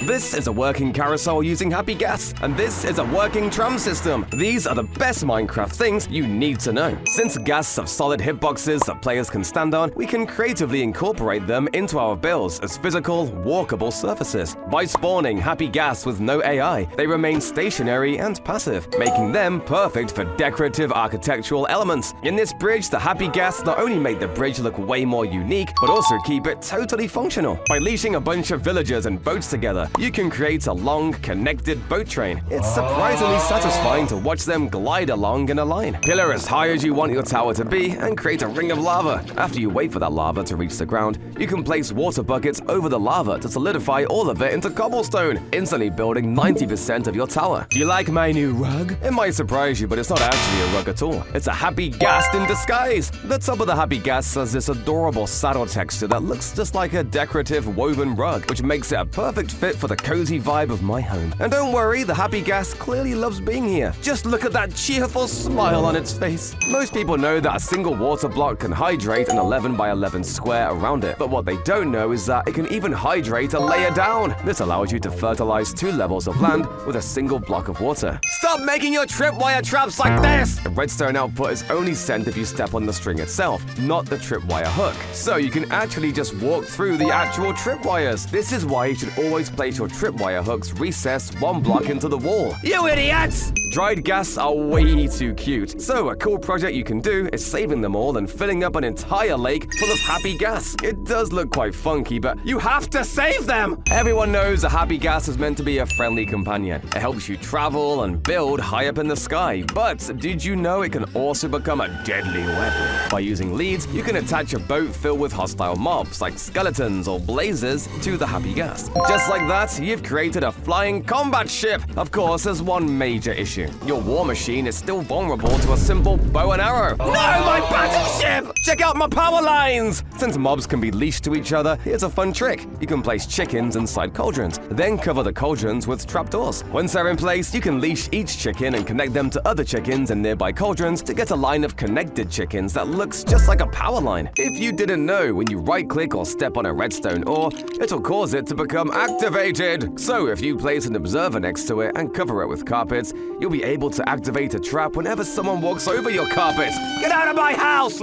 This is a working carousel using happy gas, and this is a working tram system. These are the best Minecraft things you need to know. Since ghasts have solid hitboxes that players can stand on, we can creatively incorporate them into our builds as physical, walkable surfaces. By spawning happy ghasts with no AI, they remain stationary and passive, making them perfect for decorative architectural elements. In this bridge, the happy ghasts not only make the bridge look way more unique, but also keep it totally functional. By leashing a bunch of villagers and boats together, you can create a long, connected boat train. It's surprisingly satisfying to watch them glide along in a line. Pillar as high as you want your tower to be and create a ring of lava. After you wait for that lava to reach the ground, you can place water buckets over the lava to solidify all of it into cobblestone, instantly building 90% of your tower. Do you like my new rug? It might surprise you, but it's not actually a rug at all. It's a happy ghast in disguise. The top of the happy ghast has this adorable saddle texture that looks just like a decorative woven rug, which makes it a perfect fit for the cozy vibe of my home. And don't worry, the happy ghast clearly loves being here. Just look at that cheerful smile on its face. Most people know that a single water block can hydrate an 11 by 11 square around it, but what they don't know is that it can even hydrate a layer down. This allows you to fertilize 2 levels of land with a single block of water. Stop making your tripwire traps like this! The redstone output is only sent if you step on the string itself, not the tripwire hook. So you can actually just walk through the actual tripwires. This is why you should always place your tripwire hooks recessed 1 block into the wall. You idiots! Dried ghasts are way too cute, so a cool project you can do is saving them all and filling up an entire lake full of happy ghasts. It does look quite funky, but you have to save them! Everyone knows a happy ghast is meant to be a friendly companion. It helps you travel and build high up in the sky, but did you know it can also become a deadly weapon? By using leads, you can attach a boat filled with hostile mobs like skeletons or blazers to the happy ghast. Just like that, you've created a flying combat ship! Of course, there's one major issue. Your war machine is still vulnerable to a simple bow and arrow. No, my battleship! Check out my power lines! Since mobs can be leashed to each other, here's a fun trick. You can place chickens inside cauldrons, then cover the cauldrons with trapdoors. Once they're in place, you can leash each chicken and connect them to other chickens in nearby cauldrons to get a line of connected chickens that looks just like a power line. If you didn't know, when you right-click or step on a redstone ore, it'll cause it to become activated. So if you place an observer next to it and cover it with carpets, you'll be able to activate a trap whenever someone walks over your carpet. Get out of my house!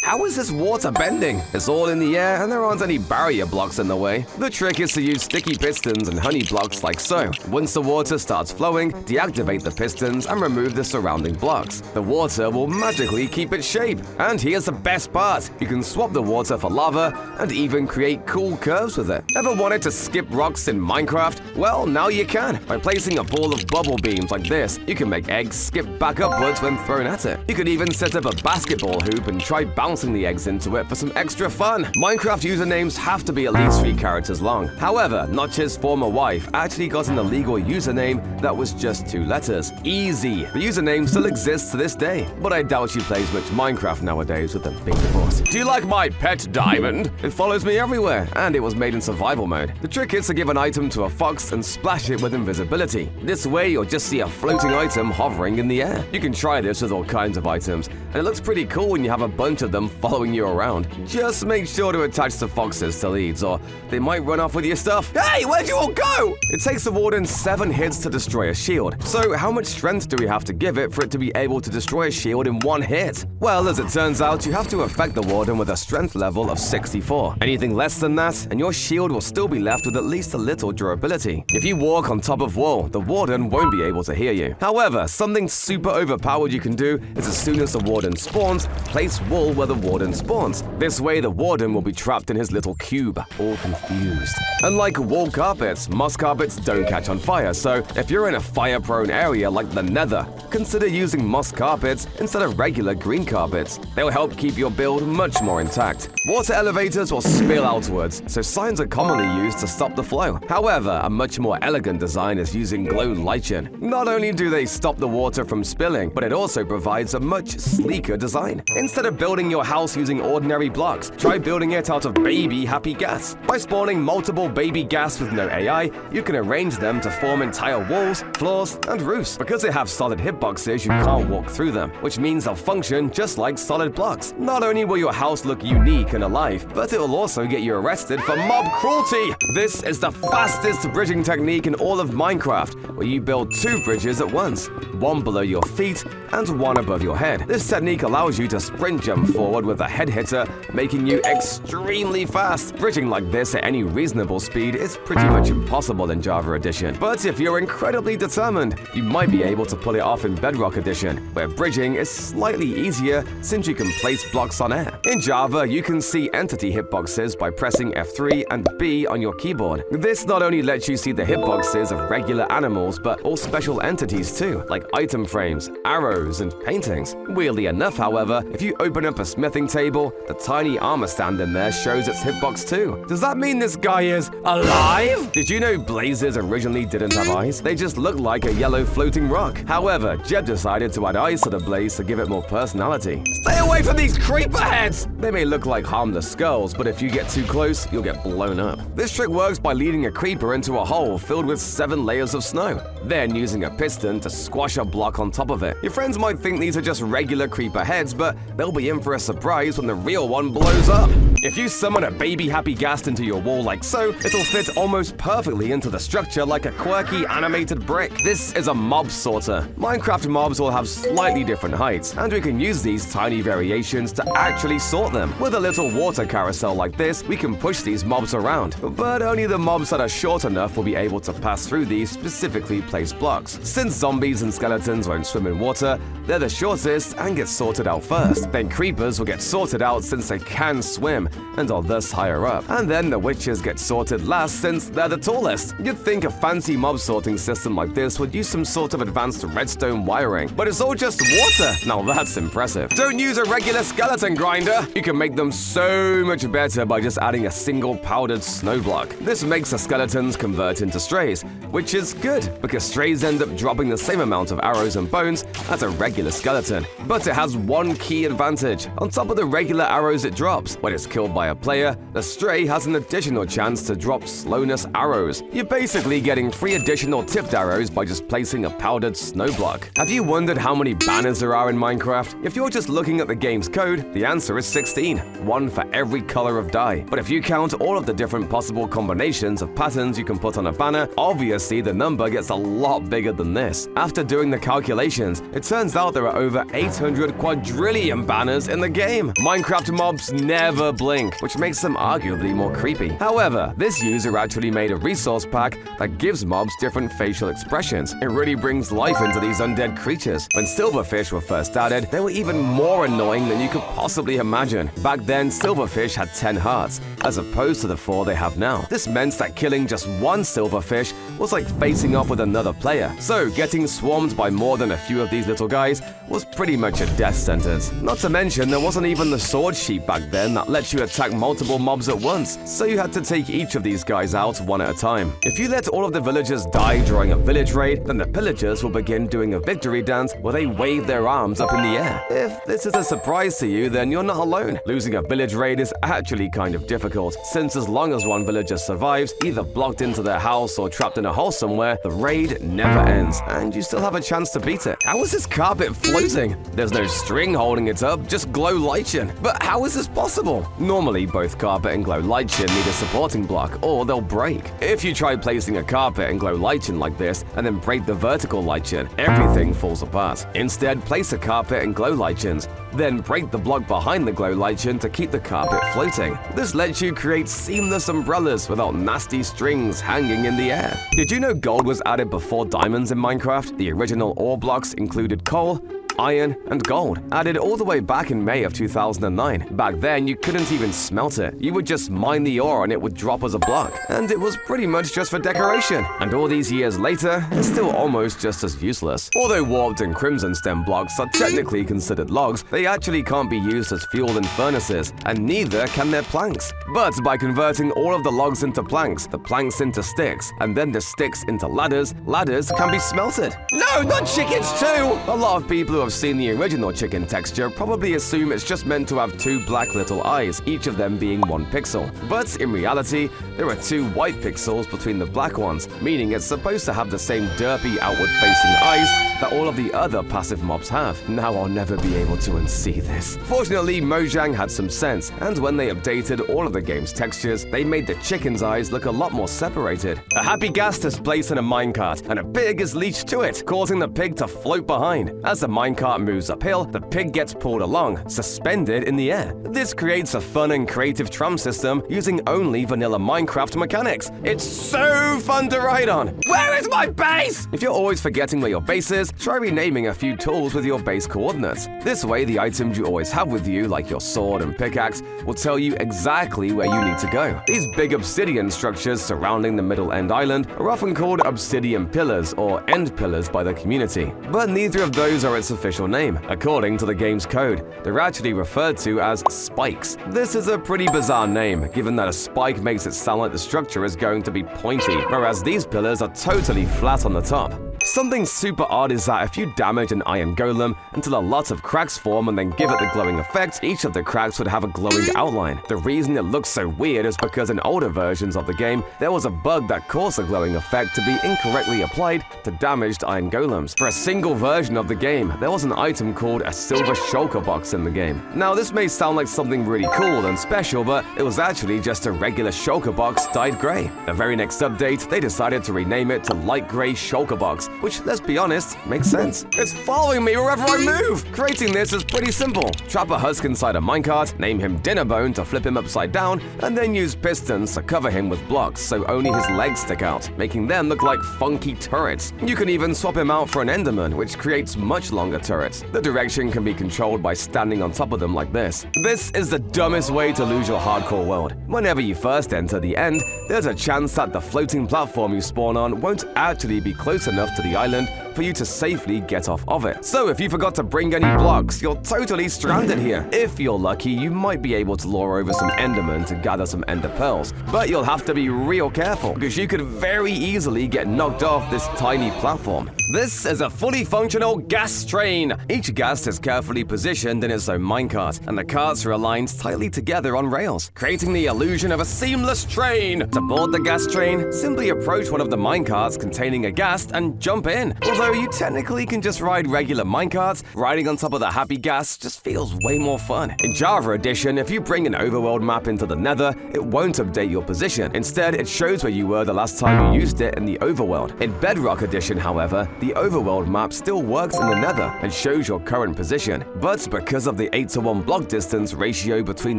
How is this water bending? It's all in the air and there aren't any barrier blocks in the way. The trick is to use sticky pistons and honey blocks like so. Once the water starts flowing, deactivate the pistons and remove the surrounding blocks. The water will magically keep its shape. And here's the best part. You can swap the water for lava and even create cool curves with it. Ever wanted to skip rocks in Minecraft? Well, now you can. By placing a ball of bubble beams like this, you can make eggs skip back upwards when thrown at it. You could even set up a basketball hoop and try bouncing the eggs into it for some extra fun. Minecraft usernames have to be at least 3 characters long. However, Notch's former wife actually got an illegal username that was just 2 letters. Easy. The username still exists to this day, but I doubt she plays much Minecraft nowadays with a big divorce. Do you like my pet diamond? It follows me everywhere, and it was made in survival mode. The trick is to give an item to a fox and splash it with invisibility. This way, you'll just see a floating item hovering in the air. You can try this with all kinds of items, and it looks pretty cool when you have a bunch of them following you around. Just make sure to attach the foxes to leads, or they might run off with your stuff. Hey, where'd you all go? It takes the warden 7 hits to destroy a shield. So how much strength do we have to give it for it to be able to destroy a shield in 1 hit? Well, as it turns out, you have to affect the warden with a strength level of 64. Anything less than that, and your shield will still be left with at least a little durability. If you walk on top of wall, the warden won't be able to hear you. However, something super overpowered you can do is as soon as the warden spawns, place wool where the warden spawns. This way, the warden will be trapped in his little cube, all confused. Unlike wool carpets, moss carpets don't catch on fire, so if you're in a fire-prone area like the Nether, consider using moss carpets instead of regular green carpets. They'll help keep your build much more intact. Water elevators will spill outwards, so signs are commonly used to stop the flow. However, a much more elegant design is using glow lichen. Not only do they stop the water from spilling, but it also provides a much sleeker design. Instead of building your house using ordinary blocks, try building it out of baby happy ghasts. By spawning multiple baby ghasts with no AI, you can arrange them to form entire walls, floors, and roofs. Because they have solid hitboxes, you can't walk through them, which means they'll function just like solid blocks. Not only will your house look unique and alive, but it will also get you arrested for mob cruelty. This is the fastest bridging technique in all of Minecraft, where you build 2 bridges at once, one below your feet and one above your head. This technique allows you to sprint jump forward with a head hitter, making you extremely fast. Bridging like this at any reasonable speed is pretty much impossible in Java Edition. But if you're incredibly determined, you might be able to pull it off in Bedrock Edition, where bridging is slightly easier since you can place blocks on air. In Java, you can see entity hitboxes by pressing F3 and B on your keyboard. This not only lets you see the hitboxes of regular animals, but all special entities too, like item frames, arrows, and paintings. Weirdly enough, however, if you open up a smithing table, the tiny armor stand in there shows its hitbox too. Does that mean this guy is alive? Did you know blazes originally didn't have eyes? They just looked like a yellow floating rock. However, Jeb decided to add eyes to the blaze to give it more personality. Stay away from these creeper heads! They may look like harmless skulls, but if you get too close, you'll get blown up. This trick works by leading a creeper into a hole filled with 7 layers of snow, then using a piston to squash a block on top of it. Your friends might think these are just regular creeper heads, but they'll be in for a surprise when the real one blows up. If you summon a baby happy ghast into your wall like so, it'll fit almost perfectly into the structure like a quirky animated brick. This is a mob sorter. Minecraft mobs will have slightly different heights, and we can use these tiny variations to actually sort them. With a little water carousel like this, we can push these mobs around, but only the mobs that are short enough will be able to pass through these specifically placed blocks. Since zombies and skeletons won't swim in water, they're the shortest and get sorted out first. Then creepers will get sorted out since they can swim and are thus higher up. And then the witches get sorted last since they're the tallest. You'd think a fancy mob sorting system like this would use some sort of advanced redstone wiring, but it's all just water. Now that's impressive. Don't use a regular skeleton grinder. You can make them so much better by just adding a single powdered snow block. This makes the skeletons convert into strays, which is good because strays end up dropping the same amount of arrows and bones as a regular skeleton. But it has one key advantage. On top of the regular arrows it drops, when it's killed by a player, the stray has an additional chance to drop slowness arrows. You're basically getting 3 additional tipped arrows by just placing a powdered snow block. Have you wondered how many banners there are in Minecraft? If you're just looking at the game's code, the answer is 16, one for every color of dye. But if you count all of the different possible combinations of patterns you can put on a banner, obviously the number gets a lot bigger than this. After doing the calculations, it turns out there are over 800 quadrillion banners in the game. Minecraft mobs never blink, which makes them arguably more creepy. However, this user actually made a resource pack that gives mobs different facial expressions. It really brings life into these undead creatures. When silverfish were first added, they were even more annoying than you could possibly imagine. Back then, silverfish had 10 hearts, as opposed to the 4 they have now. This meant that killing just one silverfish was like facing off with another player. So getting swarmed by more than a few of these little guys was pretty much a death sentence. Not to mention, there wasn't even the sword sheep back then that lets you attack multiple mobs at once, so you had to take each of these guys out one at a time. If you let all of the villagers die during a village raid, then the pillagers will begin doing a victory dance where they wave their arms up in the air. If this is a surprise to you, then you're not alone. Losing a village raid is actually kind of difficult, since as long as one villager survives, either blocked into their house or trapped in a hole somewhere, the raid never ends, and you still have a chance to beat it. How is this carpet floating? There's no string holding it up, just glow lichen. But how is this possible? Normally, both carpet and glow lichen need a supporting block, or they'll break. If you try placing a carpet and glow lichen like this, and then break the vertical lichen, everything falls apart. Instead, place a carpet and glow lichens, then break the block behind the glow lichen to keep the carpet floating. This lets you create seamless umbrellas without nasty strings hanging in the air. Did you know gold was added before diamonds in Minecraft? The original ore blocks included coal, iron, and gold, added all the way back in May of 2009. Back then, you couldn't even smelt it. You would just mine the ore and it would drop as a block. And it was pretty much just for decoration. And all these years later, it's still almost just as useless. Although warped and crimson stem blocks are technically considered logs, they actually can't be used as fuel in furnaces, and neither can their planks. But by converting all of the logs into planks, the planks into sticks, and then the sticks into ladders, ladders can be smelted. No, not chickens too! A lot of people who have have seen the original chicken texture probably assume it's just meant to have two black little eyes, each of them being 1 pixel. But in reality, there are 2 white pixels between the black ones, meaning it's supposed to have the same derpy outward-facing eyes that all of the other passive mobs have. Now I'll never be able to unsee this. Fortunately, Mojang had some sense, and when they updated all of the game's textures, they made the chicken's eyes look a lot more separated. A happy ghast is placed in a minecart, and a pig is leashed to it, causing the pig to float behind. As the minecart moves uphill, the pig gets pulled along, suspended in the air. This creates a fun and creative tram system using only vanilla Minecraft mechanics. It's so fun to ride on! Where is my base? If you're always forgetting where your base is, try renaming a few tools with your base coordinates. This way, the items you always have with you, like your sword and pickaxe, will tell you exactly where you need to go. These big obsidian structures surrounding the middle end island are often called obsidian pillars or end pillars by the community, but neither of those are its official name. According to the game's code, they're actually referred to as spikes. This is a pretty bizarre name, given that a spike makes it sound like the structure is going to be pointy, whereas these pillars are totally flat on the top. Something super odd is that if you damage an iron golem until a lot of cracks form and then give it the glowing effect, each of the cracks would have a glowing outline. The reason it looks so weird is because in older versions of the game, there was a bug that caused the glowing effect to be incorrectly applied to damaged iron golems. For a single version of the game, there was an item called a silver shulker box in the game. Now, this may sound like something really cool and special, but it was actually just a regular shulker box dyed gray. The very next update, they decided to rename it to light gray shulker box, which, let's be honest, makes sense. It's following me wherever I move! Creating this is pretty simple. Trap a husk inside a minecart, name him Dinnerbone to flip him upside down, and then use pistons to cover him with blocks so only his legs stick out, making them look like funky turrets. You can even swap him out for an Enderman, which creates much longer turrets. The direction can be controlled by standing on top of them like this. This is the dumbest way to lose your hardcore world. Whenever you first enter the end, there's a chance that the floating platform you spawn on won't actually be close enough to the island for you to safely get off of it. So if you forgot to bring any blocks, you're totally stranded here. If you're lucky, you might be able to lure over some Endermen to gather some Ender Pearls, but you'll have to be real careful because you could very easily get knocked off this tiny platform. This is a fully functional ghast train. Each ghast is carefully positioned in its own minecart, and the carts are aligned tightly together on rails, creating the illusion of a seamless train. To board the ghast train, simply approach one of the minecarts containing a ghast and jump in. Although you technically can just ride regular minecarts, riding on top of the happy ghast just feels way more fun. In Java Edition, if you bring an overworld map into the Nether, it won't update your position. Instead, it shows where you were the last time you used it in the overworld. In Bedrock Edition, however, the overworld map still works in the Nether and shows your current position. But because of the 8:1 block distance ratio between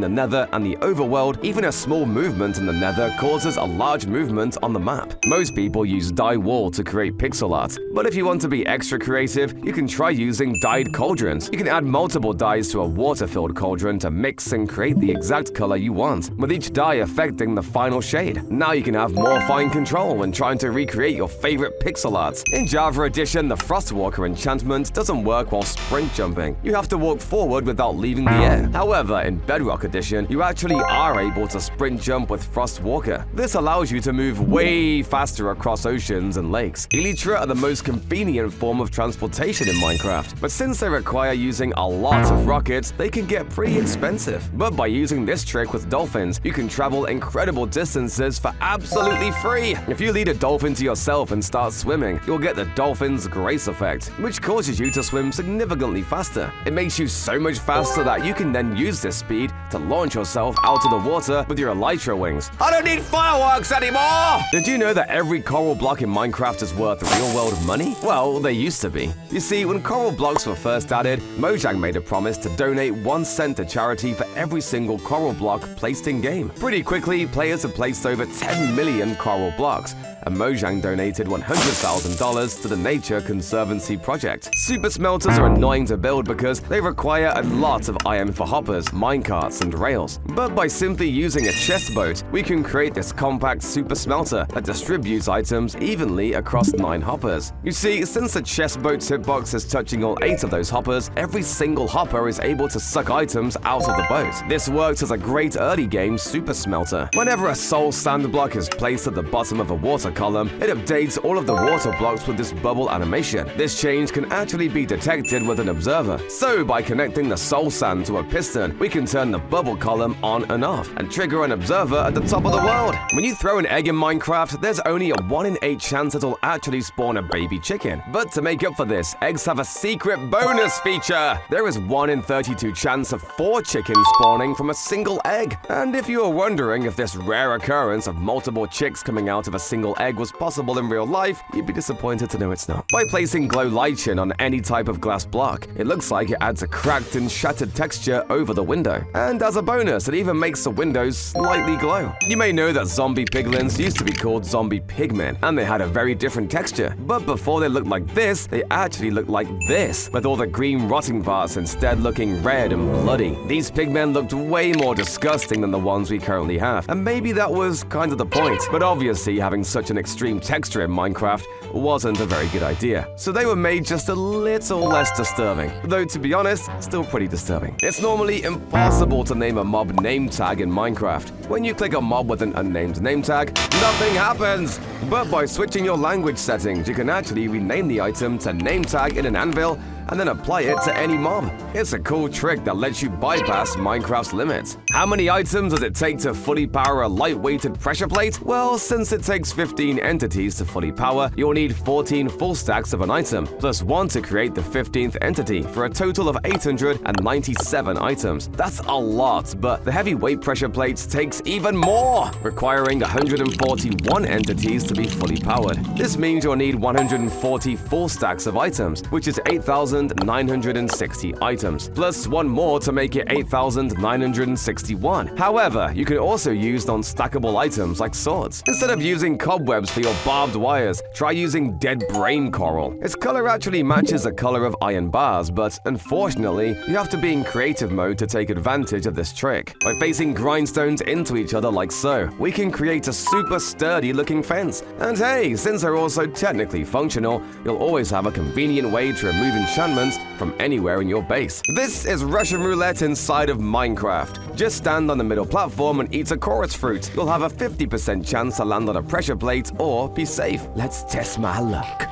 the Nether and the overworld, even a small movement in the Nether causes a large movement on the map. Most people use dye wall to create pixel art, but if you want to be extra creative, you can try using dyed cauldrons. You can add multiple dyes to a water-filled cauldron to mix and create the exact color you want, with each dye affecting the final shade. Now you can have more fine control when trying to recreate your favorite pixel art. In Java Edition, the Frostwalker enchantment doesn't work while sprint jumping. You have to walk forward without leaving the air. However, in Bedrock Edition, you actually are able to sprint jump with Frostwalker. This allows you to move way faster across oceans and lakes. Elytra are the most convenient form of transportation in Minecraft, but since they require using a lot of rockets, they can get pretty expensive. But by using this trick with dolphins, you can travel incredible distances for absolutely free. If you lead a dolphin to yourself and start swimming, you'll get the dolphin's grace effect, which causes you to swim significantly faster. It makes you so much faster that you can then use this speed to launch yourself out of the water with your elytra wings. I don't need fireworks anymore! Did you know that every coral block in Minecraft is worth real-world money? Well, they used to be. You see, when coral blocks were first added, Mojang made a promise to donate 1 cent to charity for every single coral block placed in-game. Pretty quickly, players had placed over 10 million coral blocks, and Mojang donated $100,000 to the Nature Conservancy project. Super smelters are annoying to build because they require a lot of iron for hoppers, minecarts, and rails. But by simply using a chest boat, we can create this compact super smelter that distributes items evenly across 9 hoppers. You see, since the chest boat's hitbox is touching all 8 of those hoppers, every single hopper is able to suck items out of the boat. This works as a great early game super smelter. Whenever a soul sand block is placed at the bottom of a water water column, it updates all of the water blocks with this bubble animation. This change can actually be detected with an observer. So by connecting the soul sand to a piston, we can turn the bubble column on and off and trigger an observer at the top of the world. When you throw an egg in Minecraft, there's only a 1 in 8 chance it'll actually spawn a baby chicken. But to make up for this, eggs have a secret bonus feature. There is 1 in 32 chance of 4 chickens spawning from a single egg. And if you are wondering if this rare occurrence of multiple chicks coming out of a single egg was possible in real life, you'd be disappointed to know it's not. By placing glow lichen on any type of glass block, it looks like it adds a cracked and shattered texture over the window. And as a bonus, it even makes the windows slightly glow. You may know that zombie piglins used to be called zombie pigmen, and they had a very different texture. But before they looked like this, they actually looked like this, with all the green rotting parts instead looking red and bloody. These pigmen looked way more disgusting than the ones we currently have, and maybe that was kind of the point. But obviously, having such an extreme texture in Minecraft wasn't a very good idea. So they were made just a little less disturbing, though to be honest, still pretty disturbing. It's normally impossible to name a mob name tag in Minecraft. When you click a mob with an unnamed name tag, nothing happens. But by switching your language settings, you can actually rename the item to name tag in an anvil and then apply it to any mob. It's a cool trick that lets you bypass Minecraft's limits. How many items does it take to fully power a light-weighted pressure plate? Well, since it takes 15 entities to fully power, you'll need 14 full stacks of an item, plus 1 to create the 15th entity, for a total of 897 items. That's a lot, but the heavyweight pressure plates takes even more, requiring 141 entities to be fully powered. This means you'll need 140 full stacks of items, which is 8,960 items, plus 1 more to make it 8,961. However, you can also use non-stackable items like swords. Instead of using cobwebs for your barbed wires, try using dead brain coral. Its color actually matches the color of iron bars, but unfortunately, you have to be in creative mode to take advantage of this trick. By facing grindstones into each other like so, we can create a super sturdy looking fence. And hey, since they're also technically functional, you'll always have a convenient way to remove enchantments from anywhere in your base. This is Russian roulette inside of Minecraft. Just stand on the middle platform and eat a chorus fruit. You'll have a 50% chance to land on a pressure plate or be safe. Let's test my luck.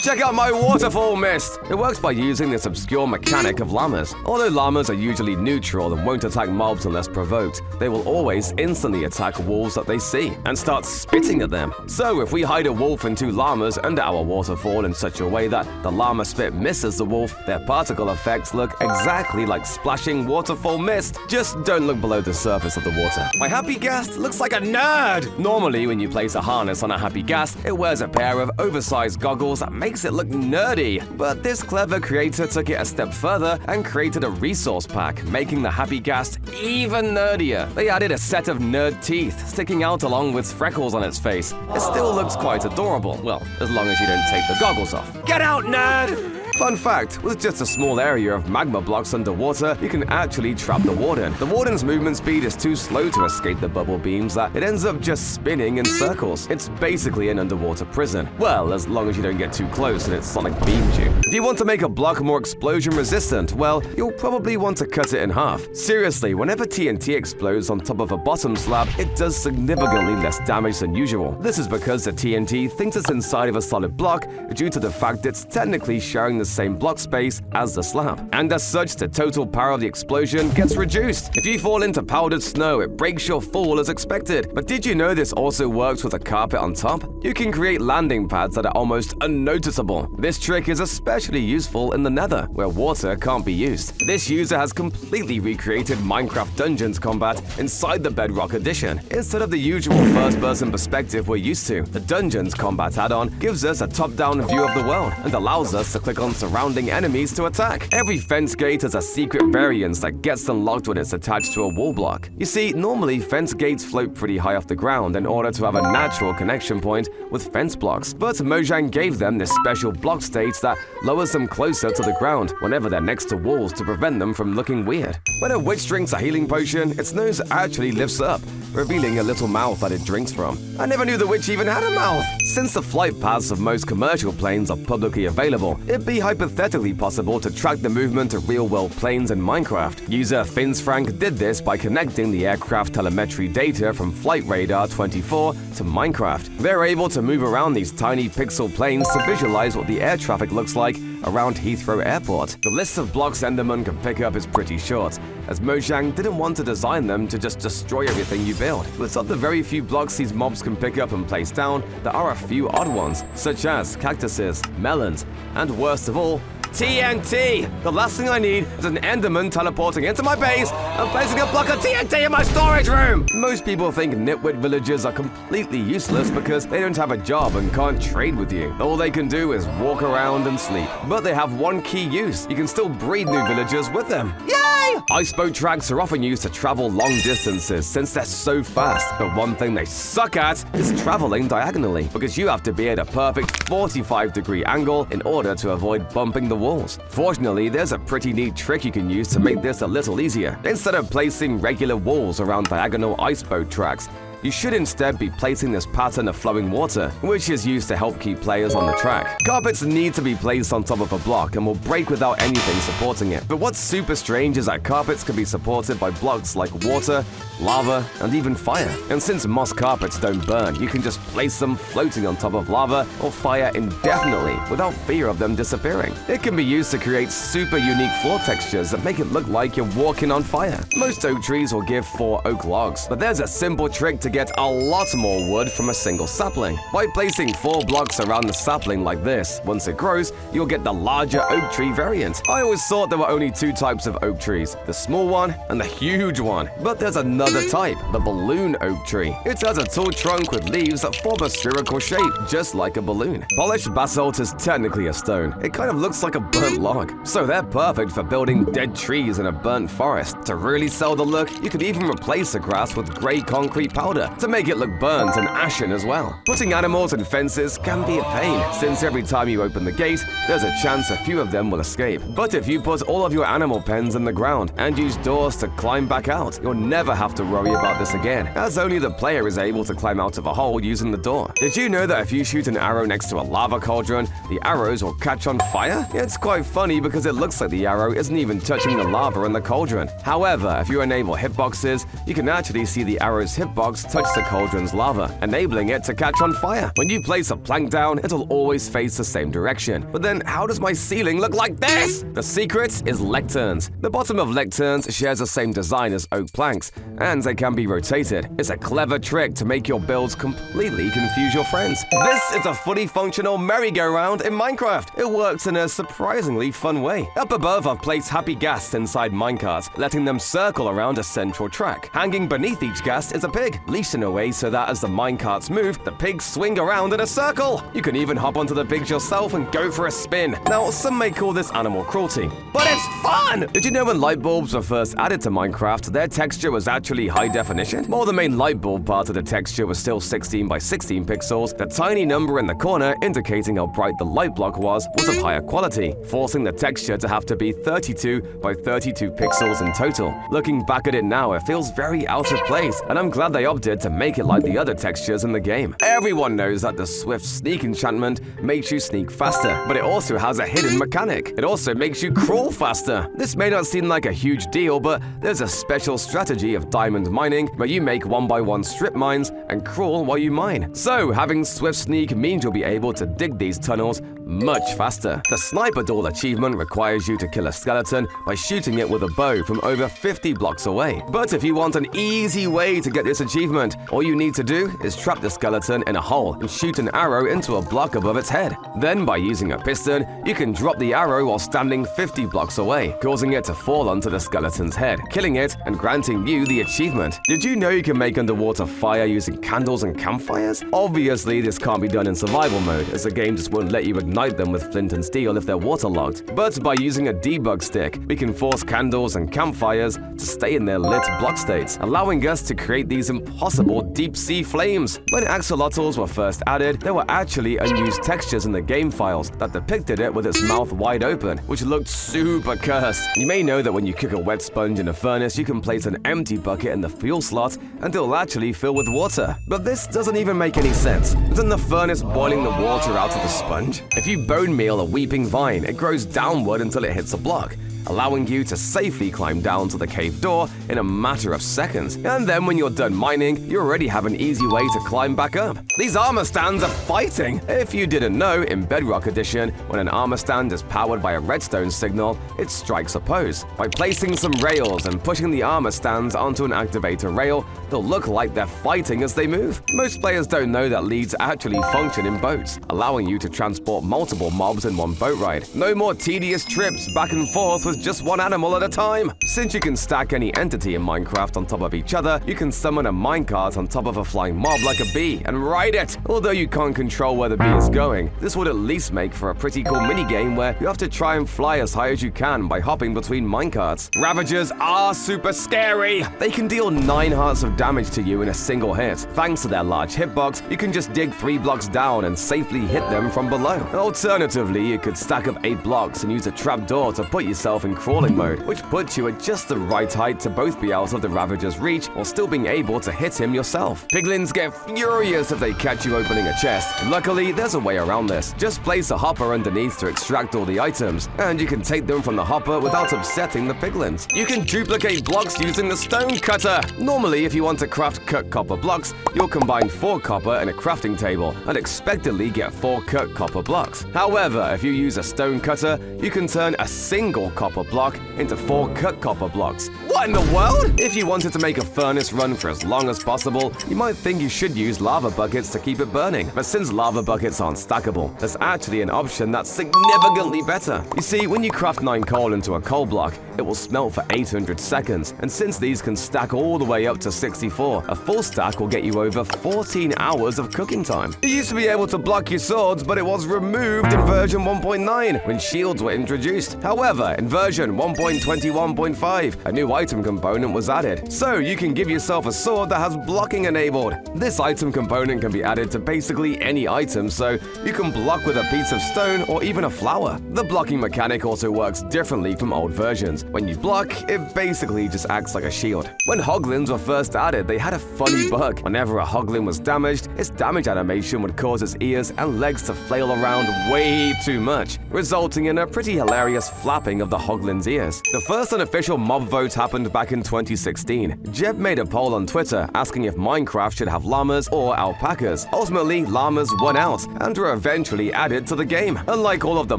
Check out my waterfall mist! It works by using this obscure mechanic of llamas. Although llamas are usually neutral and won't attack mobs unless provoked, they will always instantly attack wolves that they see and start spitting at them. So if we hide a wolf and 2 llamas under our waterfall in such a way that the llama spit misses the wolf, their particle effects look exactly like splashing waterfall mist. Just don't look below the surface of the water. My happy ghast looks like a nerd! Normally, when you place a harness on a happy ghast, it wears a pair of oversized goggles that makes it look nerdy. But this clever creator took it a step further and created a resource pack, making the happy ghast even nerdier. They added a set of nerd teeth sticking out along with freckles on its face. It still looks quite adorable. Well, as long as you don't take the goggles off. Get out, nerd! Fun fact, with just a small area of magma blocks underwater, you can actually trap the warden. The warden's movement speed is too slow to escape the bubble beams that it ends up just spinning in circles. It's basically an underwater prison. Well, as long as you don't get too close and it sonic beams you. If you want to make a block more explosion resistant, well, you'll probably want to cut it in half. Seriously, whenever TNT explodes on top of a bottom slab, it does significantly less damage than usual. This is because the TNT thinks it's inside of a solid block due to the fact it's technically sharing the same block space as the slab. And as such, the total power of the explosion gets reduced. If you fall into powdered snow, it breaks your fall as expected. But did you know this also works with a carpet on top? You can create landing pads that are almost unnoticeable. This trick is especially useful in the Nether, where water can't be used. This user has completely recreated Minecraft Dungeons combat inside the Bedrock edition. Instead of the usual first-person perspective we're used to, the Dungeons combat add-on gives us a top-down view of the world and allows us to click on surrounding enemies to attack. Every fence gate has a secret variance that gets unlocked when it's attached to a wall block. You see, normally fence gates float pretty high off the ground in order to have a natural connection point with fence blocks, but Mojang gave them this special block state that lowers them closer to the ground whenever they're next to walls to prevent them from looking weird. When a witch drinks a healing potion, its nose actually lifts up, revealing a little mouth that it drinks from. I never knew the witch even had a mouth! Since the flight paths of most commercial planes are publicly available, it'd be hypothetically possible to track the movement of real-world planes in Minecraft. User FinsFrank did this by connecting the aircraft telemetry data from Flight Radar 24 to Minecraft. They're able to move around these tiny pixel planes to visualize what the air traffic looks like around Heathrow Airport. The list of blocks Enderman can pick up is pretty short, as Mojang didn't want to design them to just destroy everything you build. But of the very few blocks these mobs can pick up and place down, there are a few odd ones, such as cactuses, melons, and worst of all, TNT! The last thing I need is an Enderman teleporting into my base and placing a block of TNT in my storage room! Most people think nitwit villagers are completely useless because they don't have a job and can't trade with you. All they can do is walk around and sleep. But they have one key use. You can still breed new villagers with them. Yay! Iceboat tracks are often used to travel long distances since they're so fast. But one thing they suck at is traveling diagonally, because you have to be at a perfect 45-degree angle in order to avoid bumping the walls. Fortunately, there's a pretty neat trick you can use to make this a little easier. Instead of placing regular walls around diagonal iceboat tracks, you should instead be placing this pattern of flowing water, which is used to help keep players on the track. Carpets need to be placed on top of a block and will break without anything supporting it. But what's super strange is that carpets can be supported by blocks like water, lava, and even fire. And since moss carpets don't burn, you can just place them floating on top of lava or fire indefinitely without fear of them disappearing. It can be used to create super unique floor textures that make it look like you're walking on fire. Most oak trees will give 4 oak logs, but there's a simple trick to get a lot more wood from a single sapling. By placing 4 blocks around the sapling like this, once it grows, you'll get the larger oak tree variant. I always thought there were only 2 types of oak trees, the small one and the huge one. But there's another type, the balloon oak tree. It has a tall trunk with leaves that form a spherical shape, just like a balloon. Polished basalt is technically a stone. It kind of looks like a burnt log. So they're perfect for building dead trees in a burnt forest. To really sell the look, you could even replace the grass with gray concrete powder to make it look burnt and ashen as well. Putting animals in fences can be a pain, since every time you open the gate, there's a chance a few of them will escape. But if you put all of your animal pens in the ground and use doors to climb back out, you'll never have to worry about this again, as only the player is able to climb out of a hole using the door. Did you know that if you shoot an arrow next to a lava cauldron, the arrows will catch on fire? It's quite funny because it looks like the arrow isn't even touching the lava in the cauldron. However, if you enable hitboxes, you can actually see the arrow's hitbox touch the cauldron's lava, enabling it to catch on fire. When you place a plank down, it'll always face the same direction. But then how does my ceiling look like this? The secret is lecterns. The bottom of lecterns shares the same design as oak planks, and they can be rotated. It's a clever trick to make your builds completely confuse your friends. This is a fully functional merry-go-round in Minecraft. It works in a surprisingly fun way. Up above, I've placed happy ghasts inside minecarts, letting them circle around a central track. Hanging beneath each ghast is a pig, leashed in a way so that as the minecarts move, the pigs swing around in a circle. You can even hop onto the pigs yourself and go for a spin. Now, some may call this animal cruelty, but it's fun! Did you know when light bulbs were first added to Minecraft, their texture was actually high definition? While the main light bulb part of the texture was still 16 by 16 pixels, the tiny number in the corner indicating how bright the light block was of higher quality, forcing the texture to have to be 32 by 32 pixels in total. Looking back at it now, it feels very out of place, and I'm glad they opted to make it like the other textures in the game. Everyone knows that the Swift Sneak enchantment makes you sneak faster, but it also has a hidden mechanic. It also makes you crawl faster. This may not seem like a huge deal, but there's a special strategy of diamond mining where you make 1x1 strip mines and crawl while you mine. So having Swift Sneak means you'll be able to dig these tunnels much faster. The Sniper Duel achievement requires you to kill a skeleton by shooting it with a bow from over 50 blocks away. But if you want an easy way to get this achievement, all you need to do is trap the skeleton in a hole and shoot an arrow into a block above its head. Then, by using a piston, you can drop the arrow while standing 50 blocks away, causing it to fall onto the skeleton's head, killing it and granting you the achievement. Did you know you can make underwater fire using candles and campfires? Obviously, this can't be done in survival mode, as the game just won't let you ignite them with flint and steel if they're waterlogged. But by using a debug stick, we can force candles and campfires to stay in their lit block states, allowing us to create these impossible possible deep-sea flames. When axolotls were first added, there were actually unused textures in the game files that depicted it with its mouth wide open, which looked super cursed. You may know that when you cook a wet sponge in a furnace, you can place an empty bucket in the fuel slot and it'll actually fill with water. But this doesn't even make any sense. Isn't the furnace boiling the water out of the sponge? If you bone meal a weeping vine, it grows downward until it hits a block, allowing you to safely climb down to the cave door in a matter of seconds. And then when you're done mining, you already have an easy way to climb back up. These armor stands are fighting! If you didn't know, in Bedrock Edition, when an armor stand is powered by a redstone signal, it strikes a pose. By placing some rails and pushing the armor stands onto an activator rail, they'll look like they're fighting as they move. Most players don't know that leads actually function in boats, allowing you to transport multiple mobs in one boat ride. No more tedious trips back and forth with just one animal at a time. Since you can stack any entity in Minecraft on top of each other, you can summon a minecart on top of a flying mob like a bee and ride it. Although you can't control where the bee is going, this would at least make for a pretty cool minigame where you have to try and fly as high as you can by hopping between minecarts. Ravagers are super scary! They can deal 9 hearts of damage to you in a single hit. Thanks to their large hitbox, you can just dig 3 blocks down and safely hit them from below. Alternatively, you could stack up 8 blocks and use a trapdoor to put yourself in crawling mode, which puts you at just the right height to both be out of the Ravager's reach while still being able to hit him yourself. Piglins get furious if they catch you opening a chest. Luckily, there's a way around this. Just place a hopper underneath to extract all the items, and you can take them from the hopper without upsetting the piglins. You can duplicate blocks using the stone cutter. Normally, if you want to craft cut copper blocks, you'll combine 4 copper in a crafting table and expectedly get 4 cut copper blocks. However, if you use a stone cutter, you can turn a single copper block into 4 cut copper blocks. What in the world? If you wanted to make a furnace run for as long as possible, you might think you should use lava buckets to keep it burning. But since lava buckets aren't stackable, there's actually an option that's significantly better. You see, when you craft 9 coal into a coal block, it will smelt for 800 seconds. And since these can stack all the way up to 64, a full stack will get you over 14 hours of cooking time. You used to be able to block your swords, but it was removed in version 1.9 when shields were introduced. However, in version 1.21.5, a new item component was added, so you can give yourself a sword that has blocking enabled. This item component can be added to basically any item, so you can block with a piece of stone or even a flower. The blocking mechanic also works differently from old versions. When you block, it basically just acts like a shield. When hoglins were first added, they had a funny bug. Whenever a hoglin was damaged, its damage animation would cause its ears and legs to flail around way too much, resulting in a pretty hilarious flapping of the hoglin's ears. The first unofficial mob vote happened back in 2016. Jeb made a poll on Twitter asking if Minecraft should have llamas or alpacas. Ultimately, llamas won out and were eventually added to the game. Unlike all of the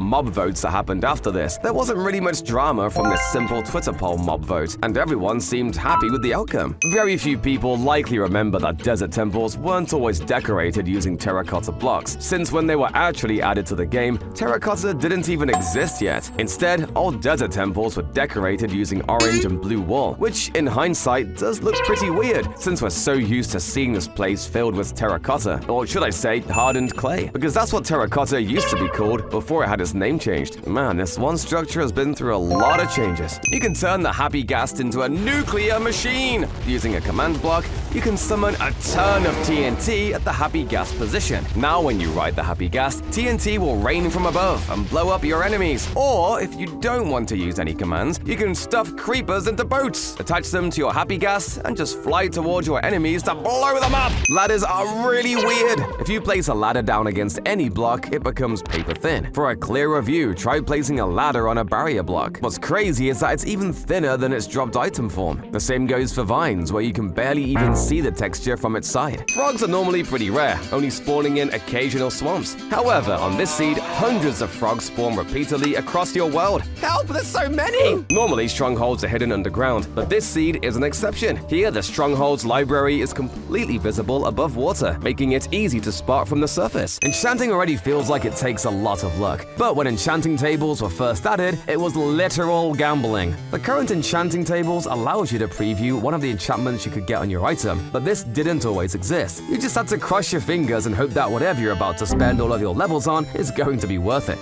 mob votes that happened after this, there wasn't really much drama from this simple Twitter poll mob vote, and everyone seemed happy with the outcome. Very few people likely remember that desert temples weren't always decorated using terracotta blocks, since when they were actually added to the game, terracotta didn't even exist yet. Instead, all desert temples were decorated using orange and blue wool, which in hindsight does look pretty weird, since we're so used to seeing this place filled with terracotta, or should I say hardened clay, because that's what terracotta used to be called before it had its name changed. Man, this one structure has been through a lot of changes. You can turn the happy ghast into a nuclear machine. Using a command block, you can summon a ton of TNT at the happy ghast position. Now when you ride the happy ghast, TNT will rain from above and blow up your enemies. Or if you don't want to use any commands, you can stuff creepers into boats, attach them to your happy ghast, and just fly towards your enemies to blow them up. Ladders are really weird. If you place a ladder down against any block, it becomes paper thin. For a clearer view, try placing a ladder on a barrier block. What's crazy is that it's even thinner than its dropped item form. The same goes for vines, where you can barely even see the texture from its side. Frogs are normally pretty rare, only spawning in occasional swamps. However, on this seed, hundreds of frogs spawn repeatedly across your world. Help, there's so many! Normally, strongholds are hidden underground, but this seed is an exception. Here, the strongholds library is completely visible above water, making it easy to spot from the surface. Enchanting already feels like it takes a lot of luck, but when enchanting tables were first added, it was literal gambling. The current enchanting tables allows you to preview one of the enchantments you could get on your item, but this didn't always exist. You just had to cross your fingers and hope that whatever you're about to spend all of your levels on is going to be worth it.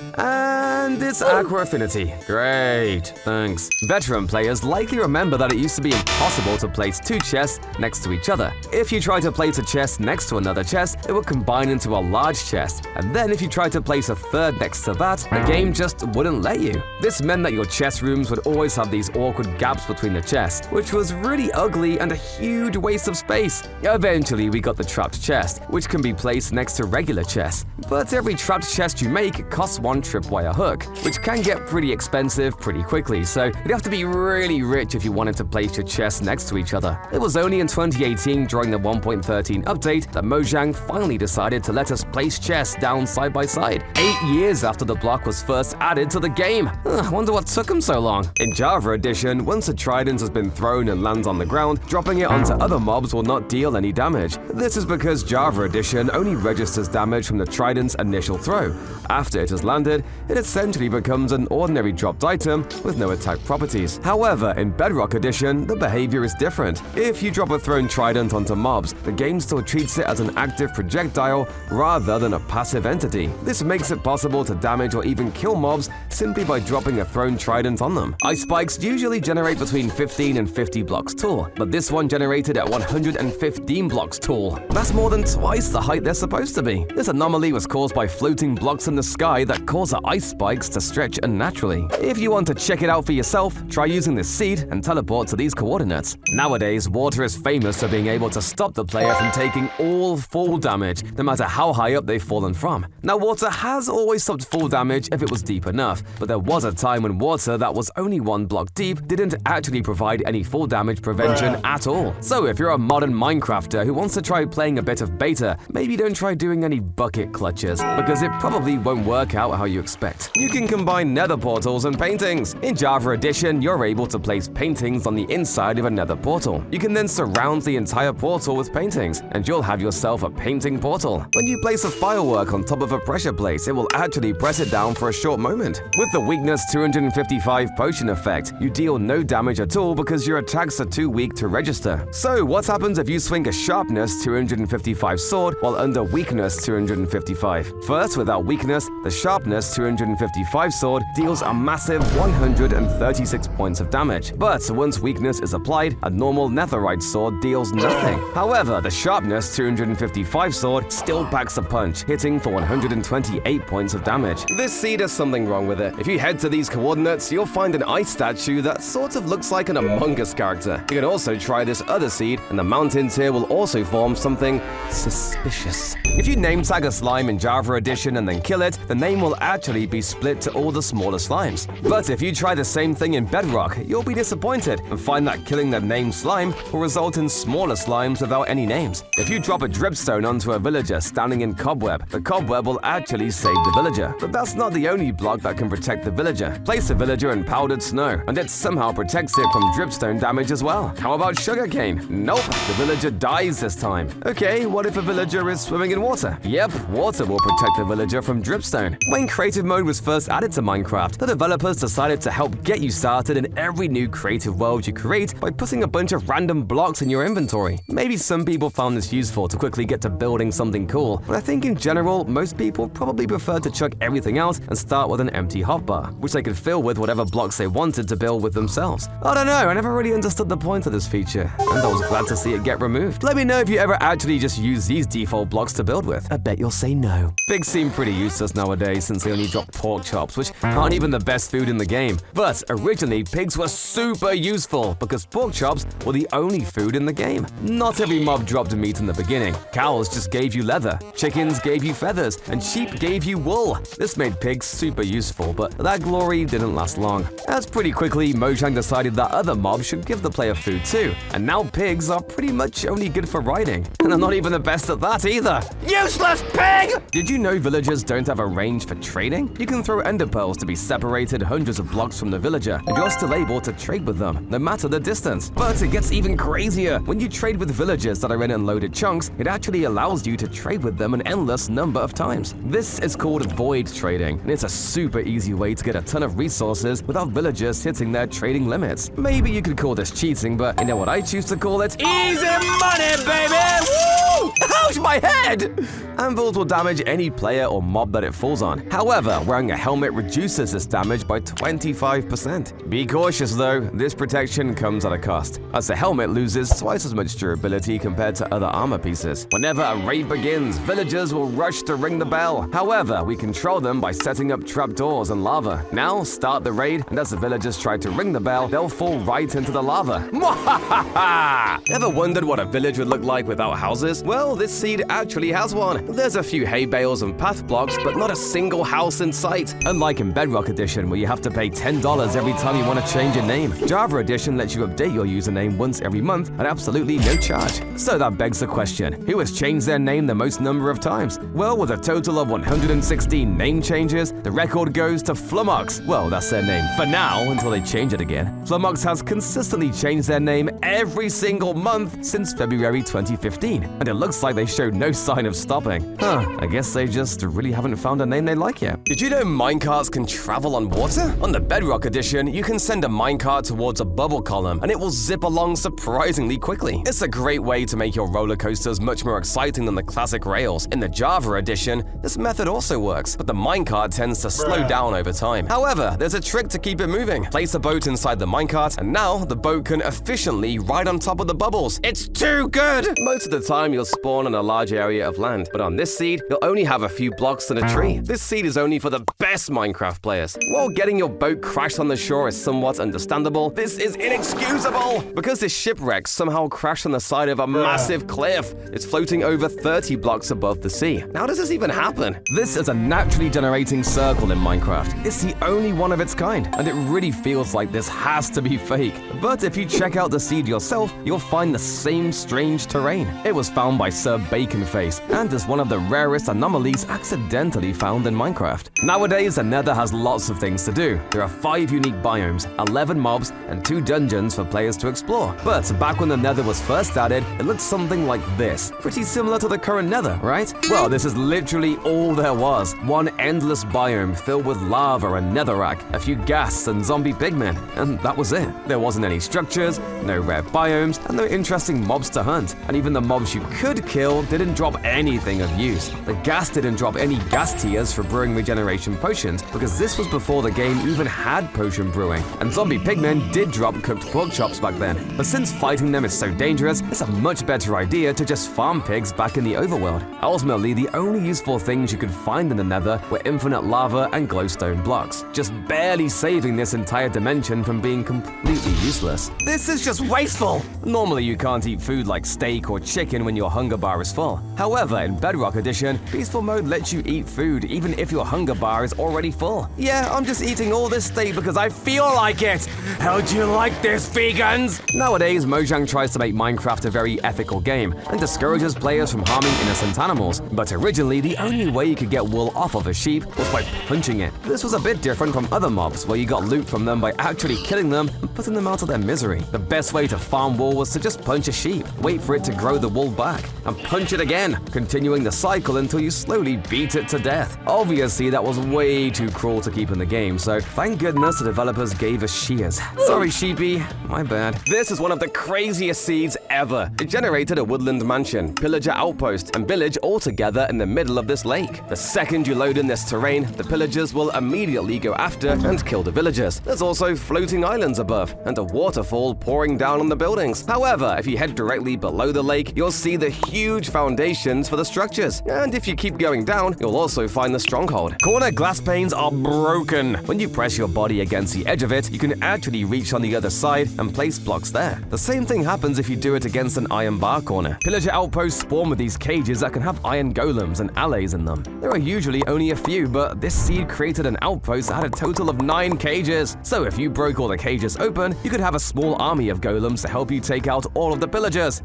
And it's Aqua Affinity. Great, thanks. Veteran players likely remember that it used to be impossible to place two chests next to each other. If you try to place a chest next to another chest, it would combine into a large chest. And then if you tried to place a third next to that, the game just wouldn't let you. This meant that your chest rooms would always have these awkward gaps between the chests, which was really ugly and a huge waste of space. Eventually, we got the trapped chest, which can be placed next to regular chests. But every trapped chest you make costs one tripwire hook, which can get pretty expensive pretty quickly, so you'd have to be really rich if you wanted to place your chests next to each other. It was only in 2018, during the 1.13 update, that Mojang finally decided to let us place chests down side by side, 8 years after the block was first added to the game. I wonder what took them so long. In Java Edition, once a trident has been thrown and lands on the ground, dropping it onto other mobs will not deal any damage. This is because Java Edition only registers damage from the trident's initial throw. After it has landed, it essentially becomes an ordinary dropped item with no attack properties. However, in Bedrock Edition, the behavior is different. If you drop a thrown trident onto mobs, the game still treats it as an active projectile rather than a passive entity. This makes it possible to damage or even kill mobs simply by dropping a thrown trident on them. Ice spikes usually generate between 15 and 50 blocks tall, but this one generated at 115 blocks tall. That's more than twice the height they're supposed to be. This anomaly was caused by floating blocks in the sky that cause the ice spikes to stretch unnaturally. If you want to check it out for yourself, try using this seed and teleport to these coordinates. Nowadays, water is famous for being able to stop the player from taking all fall damage, no matter how high up they've fallen from. Now, water has always stopped fall damage if it was deep enough, but there was a time when water that was only 1 block deep didn't actually provide any fall damage prevention at all. So if you're a modern Minecrafter who wants to try playing a bit of beta, maybe don't try doing any bucket clutches, because it probably won't work out how you expect. You can combine nether portals and paintings. In Java Edition, you're able to place paintings on the inside of a nether portal. You can then surround the entire portal with paintings, and you'll have yourself a painting portal. When you place a firework on top of a pressure plate, it will actually press it down for a short moment. With the weakness 255 potion effect, you deal no damage at all because your attacks are too weak to register. So what happens if you swing a sharpness 255 sword while under weakness 255? First, without weakness, the sharpness 255 sword deals a massive 136 points of damage. But once weakness is applied, a normal netherite sword deals nothing. However, the sharpness 255 sword still packs a punch, hitting for 128 points of damage. This seed has something wrong with it. If you head to these coordinates, you'll find an ice statue that sort of looks like an Among Us character. You can also try this other seed, and the mountains here will also form something suspicious. If you name tag a slime in Java Edition and then kill it, the name will actually be split to all the smaller slimes. But if you try the same thing in Bedrock, you'll be disappointed and find that killing the named slime will result in smaller slimes without any names. If you drop a dripstone onto a villager standing in cobweb, the cobweb will actually save the villager. But that's not the only block that can protect the villager. Place a villager in powdered snow, and it somehow protects it from dripstone damage as well. How about sugarcane? Nope, the villager dies this time. Okay, what if a villager is swimming in water? Yep, water will protect the villager from dripstone. When creative mode was first added to Minecraft, the developers decided to help get you started in every new creative world you create by putting a bunch of random blocks in your inventory. Maybe some people found this useful to quickly get to building something cool, but I think in general, most people probably prefer to chuck everything out and start with an empty hotbar, which they could fill with whatever blocks they wanted to build with themselves. I don't know, I never really understood the point of this feature, and I was glad to see it get removed. Let me know if you ever actually just use these default blocks to build with. I bet you'll say no. Pigs seem pretty useless nowadays since they only drop pork chops, which aren't even the best food in the game. But originally, pigs were super useful because pork chops were the only food in the game. Not every mob dropped meat in the beginning. Cows just gave you leather, chickens gave you feathers, and sheep gave you wool. This made pigs super useful, but that glory didn't last long, as pretty quickly Mojang decided that other mobs should give the player food too, and now pigs are pretty much only good for riding. And they're not even the best at that either. Useless pig! Did you know villagers don't have a range for trading? You can throw ender pearls to be separated hundreds of blocks from the villager, and you're still able to trade with them, no matter the distance. But it gets even crazier. When you trade with villagers that are in unloaded chunks, it actually allows you to trade with them an endless number of times. This is called void trading, and it's a super easy way to get a ton of resources without villagers hitting their trading limits. Maybe you could call this cheating, but you know what I choose to call it? Easy money, baby! Woo! Ouch, my head! Anvils will damage any player or mob that it falls on. However, wearing a helmet reduces this damage by 25%. Be cautious though, this protection comes at a cost, as the helmet loses twice as much durability compared to other armor pieces. Whenever a raid begins, villagers will rush to ring the bell. However, we control them by setting up trapdoors and lava. Now, start the raid, and as the villagers try to ring the bell, they'll fall right into the lava. Mwahaha! Ever wondered what a village would look like without houses? Well, this seed actually has one. There's a few hay bales and path blocks, but not a single house in sight. Unlike in Bedrock Edition, where you have to pay $10 every time you want to change your name, Java Edition lets you update your username once every month at absolutely no charge. So that begs the question, who has changed their name the most number of times? Well, with a total of 116 name changes, the record goes to Flummox. Well, that's their name for now, until they change it again. Flummox has consistently changed their name every single month since February 2015, and it looks like they showed no sign of stopping. I guess they just really haven't found a name they like yet. Did you know minecarts can travel on water? On the Bedrock Edition, you can send a minecart towards a bubble column, and it will zip along surprisingly quickly. It's a great way to make your roller coasters much more exciting than the classic rails. In the Java Edition, this method also works, but the minecart tends to slow down over time. However, there's a trick to keep it moving. Place a boat inside the minecart, and now the boat can efficiently ride on top of the bubbles. It's too good! Most of the time, you'll spawn on a large area of land, but on this seed, you'll only have a few blocks and a tree. This seed is only for the best Minecraft players. While getting your boat crashed on the shore is somewhat understandable, this is inexcusable! Because this shipwreck somehow crashed on the side of a massive cliff. It's floating over 30 blocks above the sea. How does this even happen? This is a naturally generating circle in Minecraft. It's the only one of its kind, and it really feels like this has to be fake. But if you check out the seed yourself, you'll find the same strange terrain. It was found by Sir Baconface, and is one of the rarest anomalies accidentally found in Minecraft. Nowadays, the Nether has lots of things to do. There are 5 unique biomes, 11 mobs, and 2 dungeons for players to explore. But back when the Nether was first added, it looked something like this. Pretty similar to the current Nether, right? Well, this is literally all there was. One endless biome filled with lava and netherrack, a few ghasts and zombie pigmen, and that was it. There wasn't any structures, no rare biomes, and no interesting mobs to hunt. And even the mobs you could kill didn't drop anything of use. The ghast didn't drop any ghast tears for brewing regeneration potions, because this was before the game even had potion brewing. And zombie pigmen did drop cooked pork chops back then. But since fighting them is so dangerous, it's a much better idea to just farm pigs back in the overworld. Ultimately, the only useful things you could find in the Nether were infinite lava and glowstone blocks, just barely saving this entire dimension from being completely useless. This is just wasteful! Normally, you can't eat food like steak or chicken when your hunger bar is full. However, in Bedrock Edition, Peaceful Mode lets you eat food even if your hunger bar is already full. Yeah, I'm just eating all this steak because I feel like it! How'd you like this, vegans? Nowadays, Mojang tries to make Minecraft a very ethical game and discourages players from harming innocent animals. But originally, the only way you could get wool off of a sheep was by punching it. This was a bit different from other mobs, where you got loot from them by actually killing them and putting them out of their misery. The best way to farm wool was to just punch a sheep, wait for it to grow the wool back, and punch it again, continuing the cycle until you slowly beat it to death. Obviously, that was way too cruel to keep in the game, so thank goodness the developers gave us shears. Sorry, sheepy, my bad. This is one of the craziest seeds ever. It generated a woodland mansion, pillager outpost, and village all together in the middle of this lake. The second you load in this terrain, the pillagers will immediately go after and kill the villagers. There's also floating islands above, and a waterfall pouring down on the buildings. However, if you head directly below the lake, you'll see the huge foundations for the structures. And if you keep going down, you'll also find the stronghold. Corner glass panes are broken. When you press your body against the edge of it, you can actually reach on the other side and place blocks there. The same thing happens if you do it against an iron bar corner. Pillager outposts spawn with these cages that can have iron golems and allies in them. There are usually only a few, but this seed created an outpost that had a total of 9 cages. So if you broke all the cages open, you could have a small army of golems to help you take out all of the pillagers.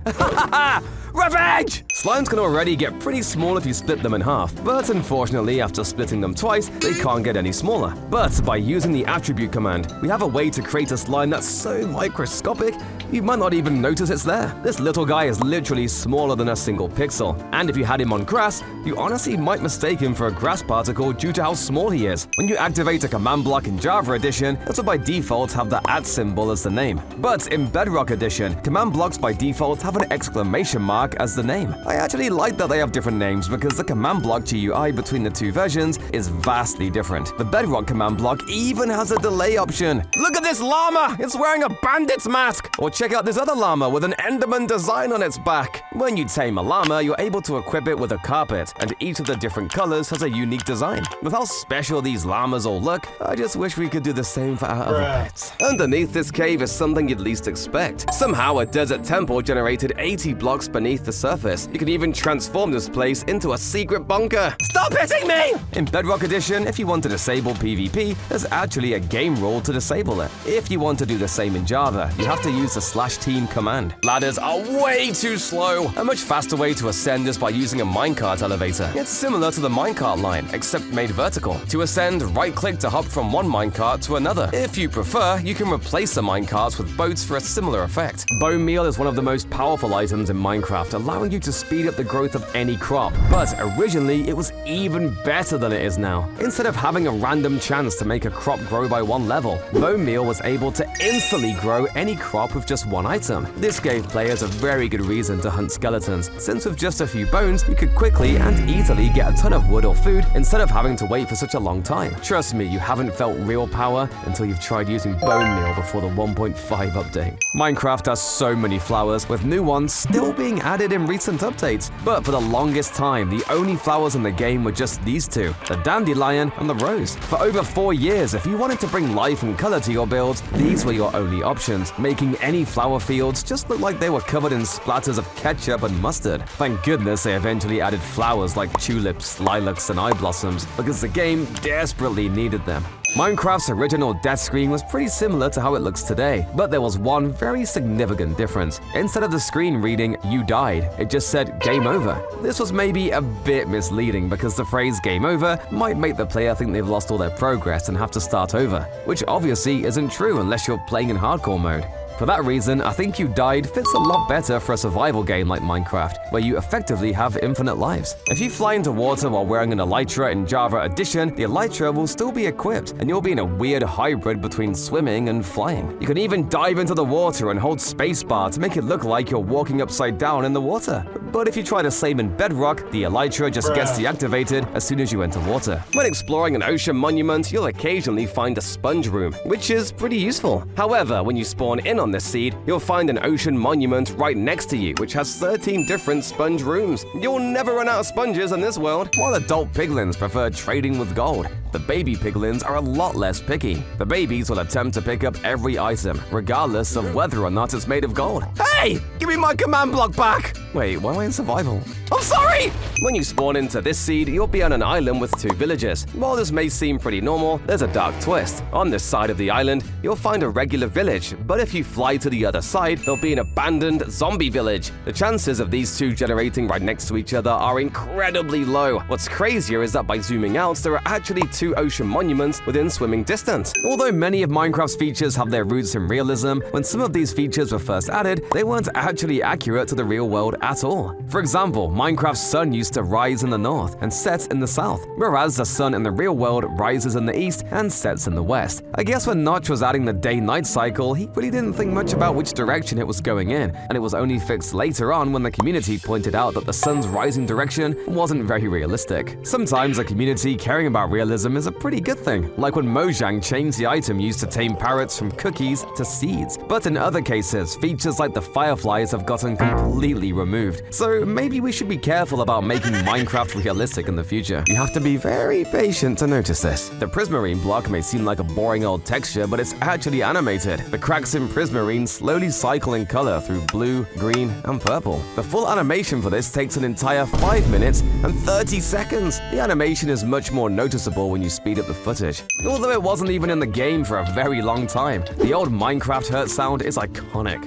Revenge! Slimes can already get pretty small if you split them in half, but unfortunately after splitting them twice, they can't get any smaller. But by using the attribute command, we have a way to create a slime that's so microscopic, you might not even notice it's there. This little guy is literally smaller than a single pixel, and if you had him on grass, you honestly might mistake him for a grass particle due to how small he is. When you activate a command block in Java Edition, it'll by default have the @ symbol as the name. But in Bedrock Edition, command blocks by default have an exclamation mark as the name. I actually like that they have different names because the command block GUI between the two versions is vastly vastly different. The Bedrock command block even has a delay option. Look at this llama! It's wearing a bandit's mask! Or check out this other llama with an Enderman design on its back. When you tame a llama, you're able to equip it with a carpet, and each of the different colors has a unique design. With how special these llamas all look, I just wish we could do the same for our other pets. Underneath this cave is something you'd least expect. Somehow, a desert temple generated 80 blocks beneath the surface. You can even transform this place into a secret bunker. Stop hitting me! In Bedrock Edition, if you want to disable PvP, there's actually a game rule to disable it. If you want to do the same in Java, you have to use the /team command. Ladders are way too slow. A much faster way to ascend is by using a minecart elevator. It's similar to the minecart line, except made vertical. To ascend, right-click to hop from one minecart to another. If you prefer, you can replace the minecarts with boats for a similar effect. Bone meal is one of the most powerful items in Minecraft, allowing you to speed up the growth of any crop. But originally, it was even better than it is now. Instead of having a random chance to make a crop grow by one level, bone meal was able to instantly grow any crop with just one item. This gave players a very good reason to hunt skeletons, since with just a few bones, you could quickly and easily get a ton of wood or food instead of having to wait for such a long time. Trust me, you haven't felt real power until you've tried using bone meal before the 1.5 update. Minecraft has so many flowers, with new ones still being added in recent updates. But for the longest time, the only flowers in the game were just these two, the dandelion and the rose. For over 4 years, if you wanted to bring life and color to your builds, these were your only options, making any flower fields just look like they were covered in splatters of ketchup and mustard. Thank goodness they eventually added flowers like tulips, lilacs, and eye blossoms, because the game desperately needed them. Minecraft's original death screen was pretty similar to how it looks today, but there was one very significant difference. Instead of the screen reading, "You died," it just said, "Game over." This was maybe a bit misleading because the phrase "game over" might make the player think they've lost all their progress and have to start over, which obviously isn't true unless you're playing in hardcore mode. For that reason, I think "You died" fits a lot better for a survival game like Minecraft, where you effectively have infinite lives. If you fly into water while wearing an elytra in Java Edition, the elytra will still be equipped, and you'll be in a weird hybrid between swimming and flying. You can even dive into the water and hold spacebar to make it look like you're walking upside down in the water. But if you try the same in Bedrock, the elytra just gets deactivated as soon as you enter water. When exploring an ocean monument, you'll occasionally find a sponge room, which is pretty useful. However, when you spawn in on this seed, you'll find an ocean monument right next to you, which has 13 different sponge rooms. You'll never run out of sponges in this world. While adult piglins prefer trading with gold, the baby piglins are a lot less picky. The babies will attempt to pick up every item, regardless of whether or not it's made of gold. Hey! Give me my command block back! Wait, why am I in survival? I'm sorry! When you spawn into this seed, you'll be on an island with 2 villages. While this may seem pretty normal, there's a dark twist. On this side of the island, you'll find a regular village, but if you fly to the other side, there'll be an abandoned zombie village. The chances of these two generating right next to each other are incredibly low. What's crazier is that by zooming out, there are actually 2 ocean monuments within swimming distance. Although many of Minecraft's features have their roots in realism, when some of these features were first added, they weren't actually accurate to the real world at all. For example, Minecraft's sun used to rise in the north and set in the south, whereas the sun in the real world rises in the east and sets in the west. I guess when Notch was adding the day-night cycle, he really didn't think much about which direction it was going in, and it was only fixed later on when the community pointed out that the sun's rising direction wasn't very realistic. Sometimes a community caring about realism is a pretty good thing, like when Mojang changed the item used to tame parrots from cookies to seeds. But in other cases, features like the fireflies have gotten completely removed. So maybe we should be careful about making Minecraft realistic in the future. You have to be very patient to notice this. The Prismarine block may seem like a boring old texture, but it's actually animated. The cracks in Prismarine slowly cycle in color through blue, green, and purple. The full animation for this takes an entire 5 minutes and 30 seconds. The animation is much more noticeable when you speed up the footage. Although it wasn't even in the game for a very long time, the old Minecraft hurt sound is iconic.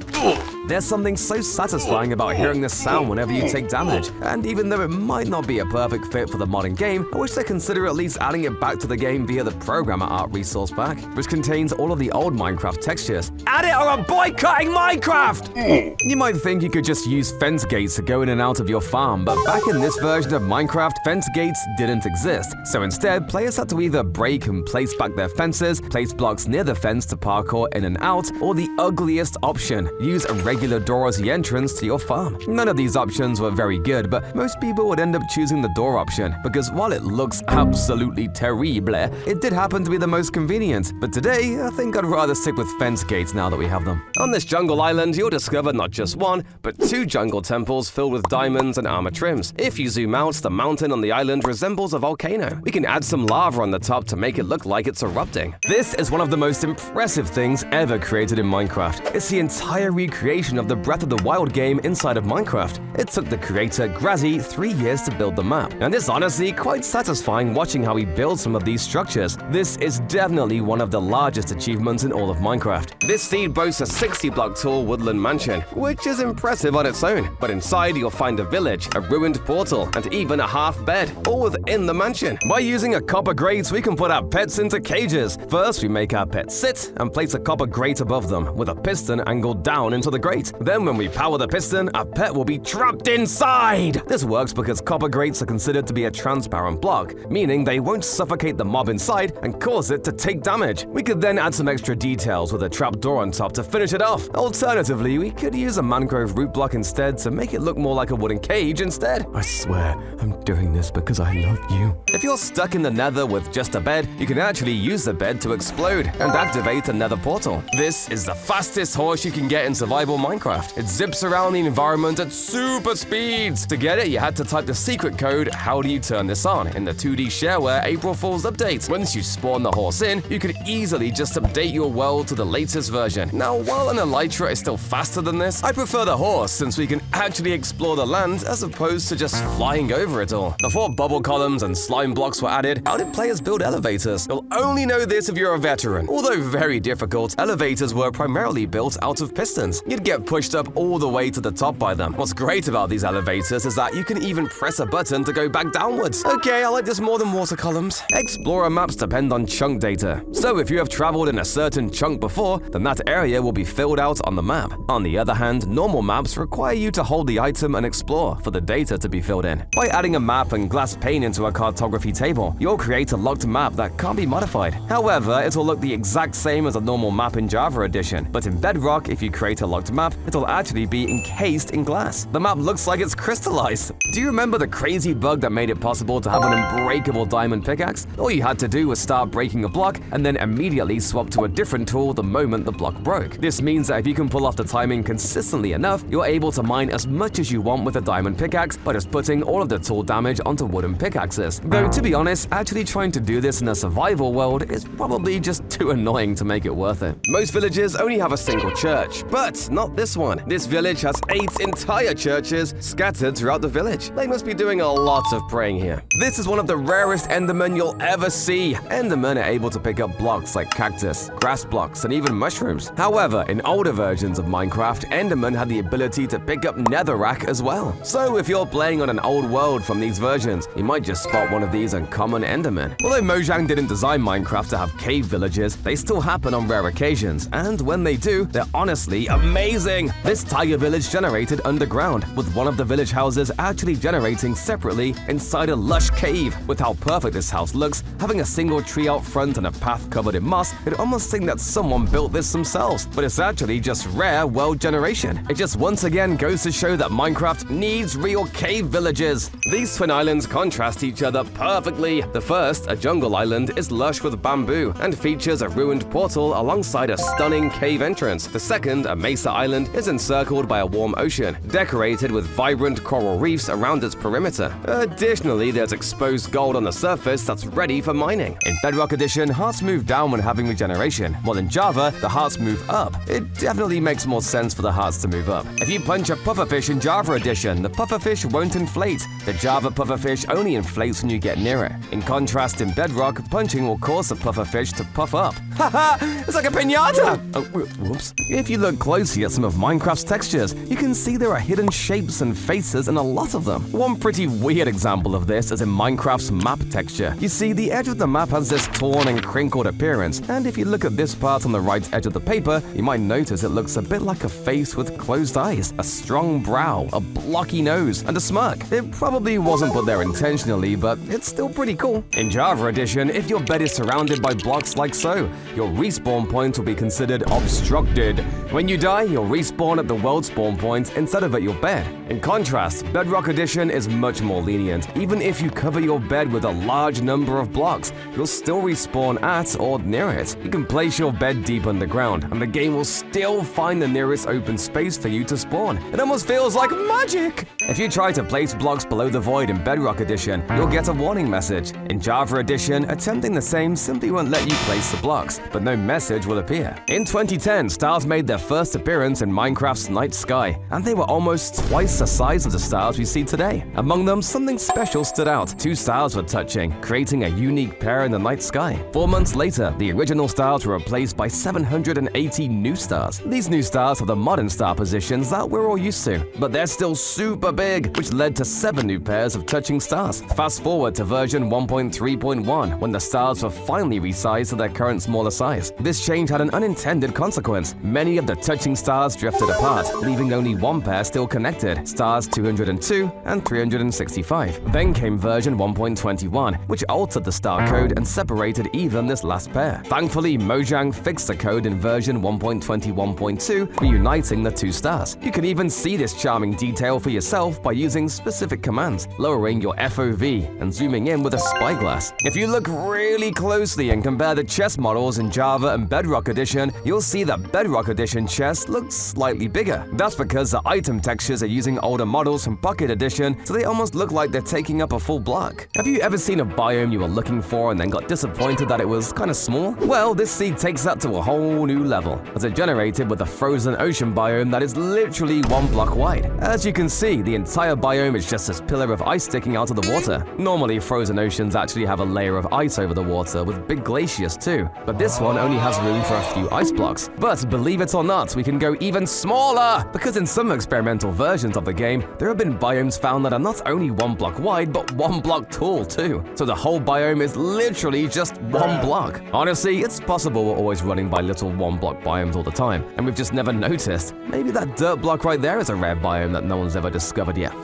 There's something so satisfying about hearing this sound whenever you take damage, and even though it might not be a perfect fit for the modern game, I wish they consider at least adding it back to the game via the Programmer Art resource pack, which contains all of the old Minecraft textures. Add it or I'm boycotting Minecraft! You might think you could just use fence gates to go in and out of your farm, but back in this version of Minecraft, fence gates didn't exist. So instead, players had to either break and place back their fences, place blocks near the fence to parkour in and out, or the ugliest option, use a regular regular door as the entrance to your farm. None of these options were very good, but most people would end up choosing the door option because while it looks absolutely terrible, it did happen to be the most convenient. But today, I think I'd rather stick with fence gates now that we have them. On this jungle island, you'll discover not just one, but 2 jungle temples filled with diamonds and armor trims. If you zoom out, the mountain on the island resembles a volcano. We can add some lava on the top to make it look like it's erupting. This is one of the most impressive things ever created in Minecraft. It's the entire recreation of the Breath of the Wild game inside of Minecraft. It took the creator Grazi 3 years to build the map, and it's honestly quite satisfying watching how he builds some of these structures. This is definitely one of the largest achievements in all of Minecraft. This seed boasts a 60-block tall woodland mansion, which is impressive on its own, but inside you'll find a village, a ruined portal, and even a half bed, all within the mansion. By using a copper grate, we can put our pets into cages. First, we make our pets sit and place a copper grate above them, with a piston angled down into the grate. Then when we power the piston, our pet will be trapped inside! This works because copper grates are considered to be a transparent block, meaning they won't suffocate the mob inside and cause it to take damage. We could then add some extra details with a trapdoor on top to finish it off. Alternatively, we could use a mangrove root block instead to make it look more like a wooden cage instead. I swear, I'm doing this because I love you. If you're stuck in the nether with just a bed, you can actually use the bed to explode and activate a nether portal. This is the fastest horse you can get in survival Minecraft. It zips around the environment at super speeds. To get it, you had to type the secret code, "How do you turn this on?" in the 2D shareware April Fool's update. Once you spawn the horse in, you could easily just update your world to the latest version. Now, while an elytra is still faster than this, I prefer the horse since we can actually explore the land as opposed to just flying over it all. Before bubble columns and slime blocks were added, how did players build elevators? You'll only know this if you're a veteran. Although very difficult, elevators were primarily built out of pistons. You'd get pushed up all the way to the top by them. What's great about these elevators is that you can even press a button to go back downwards. Okay, I like this more than water columns. Explorer maps depend on chunk data. So if you have traveled in a certain chunk before, then that area will be filled out on the map. On the other hand, normal maps require you to hold the item and explore for the data to be filled in. By adding a map and glass pane into a cartography table, you'll create a locked map that can't be modified. However, it will look the exact same as a normal map in Java Edition, but in Bedrock, if you create a locked map, it'll actually be encased in glass. The map looks like it's crystallized. Do you remember the crazy bug that made it possible to have an unbreakable diamond pickaxe? All you had to do was start breaking a block and then immediately swap to a different tool the moment the block broke. This means that if you can pull off the timing consistently enough, you're able to mine as much as you want with a diamond pickaxe by just putting all of the tool damage onto wooden pickaxes. Though, to be honest, actually trying to do this in a survival world is probably just too annoying to make it worth it. Most villages only have a single church, but not this one. This village has 8 entire churches scattered throughout the village. They must be doing a lot of praying here. This is one of the rarest Endermen you'll ever see. Endermen are able to pick up blocks like cactus, grass blocks, and even mushrooms. However, in older versions of Minecraft, Endermen had the ability to pick up netherrack as well. So if you're playing on an old world from these versions, you might just spot one of these uncommon Endermen. Although Mojang didn't design Minecraft to have cave villages, they still happen on rare occasions, and when they do, they're honestly amazing. This tiger village generated underground, with one of the village houses actually generating separately inside a lush cave. With how perfect this house looks, having a single tree out front and a path covered in moss, you'd almost think that someone built this themselves, but it's actually just rare world generation. It just once again goes to show that Minecraft needs real cave villages. These twin islands contrast each other perfectly. The first, a jungle island, is lush with bamboo and features a ruined portal alongside a stunning cave entrance. The second, a mesa island, is encircled by a warm ocean, decorated with vibrant coral reefs around its perimeter. Additionally, there's exposed gold on the surface that's ready for mining. In Bedrock Edition, hearts move down when having regeneration, while in Java, the hearts move up. It definitely makes more sense for the hearts to move up. If you punch a pufferfish in Java Edition, the pufferfish won't inflate. The Java pufferfish only inflates when you get near it. In contrast, in Bedrock, punching will cause the pufferfish to puff up. Haha! It's like a piñata! Oh, whoops. If you look closely at some of Minecraft's textures, you can see there are hidden shapes and faces in a lot of them. One pretty weird example of this is in Minecraft's map texture. You see, the edge of the map has this torn and crinkled appearance, and if you look at this part on the right edge of the paper, you might notice it looks a bit like a face with closed eyes, a strong brow, a blocky nose, and a smirk. It probably wasn't put there intentionally, but it's still pretty cool. In Java Edition, if your bed is surrounded by blocks like so, your respawn point will be considered obstructed. When you die, you'll respawn at the world spawn point instead of at your bed. In contrast, Bedrock Edition is much more lenient. Even if you cover your bed with a large number of blocks, you'll still respawn at or near it. You can place your bed deep underground, and the game will still find the nearest open space for you to spawn. It almost feels like magic! If you try to place blocks below the void in Bedrock Edition, you'll get a warning message. In Java Edition, attempting the same simply won't let you place the blocks, but no message will appear. In 2010, stars made their first appearance in Minecraft's night sky, and they were almost twice the size of the stars we see today. Among them, something special stood out. 2 stars were touching, creating a unique pair in the night sky. 4 months later, the original stars were replaced by 780 new stars. These new stars have the modern star positions that we're all used to, but they're still super big, which led to 7 new pairs of touching stars. Fast forward to version 1.3.1, when the stars were finally resized to their current smaller size. This change had an unintended consequence. Many of the touching stars drifted apart, leaving only 1 pair still connected, stars 202 and 365. Then came version 1.21, which altered the star code and separated even this last pair. Thankfully, Mojang fixed the code in version 1.21.2, reuniting the 2 stars. You can even see this charming detail for yourself by using specific commands, lowering your FOV and zooming in with a spyglass. If you look really closely and compare the chest models in Java and Bedrock Edition, you'll see that Bedrock Edition chests look slightly bigger. That's because the item textures are using older models from Pocket Edition, so they almost look like they're taking up a full block. Have you ever seen a biome you were looking for and then got disappointed that it was kind of small? Well, this seed takes that to a whole new level, as it generated with a frozen ocean biome that is literally 1 block wide. As you can see, the entire biome is just this pillar of ice sticking out of the water. Normally, frozen oceans actually have a layer of ice over the water, with big glaciers too, but this one only has room for a few ice blocks. But believe it or not, we can go even smaller, because in some experimental versions of the game, there have been biomes found that are not only 1 block wide, but 1 block tall too. So the whole biome is literally just 1 block. Honestly, it's possible we're always running by little 1 block biomes all the time, and we've just never noticed. Maybe that dirt block right there is a rare biome that no one's ever discovered yet.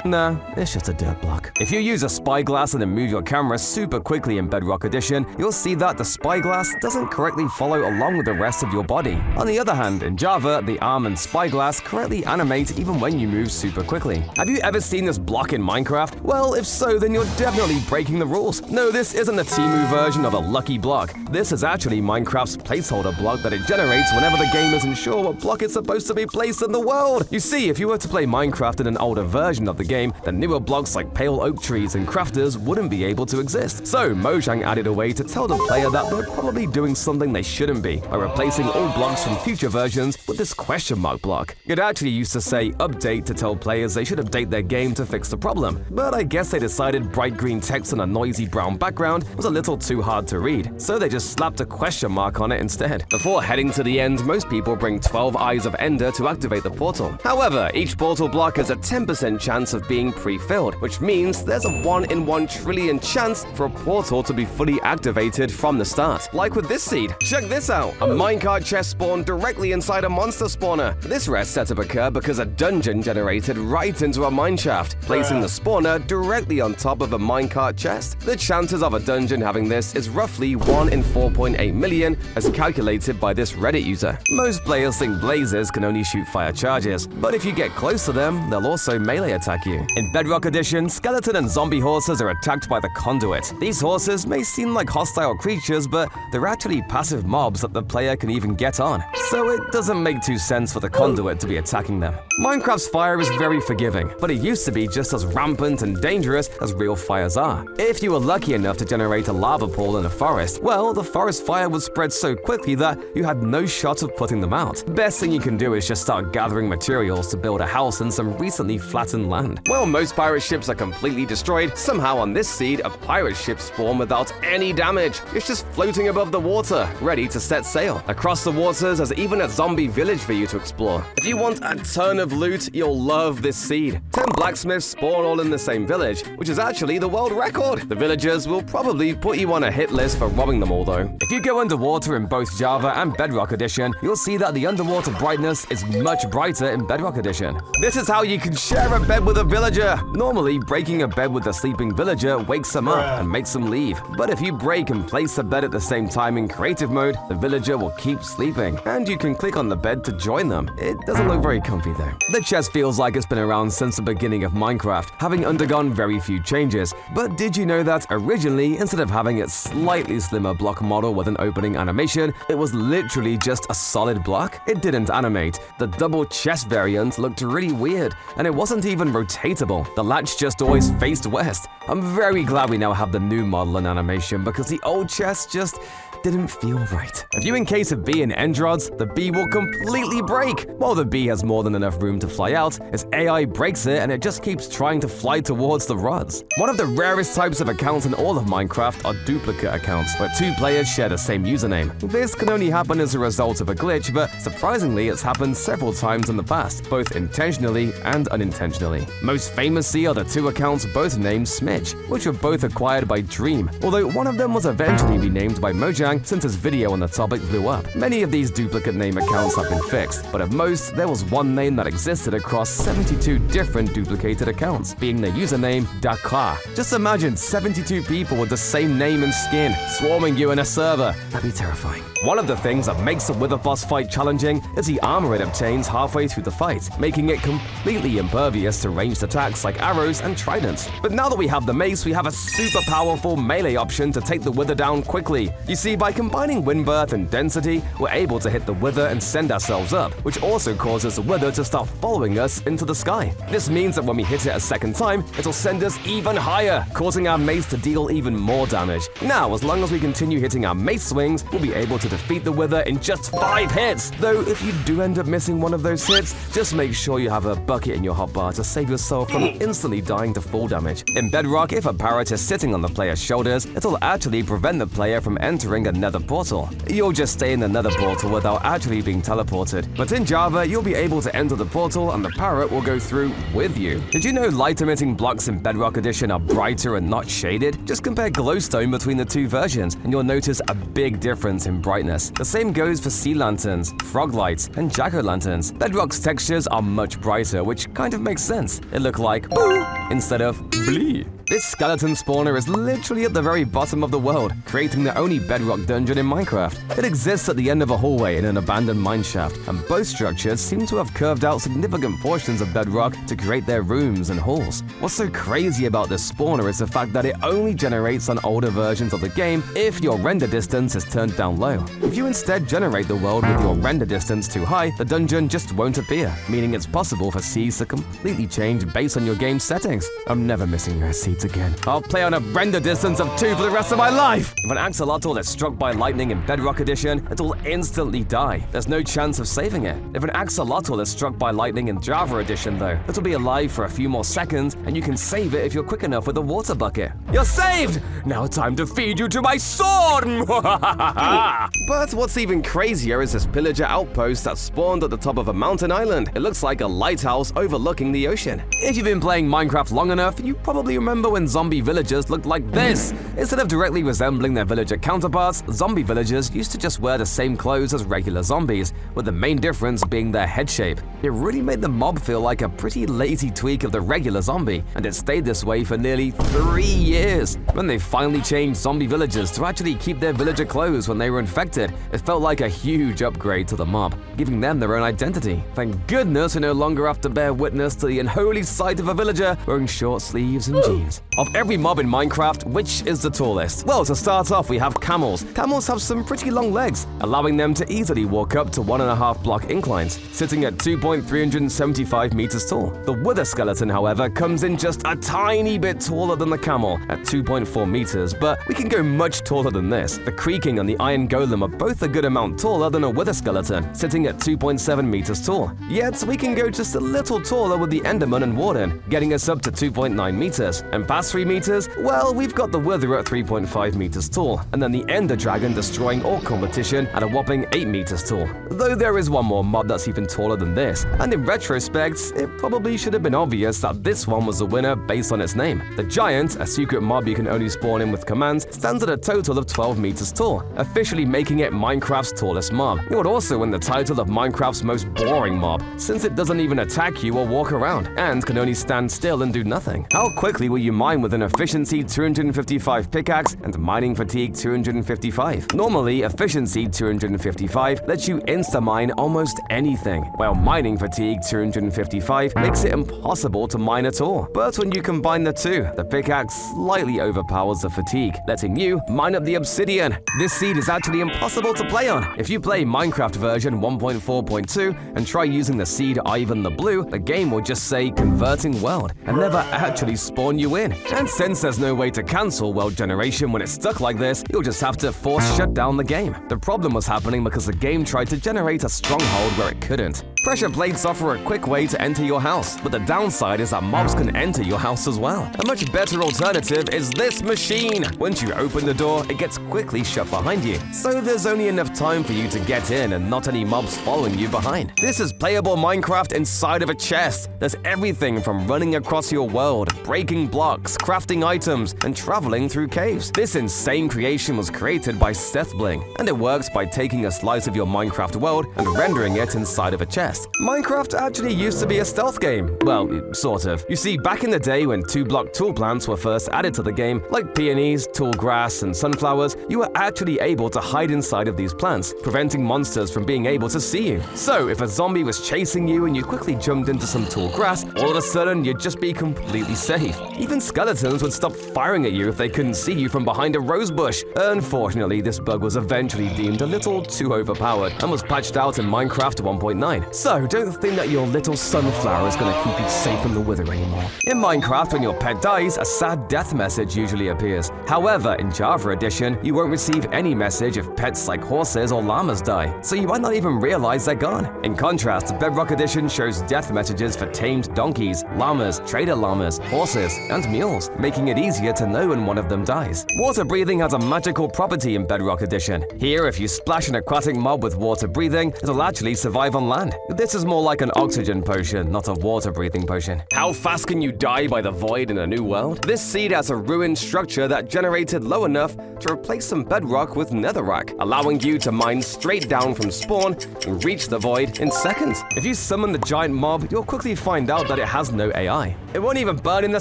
Nah, it's just a dirt block. If you use a spyglass and then move your camera super quickly in Bedrock Edition, you'll see that the spyglass doesn't correctly follow along with the rest of your body. On the other hand, in Java, the arm and spyglass correctly animate even when you move super quickly. Have you ever seen this block in Minecraft? Well, if so, then you're definitely breaking the rules. No, this isn't the Temu version of a lucky block. This is actually Minecraft's placeholder block that it generates whenever the game isn't sure what block it's supposed to be placed in the world. You see, if you were to play Minecraft in an older version of the game, then newer blocks like pale oak trees and crafters wouldn't be able to exist. So Mojang added a way to tell the player that they're probably doing something they shouldn't be by replacing all blocks from future versions with this question mark block. It actually used to say update to tell players they should update their game to fix the problem, but I guess they decided bright green text on a noisy brown background was a little too hard to read, so they just slapped a question mark on it instead. Before heading to the end, most people bring 12 Eyes of Ender to activate the portal. However, each portal block has a 10% chance of being pre-filled, which means there's a 1 in 1 trillion chance for a portal to be fully activated from the start. Like with this seed. Check this out! A minecart chest spawned directly inside a monster spawner. This rare setup occurred because a dungeon generated right into a mineshaft, placing the spawner directly on top of a minecart chest. The chances of a dungeon having this is roughly 1 in 4.8 million, as calculated by this Reddit user. Most players think blazes can only shoot fire charges, but if you get close to them, they'll also melee attack you. In Bedrock Edition, skeleton and zombie horses are attacked by the conduit. These horses may seem like hostile creatures, but they're actually passive mobs that the player can even get on, so it doesn't make too sense for the conduit to be attacking them. Minecraft's fire is very forgiving, but it used to be just as rampant and dangerous as real fires are. If you were lucky enough to generate a lava pool in a forest, well, the forest fire would spread so quickly that you had no shot of putting them out. Best thing you can do is just start gathering materials to build a house in some recently flattened land. Well, most pirate ships are completely destroyed. Somehow on this seed, a pirate ship spawned without any damage. It's just floating above the water, ready to set sail. Across the waters, there's even a zombie village for you to explore. If you want a ton of loot, you'll love this seed. 10 blacksmiths spawn all in the same village, which is actually the world record. The villagers will probably put you on a hit list for robbing them all though. If you go underwater in both Java and Bedrock Edition, you'll see that the underwater brightness is much brighter in Bedrock Edition. This is how you can share a bed with a villager. Normally, breaking making a bed with a sleeping villager wakes them up and makes them leave. But if you break and place the bed at the same time in creative mode, the villager will keep sleeping, and you can click on the bed to join them. It doesn't look very comfy though. The chest feels like it's been around since the beginning of Minecraft, having undergone very few changes. But did you know that originally, instead of having its slightly slimmer block model with an opening animation, it was literally just a solid block? It didn't animate. The double chest variant looked really weird, and it wasn't even rotatable. The latch just always faced west. I'm very glad we now have the new model and animation because the old chest just didn't feel right. If you encase a bee in end rods, the bee will completely break. While the bee has more than enough room to fly out, its AI breaks it and it just keeps trying to fly towards the rods. One of the rarest types of accounts in all of Minecraft are duplicate accounts, where two players share the same username. This can only happen as a result of a glitch, but surprisingly it's happened several times in the past, both intentionally and unintentionally. Most famously are the two accounts both named Smidge, which were both acquired by Dream, although one of them was eventually renamed by Mojang since his video on the topic blew up. Many of these duplicate name accounts have been fixed, but of most, there was one name that existed across 72 different duplicated accounts, being the username Dakar. Just imagine 72 people with the same name and skin swarming you in a server. That'd be terrifying. One of the things that makes the Wither boss fight challenging is the armor it obtains halfway through the fight, making it completely impervious to ranged attacks like arrows and tridents. But now that we have the mace, we have a super powerful melee option to take the Wither down quickly. You see, by combining wind breath and density, we're able to hit the Wither and send ourselves up, which also causes the Wither to start following us into the sky. This means that when we hit it a second time, it'll send us even higher, causing our mace to deal even more damage. Now, as long as we continue hitting our mace swings, we'll be able to defeat the Wither in just 5 hits. Though if you do end up missing one of those hits, just make sure you have a bucket in your hotbar to save yourself from instantly dying to fall damage. In Bedrock, if a parrot is sitting on the player's shoulders, it'll actually prevent the player from entering a nether portal. You'll just stay in the nether portal without actually being teleported. But in Java, you'll be able to enter the portal and the parrot will go through with you. Did you know light-emitting blocks in Bedrock Edition are brighter and not shaded? Just compare glowstone between the two versions and you'll notice a big difference in brightness. The same goes for sea lanterns, frog lights, and jack-o'-lanterns. Bedrock's textures are much brighter, which kind of makes sense. It look like boo instead of blee. This skeleton spawner is literally at the very bottom of the world, creating the only bedrock dungeon in Minecraft. It exists at the end of a hallway in an abandoned mineshaft, and both structures seem to have curved out significant portions of bedrock to create their rooms and halls. What's so crazy about this spawner is the fact that it only generates on older versions of the game if your render distance is turned down low. If you instead generate the world with your render distance too high, the dungeon just won't appear, meaning it's possible for seeds to completely change based on your game settings. I'm never missing your seeds again. I'll play on a render distance of 2 for the rest of my life! If an axolotl is struck by lightning in Bedrock Edition, it'll instantly die. There's no chance of saving it. If an axolotl is struck by lightning in Java Edition though, it'll be alive for a few more seconds and you can save it if you're quick enough with a water bucket. You're saved! Now time to feed you to my sword! But what's even crazier is this pillager outpost that spawned at the top of a mountain island. It looks like a lighthouse overlooking the ocean. If you've been playing Minecraft long enough, you probably remember when zombie villagers looked like this. Instead of directly resembling their villager counterparts, zombie villagers used to just wear the same clothes as regular zombies, with the main difference being their head shape. It really made the mob feel like a pretty lazy tweak of the regular zombie, and it stayed this way for nearly 3 years. When they finally changed zombie villagers to actually keep their villager clothes when they were infected, it felt like a huge upgrade to the mob, giving them their own identity. Thank goodness we no longer have to bear witness to the unholy sight of a villager wearing short sleeves and jeans. Of every mob in Minecraft, which is the tallest? Well, to start off, we have camels. Camels have some pretty long legs, allowing them to easily walk up to 1.5 block inclines, sitting at 2.375 meters tall. The wither skeleton, however, comes in just a tiny bit taller than the camel at 2.4 meters, but we can go much taller than this. The creaking and the iron golem are both a good amount taller than a wither skeleton, sitting at 2.7 meters tall. Yet, we can go just a little taller with the enderman and warden, getting us up to 2.9 meters. And past 3 meters? Well, we've got the Wither at 3.5 meters tall, and then the Ender Dragon destroying all competition at a whopping 8 meters tall. Though there is one more mob that's even taller than this, and in retrospect, it probably should have been obvious that this one was the winner based on its name. The Giant, a secret mob you can only spawn in with commands, stands at a total of 12 meters tall, officially making it Minecraft's tallest mob. It would also win the title of Minecraft's most boring mob, since it doesn't even attack you or walk around, and can only stand still and do nothing. How quickly will you mine with an efficiency 255 pickaxe and mining fatigue 255? Normally, efficiency 255 lets you insta-mine almost anything, while mining fatigue 255 makes it impossible to mine at all. But when you combine the two, the pickaxe slightly overpowers the fatigue, letting you mine up the obsidian. This seed is actually impossible to play on. If you play Minecraft version 1.4.2 and try using the seed Ivan the Blue, the game will just say converting world and never actually spawn you in. And since there's no way to cancel world generation when it's stuck like this, you'll just have to force shut down the game. The problem was happening because the game tried to generate a stronghold where it couldn't. Pressure plates offer a quick way to enter your house, but the downside is that mobs can enter your house as well. A much better alternative is this machine. Once you open the door, it gets quickly shut behind you, so there's only enough time for you to get in and not any mobs following you behind. This is playable Minecraft inside of a chest. There's everything from running across your world, breaking blocks, crafting items, and traveling through caves. This insane creation was created by SethBling, and it works by taking a slice of your Minecraft world and rendering it inside of a chest. Minecraft actually used to be a stealth game. Well, sort of. You see, back in the day when 2-block tool plants were first added to the game, like peonies, tall grass, and sunflowers, you were actually able to hide inside of these plants, preventing monsters from being able to see you. So if a zombie was chasing you and you quickly jumped into some tall grass, all of a sudden you'd just be completely safe. Even skeletons would stop firing at you if they couldn't see you from behind a rose bush. Unfortunately, this bug was eventually deemed a little too overpowered and was patched out in Minecraft 1.9. So don't think that your little sunflower is going to keep you safe from the Wither anymore. In Minecraft, when your pet dies, a sad death message usually appears. However, in Java Edition, you won't receive any message if pets like horses or llamas die, so you might not even realize they're gone. In contrast, Bedrock Edition shows death messages for tamed donkeys, llamas, trader llamas, horses, and mules, making it easier to know when one of them dies. Water breathing has a magical property in Bedrock Edition. Here, if you splash an aquatic mob with water breathing, it'll actually survive on land. This is more like an oxygen potion, not a water breathing potion. How fast can you die by the void in a new world? This seed has a ruined structure that generated low enough to replace some bedrock with netherrack, allowing you to mine straight down from spawn and reach the void in seconds. If you summon the giant mob, you'll quickly find out that it has no AI. It won't even burn in the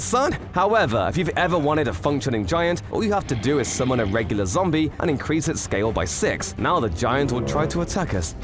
sun. However, if you've ever wanted a functioning giant, all you have to do is summon a regular zombie and increase its scale by 6. Now the giant will try to attack us.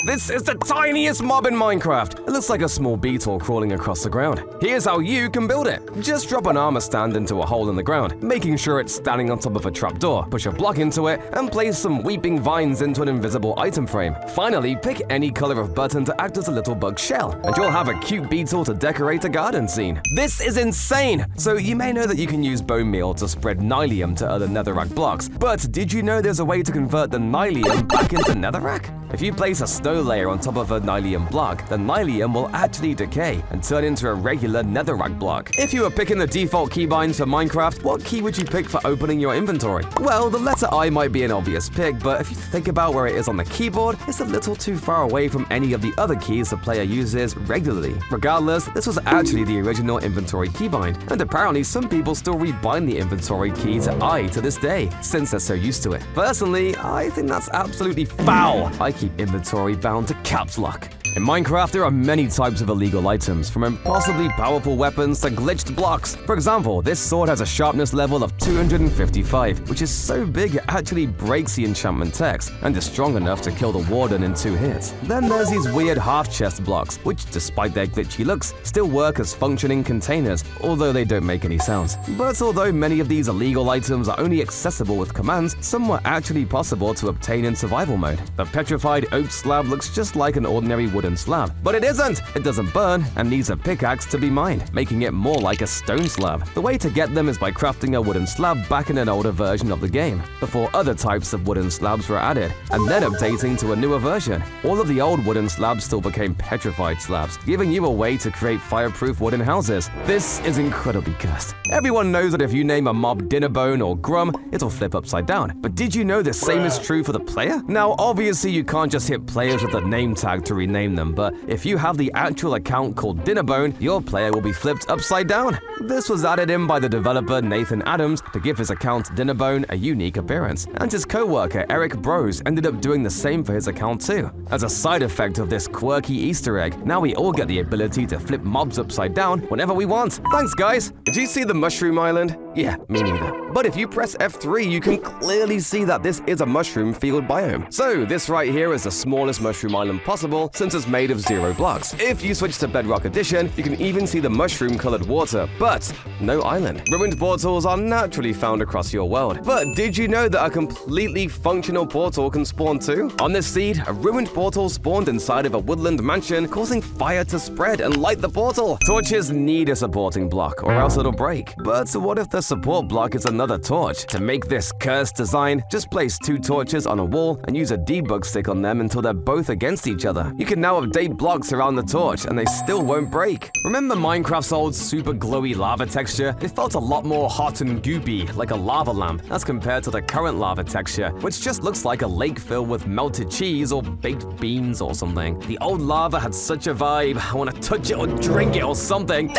This is the tiniest mob in Minecraft. It looks like a small beetle crawling across the ground. Here's how you can build it. Just drop an armor stand into a hole in the ground, making sure it's standing on top of a trapdoor. Push a block into it and place some weeping vines into an invisible item frame. Finally, pick any color of button to act as a little bug shell, and you'll have a cute beetle to decorate a garden scene. This is insane! So you may know that you can use bone meal to spread nylium to other netherrack blocks, but did you know there's a way to convert the nylium back into netherrack? If you place a snow layer on top of a nylium block, the nylium will actually decay and turn into a regular netherrack block. If you were picking the default keybinds for Minecraft, what key would you pick for opening your inventory? Well, the letter I might be an obvious pick, but if you think about where it is on the keyboard, it's a little too far away from any of the other keys the player uses regularly. Regardless, this was actually the original inventory keybind, and apparently some people still rebind the inventory key to I to this day, since they're so used to it. Personally, I think that's absolutely foul. I keep inventory bound to caps lock. In Minecraft, there are many types of illegal items, from impossibly powerful weapons to glitched blocks. For example, this sword has a sharpness level of 255, which is so big it actually breaks the enchantment text, and is strong enough to kill the warden in 2 hits. Then there's these weird half-chest blocks, which, despite their glitchy looks, still work as functioning containers, although they don't make any sounds. But although many of these illegal items are only accessible with commands, some were actually possible to obtain in survival mode. The petrified petrified oak slab looks just like an ordinary wooden slab, but it isn't! It doesn't burn and needs a pickaxe to be mined, making it more like a stone slab. The way to get them is by crafting a wooden slab back in an older version of the game, before other types of wooden slabs were added, and then updating to a newer version. All of the old wooden slabs still became petrified slabs, giving you a way to create fireproof wooden houses. This is incredibly cursed. Everyone knows that if you name a mob Dinnerbone or Grum, it'll flip upside down. But did you know the same is true for the player? Now, obviously you can't just hit players with a name tag to rename them, but if you have the actual account called Dinnerbone, your player will be flipped upside down. This was added in by the developer Nathan Adams to give his account Dinnerbone a unique appearance, and his co-worker Eric Bros ended up doing the same for his account too. As a side effect of this quirky Easter egg, now we all get the ability to flip mobs upside down whenever we want. Thanks guys! Did you see the Mushroom Island? Yeah, me neither. But if you press F3, you can clearly see that this is a mushroom field biome. So this right here is the smallest mushroom island possible since it's made of 0 blocks. If you switch to Bedrock Edition, you can even see the mushroom-colored water, but no island. Ruined portals are naturally found across your world. But did you know that a completely functional portal can spawn too? On this seed, a ruined portal spawned inside of a woodland mansion, causing fire to spread and light the portal. Torches need a supporting block, or else it'll break. But what if the support block is another torch? To make this cursed design, just place 2 torches on a wall and use a debug stick on them until they're both against each other. You can now update blocks around the torch and they still won't break. Remember Minecraft's old super glowy lava texture? It felt a lot more hot and goopy, like a lava lamp, as compared to the current lava texture, which just looks like a lake filled with melted cheese or baked beans or something. The old lava had such a vibe. I want to touch it or drink it or something.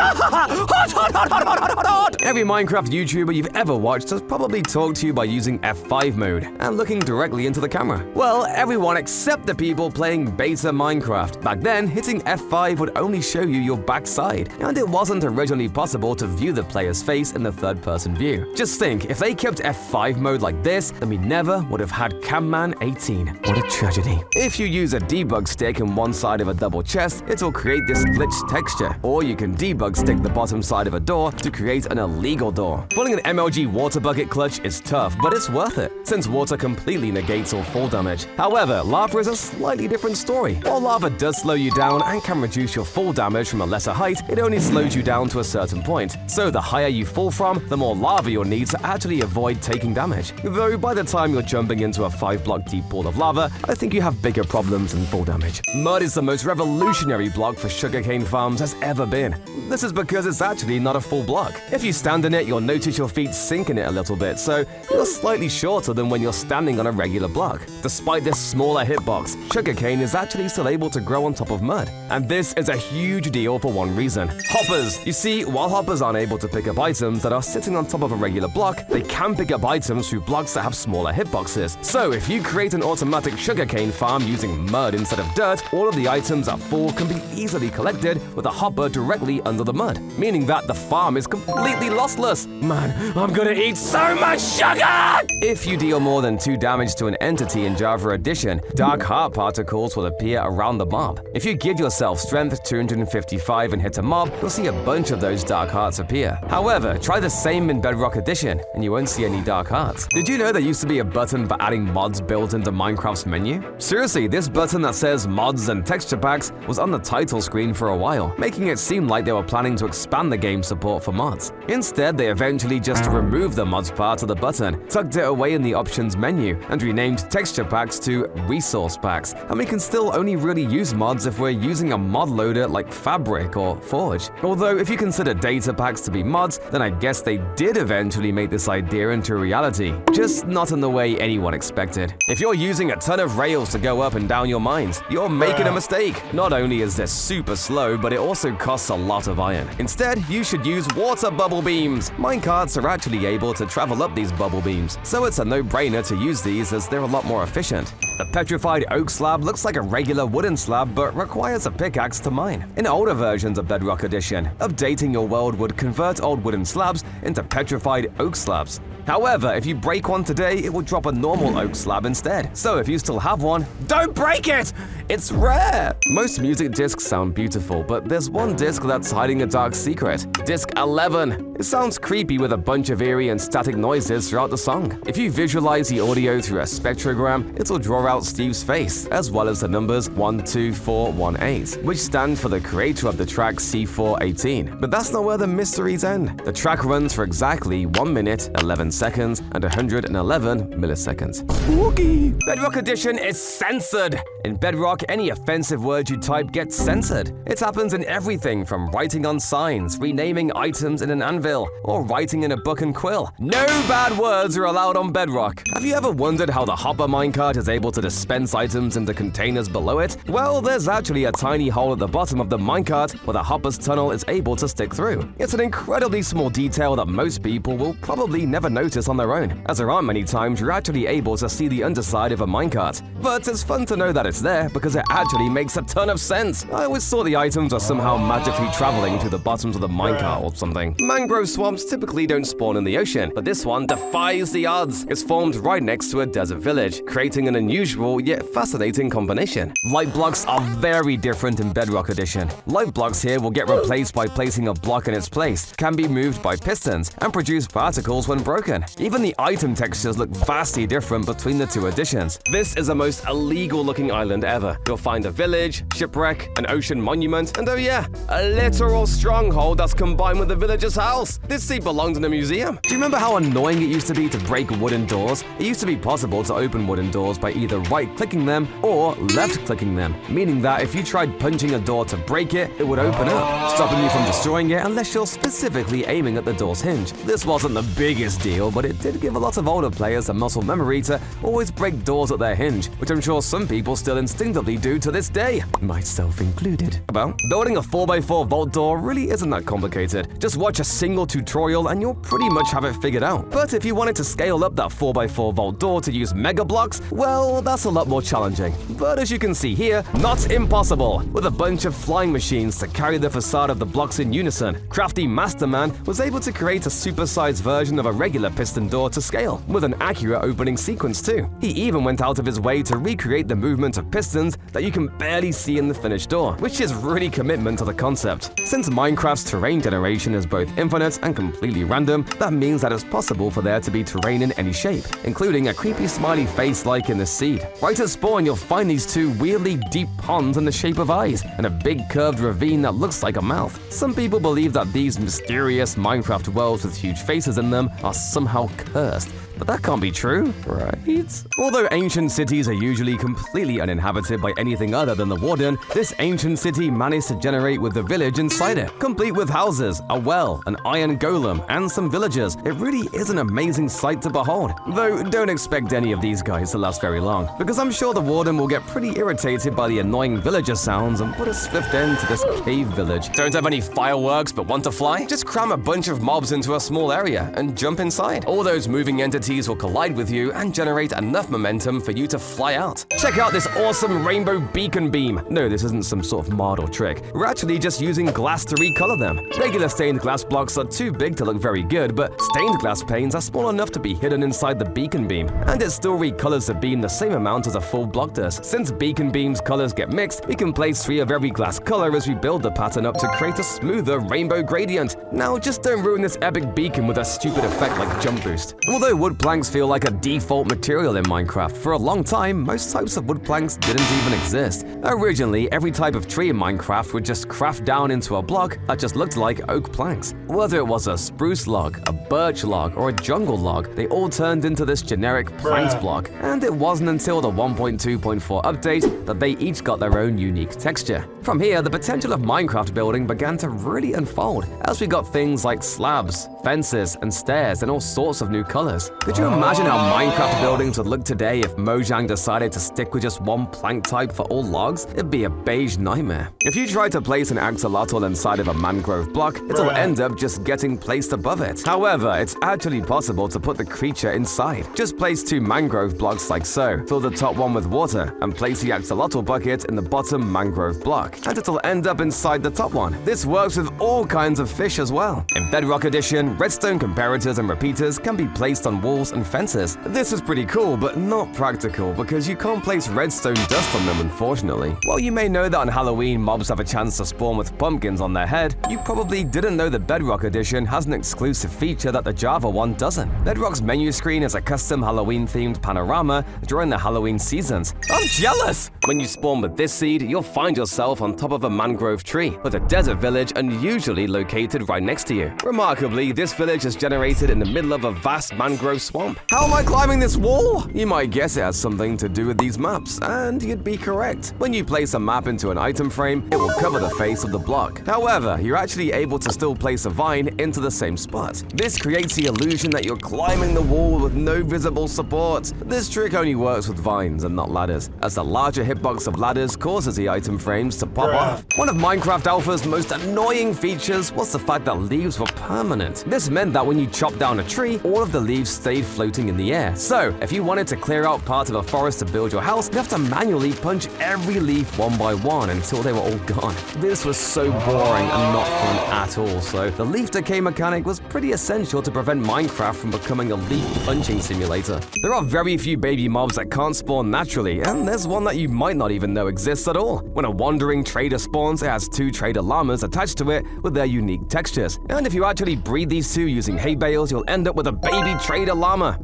Every Minecraft YouTuber you've ever watched has probably talked to you by using F5 mode and looking directly into the camera. Well, everyone except the people playing beta Minecraft. Back then, hitting F5 would only show you your backside, and it wasn't originally possible to view the player's face in the third-person view. Just think, if they kept F5 mode like this, then we never would have had Camman 18. What a tragedy. If you use a debug stick in one side of a double chest, it'll create this glitched texture, or you can debug stick the bottom side of a door to create an illegal door. Pulling an MLG water bucket clutch is tough, but it's worth it, since water completely negates all fall damage. However, lava is a slightly different story. While lava does slow you down and can reduce your fall damage from a lesser height, it only slows you down to a certain point. So the higher you fall from, the more lava you'll need to actually avoid taking damage. Though by the time you're jumping into a 5-block deep pool of lava, I think you have bigger problems than fall damage. Mud is the most revolutionary block for sugarcane farms has ever been. This is because it's actually not a full block. If you stand in it, you'll notice your feet sink in it a little bit, so you're slightly shorter than when you're standing on a regular block. Despite this smaller hitbox, sugarcane is actually still able to grow on top of mud. And this is a huge deal for one reason. Hoppers! You see, while hoppers aren't able to pick up items that are sitting on top of a regular block, they can pick up items through blocks that have smaller hitboxes. So if you create an automatic sugarcane farm using mud instead of dirt, all of the items that fall can be easily collected with a hopper directly under the mud, meaning that the farm is completely lossless. Man, I'm gonna eat so much sugar! If you deal more than 2 damage to an entity in Java Edition, dark heart particles will appear around the mob. If you give yourself strength 255 and hit a mob, you'll see a bunch of those dark hearts appear. However, try the same in Bedrock Edition, and you won't see any dark hearts. Did you know there used to be a button for adding mods built into Minecraft's menu? Seriously, this button that says mods and texture packs was on the title screen for a while, making it seem like they were planning to expand the game's support for mods. Instead, they eventually just removed the mods part of the button, tucked it away in the options menu, and renamed texture packs to resource packs. And we can still only really use mods if we're using a mod loader like Fabric or Forge. Although if you consider data packs to be mods, then I guess they did eventually make this idea into reality, just not in the way anyone expected. If you're using a ton of rails to go up and down your mines, you're making a mistake. Not only is this super slow, but it also costs a lot of iron. Instead, you should use water bubble beams. Minecarts are actually able to travel up these bubble beams, so it's a no-brainer to use these as they're a lot more efficient. The petrified oak slab looks like a regular wooden slab but requires a pickaxe to mine. In older versions of Bedrock Edition, updating your world would convert old wooden slabs into petrified oak slabs. However, if you break one today, it will drop a normal oak slab instead. So if you still have one, don't break it! It's rare! Most music discs sound beautiful, but there's one disc that's hiding a dark secret. Disc 11. It sounds creepy with a bunch of eerie and static noises throughout the song. If you visualize the audio through a spectrogram, it'll draw out Steve's face, as well as the numbers 12418, which stand for the creator of the track C418. But that's not where the mysteries end. The track runs for exactly 1 minute, 11 seconds, and 111 milliseconds. Spooky! Bedrock Edition is censored! In Bedrock, any offensive word you type gets censored. It happens in everything from writing on signs, renaming items in an anvil, or writing in a book and quill. No bad words are allowed on Bedrock. Have you ever wondered how the hopper minecart is able to dispense items into containers below it? Well, there's actually a tiny hole at the bottom of the minecart where the hopper's tunnel is able to stick through. It's an incredibly small detail that most people will probably never notice on their own, as there aren't many times you're actually able to see the underside of a minecart. But it's fun to know that it's there because it actually makes a ton of sense. I always thought the items are somehow magically traveling to the bottoms of the minecart or something. Mangrove swamps typically don't spawn in the ocean, but this one defies the odds. It's formed right next to a desert village, creating an unusual yet fascinating combination. Light blocks are very different in Bedrock Edition. Light blocks here will get replaced by placing a block in its place, can be moved by pistons, and produce particles when broken. Even the item textures look vastly different between the two editions. This is the most illegal looking island ever. You'll find a village, shipwreck, an ocean monument, and oh yeah, a literal stronghold that's combined with the villager's house. This seat belonged in a museum. Do you remember how annoying it used to be to break wooden doors? It used to be possible to open wooden doors by either right-clicking them or left-clicking them, meaning that if you tried punching a door to break it, it would open up, stopping you from destroying it unless you're specifically aiming at the door's hinge. This wasn't the biggest deal, but it did give a lot of older players a muscle memory to always break doors at their hinge, which I'm sure some people still instinctively do to this day, myself included. Well, building a 4x4 vault door really isn't that complicated. Just watch a single tutorial and you'll pretty much have it figured out. But if you wanted to scale up that 4x4 vault door to use mega blocks, well, that's a lot more challenging. But as you can see here, not impossible. With a bunch of flying machines to carry the facade of the blocks in unison, crafty Masterman was able to create a supersized version of a regular piston door to scale, with an accurate opening sequence too. He even went out of his way to recreate the movement of pistons that you can barely see in the finished door, which is really commitment to the concept. Since Minecraft's terrain generation is both infinite and completely random, that means that it's possible for there to be terrain in any shape, including a creepy smiley face like in the seed. Right at spawn, you'll find these two weirdly deep ponds in the shape of eyes, and a big curved ravine that looks like a mouth. Some people believe that these mysterious Minecraft worlds with huge faces in them are somehow cursed, but that can't be true, right? Although ancient cities are usually completely uninhabited by anything other than the warden, this ancient city managed to generate with the village inside it, complete with houses, a well, an iron golem, and some villagers. It really is an amazing sight to behold. Though don't expect any of these guys to last very long, because I'm sure the warden will get pretty irritated by the annoying villager sounds and put a swift end to this cave village. Don't have any fireworks but want to fly? Just cram a bunch of mobs into a small area and jump inside. All those moving entities will collide with you and generate enough momentum for you to fly out. Check out this awesome rainbow beacon beam. No, this isn't some sort of mod or trick. We're actually just using glass to recolor them. Regular stained glass blocks are too big to look very good, but stained glass panes are small enough to be hidden inside the beacon beam, and it still recolors the beam the same amount as a full block does. Since beacon beam's colors get mixed, we can place 3 of every glass color as we build the pattern up to create a smoother rainbow gradient. Now, just don't ruin this epic beacon with a stupid effect like jump boost. Although wood planks feel like a default material in Minecraft, for a long time, most types of wood planks didn't even exist. Originally, every type of tree in Minecraft would just craft down into a block that just looked like oak planks. Whether it was a spruce log, a birch log, or a jungle log, they all turned into this generic planks block, and it wasn't until the 1.2.4 update that they each got their own unique texture. From here, the potential of Minecraft building began to really unfold, as we got things like slabs, fences, and stairs, and all sorts of new colors. Could you imagine how Minecraft buildings would look today if Mojang decided to stick with just one plank type for all logs? It'd be a beige nightmare. If you try to place an axolotl inside of a mangrove block, it'll end up just getting placed above it. However, it's actually possible to put the creature inside. Just place 2 mangrove blocks like so, fill the top one with water, and place the axolotl bucket in the bottom mangrove block, and it'll end up inside the top one. This works with all kinds of fish as well. In Bedrock Edition, redstone comparators and repeaters can be placed on walls walls and fences. This is pretty cool, but not practical because you can't place redstone dust on them, unfortunately. While you may know that on Halloween mobs have a chance to spawn with pumpkins on their head, you probably didn't know the Bedrock edition has an exclusive feature that the Java one doesn't. Bedrock's menu screen is a custom Halloween-themed panorama during the Halloween seasons. I'm jealous! When you spawn with this seed, you'll find yourself on top of a mangrove tree, with a desert village unusually located right next to you. Remarkably, this village is generated in the middle of a vast mangrove swamp. How am I climbing this wall? You might guess it has something to do with these maps, and you'd be correct. When you place a map into an item frame, it will cover the face of the block. However, you're actually able to still place a vine into the same spot. This creates the illusion that you're climbing the wall with no visible support. This trick only works with vines and not ladders, as the larger hitbox of ladders causes the item frames to pop off. One of Minecraft Alpha's most annoying features was the fact that leaves were permanent. This meant that when you chopped down a tree, all of the leaves stayed floating in the air. So, if you wanted to clear out part of a forest to build your house, you have to manually punch every leaf one by one until they were all gone. This was so boring and not fun at all, so the leaf decay mechanic was pretty essential to prevent Minecraft from becoming a leaf punching simulator. There are very few baby mobs that can't spawn naturally, and there's one that you might not even know exists at all. When a wandering trader spawns, it has 2 trader llamas attached to it with their unique textures. And if you actually breed these 2 using hay bales, you'll end up with a baby trader llama.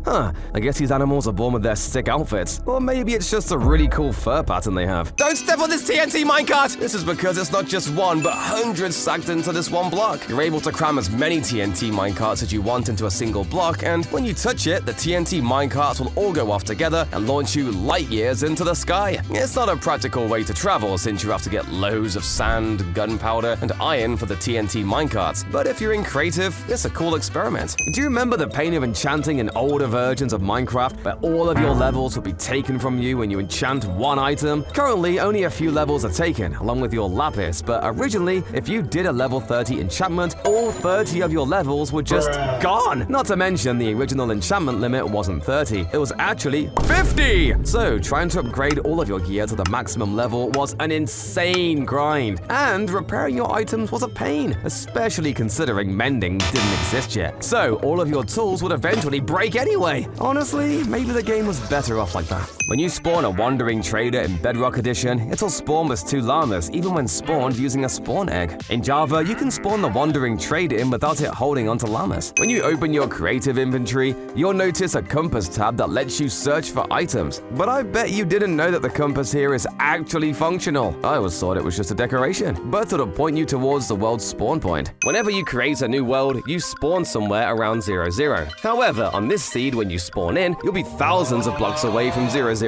I guess these animals are born with their sick outfits. Or maybe it's just a really cool fur pattern they have. Don't step on this TNT minecart! This is because it's not just one, but hundreds stacked into this one block. You're able to cram as many TNT minecarts as you want into a single block, and when you touch it, the TNT minecarts will all go off together and launch you light years into the sky. It's not a practical way to travel since you have to get loads of sand, gunpowder, and iron for the TNT minecarts, but if you're in creative, it's a cool experiment. Do you remember the pain of enchanting in older versions of Minecraft where all of your levels would be taken from you when you enchant one item? Currently, only a few levels are taken, along with your lapis, but originally, if you did a level 30 enchantment, all 30 of your levels were just gone! Not to mention, the original enchantment limit wasn't 30, it was actually 50! So, trying to upgrade all of your gear to the maximum level was an insane grind, and repairing your items was a pain, especially considering mending didn't exist yet. So, all of your tools would eventually break anyway. Honestly, maybe the game was better off like that. When you spawn a wandering trader in Bedrock Edition, it'll spawn with 2 llamas, even when spawned using a spawn egg. In Java, you can spawn the wandering trader in without it holding onto llamas. When you open your creative inventory, you'll notice a compass tab that lets you search for items. But I bet you didn't know that the compass here is actually functional. I always thought it was just a decoration, but it'll point you towards the world's spawn point. Whenever you create a new world, you spawn somewhere around 00. However, on this seed, when you spawn in, you'll be thousands of blocks away from 00.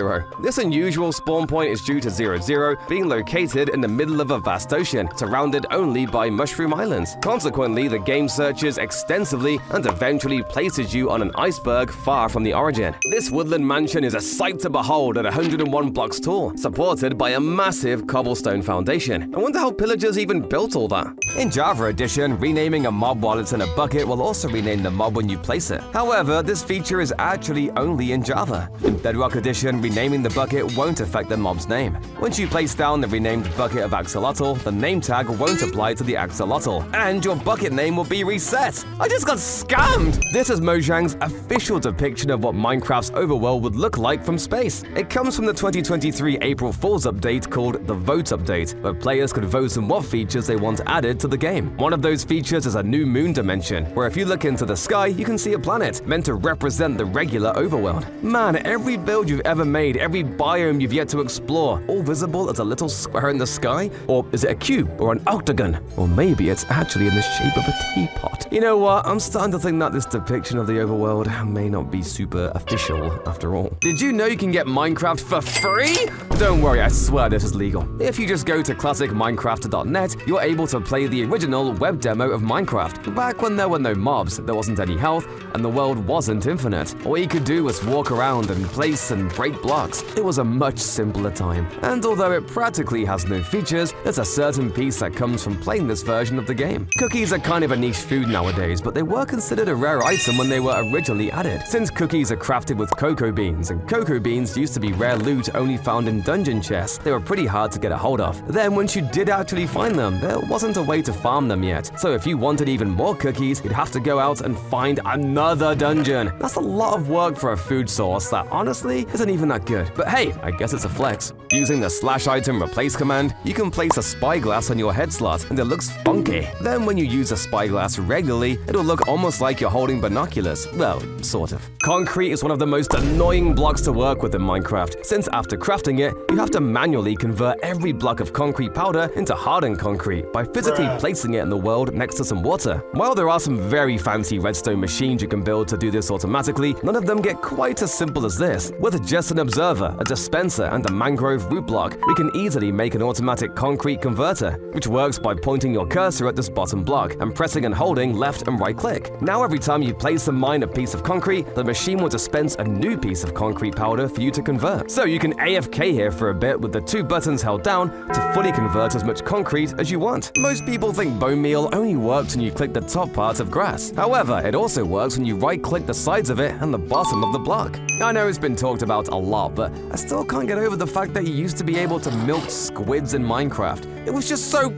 This unusual spawn point is due to 00 being located in the middle of a vast ocean, surrounded only by mushroom islands. Consequently, the game searches extensively and eventually places you on an iceberg far from the origin. This woodland mansion is a sight to behold at 101 blocks tall, supported by a massive cobblestone foundation. I wonder how pillagers even built all that. In Java Edition, renaming a mob while it's in a bucket will also rename the mob when you place it. However, this feature is actually only in Java. In Bedrock Edition, renaming the bucket won't affect the mob's name. Once you place down the renamed bucket of axolotl, the name tag won't apply to the axolotl, and your bucket name will be reset. I just got scammed! This is Mojang's official depiction of what Minecraft's overworld would look like from space. It comes from the 2023 April Fool's update called the Vote Update, where players could vote on what features they want added to the game. One of those features is a new moon dimension, where if you look into the sky, you can see a planet, meant to represent the regular overworld. Man, every build you've ever made, every biome you've yet to explore, all visible as a little square in the sky? Or is it a cube or an octagon? Or maybe it's actually in the shape of a teapot. You know what? I'm starting to think that this depiction of the overworld may not be super official after all. Did you know you can get Minecraft for free? Don't worry, I swear this is legal. If you just go to classicminecraft.net, you're able to play the original web demo of Minecraft. Back when there were no mobs, there wasn't any health, and the world wasn't infinite. All you could do was walk around and place and break blocks. It was a much simpler time. And although it practically has no features, there's a certain peace that comes from playing this version of the game. Cookies are kind of a niche food nowadays, but they were considered a rare item when they were originally added. Since cookies are crafted with cocoa beans, and cocoa beans used to be rare loot only found in dungeon chests, they were pretty hard to get a hold of. Then once you did actually find them, there wasn't a way to farm them yet. So if you wanted even more cookies, you'd have to go out and find another dungeon. nitrogen. That's a lot of work for a food source that honestly isn't even that good. But hey, I guess it's a flex. Using the /item replace command, you can place a spyglass on your head slot and it looks funky. Then when you use a spyglass regularly, it'll look almost like you're holding binoculars. Well, sort of. Concrete is one of the most annoying blocks to work with in Minecraft, since after crafting it, you have to manually convert every block of concrete powder into hardened concrete by physically placing it in the world next to some water. While there are some very fancy redstone machines you can build to do this automatically, none of them get quite as simple as this. With just an observer, a dispenser, and a mangrove root block, we can easily make an automatic concrete converter, which works by pointing your cursor at this bottom block and pressing and holding left and right click. Now every time you place and mine a piece of concrete, the machine will dispense a new piece of concrete powder for you to convert. So you can AFK here for a bit with the 2 buttons held down to fully convert as much concrete as you want. Most people think bone meal only works when you click the top part of grass. However, it also works when you right-click the sides of it and the bottom of the block. I know it's been talked about a lot, but I still can't get over the fact that you used to be able to milk squids in Minecraft. It was just so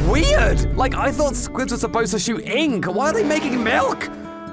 weird! Like, I thought squids were supposed to shoot ink. Why are they making milk?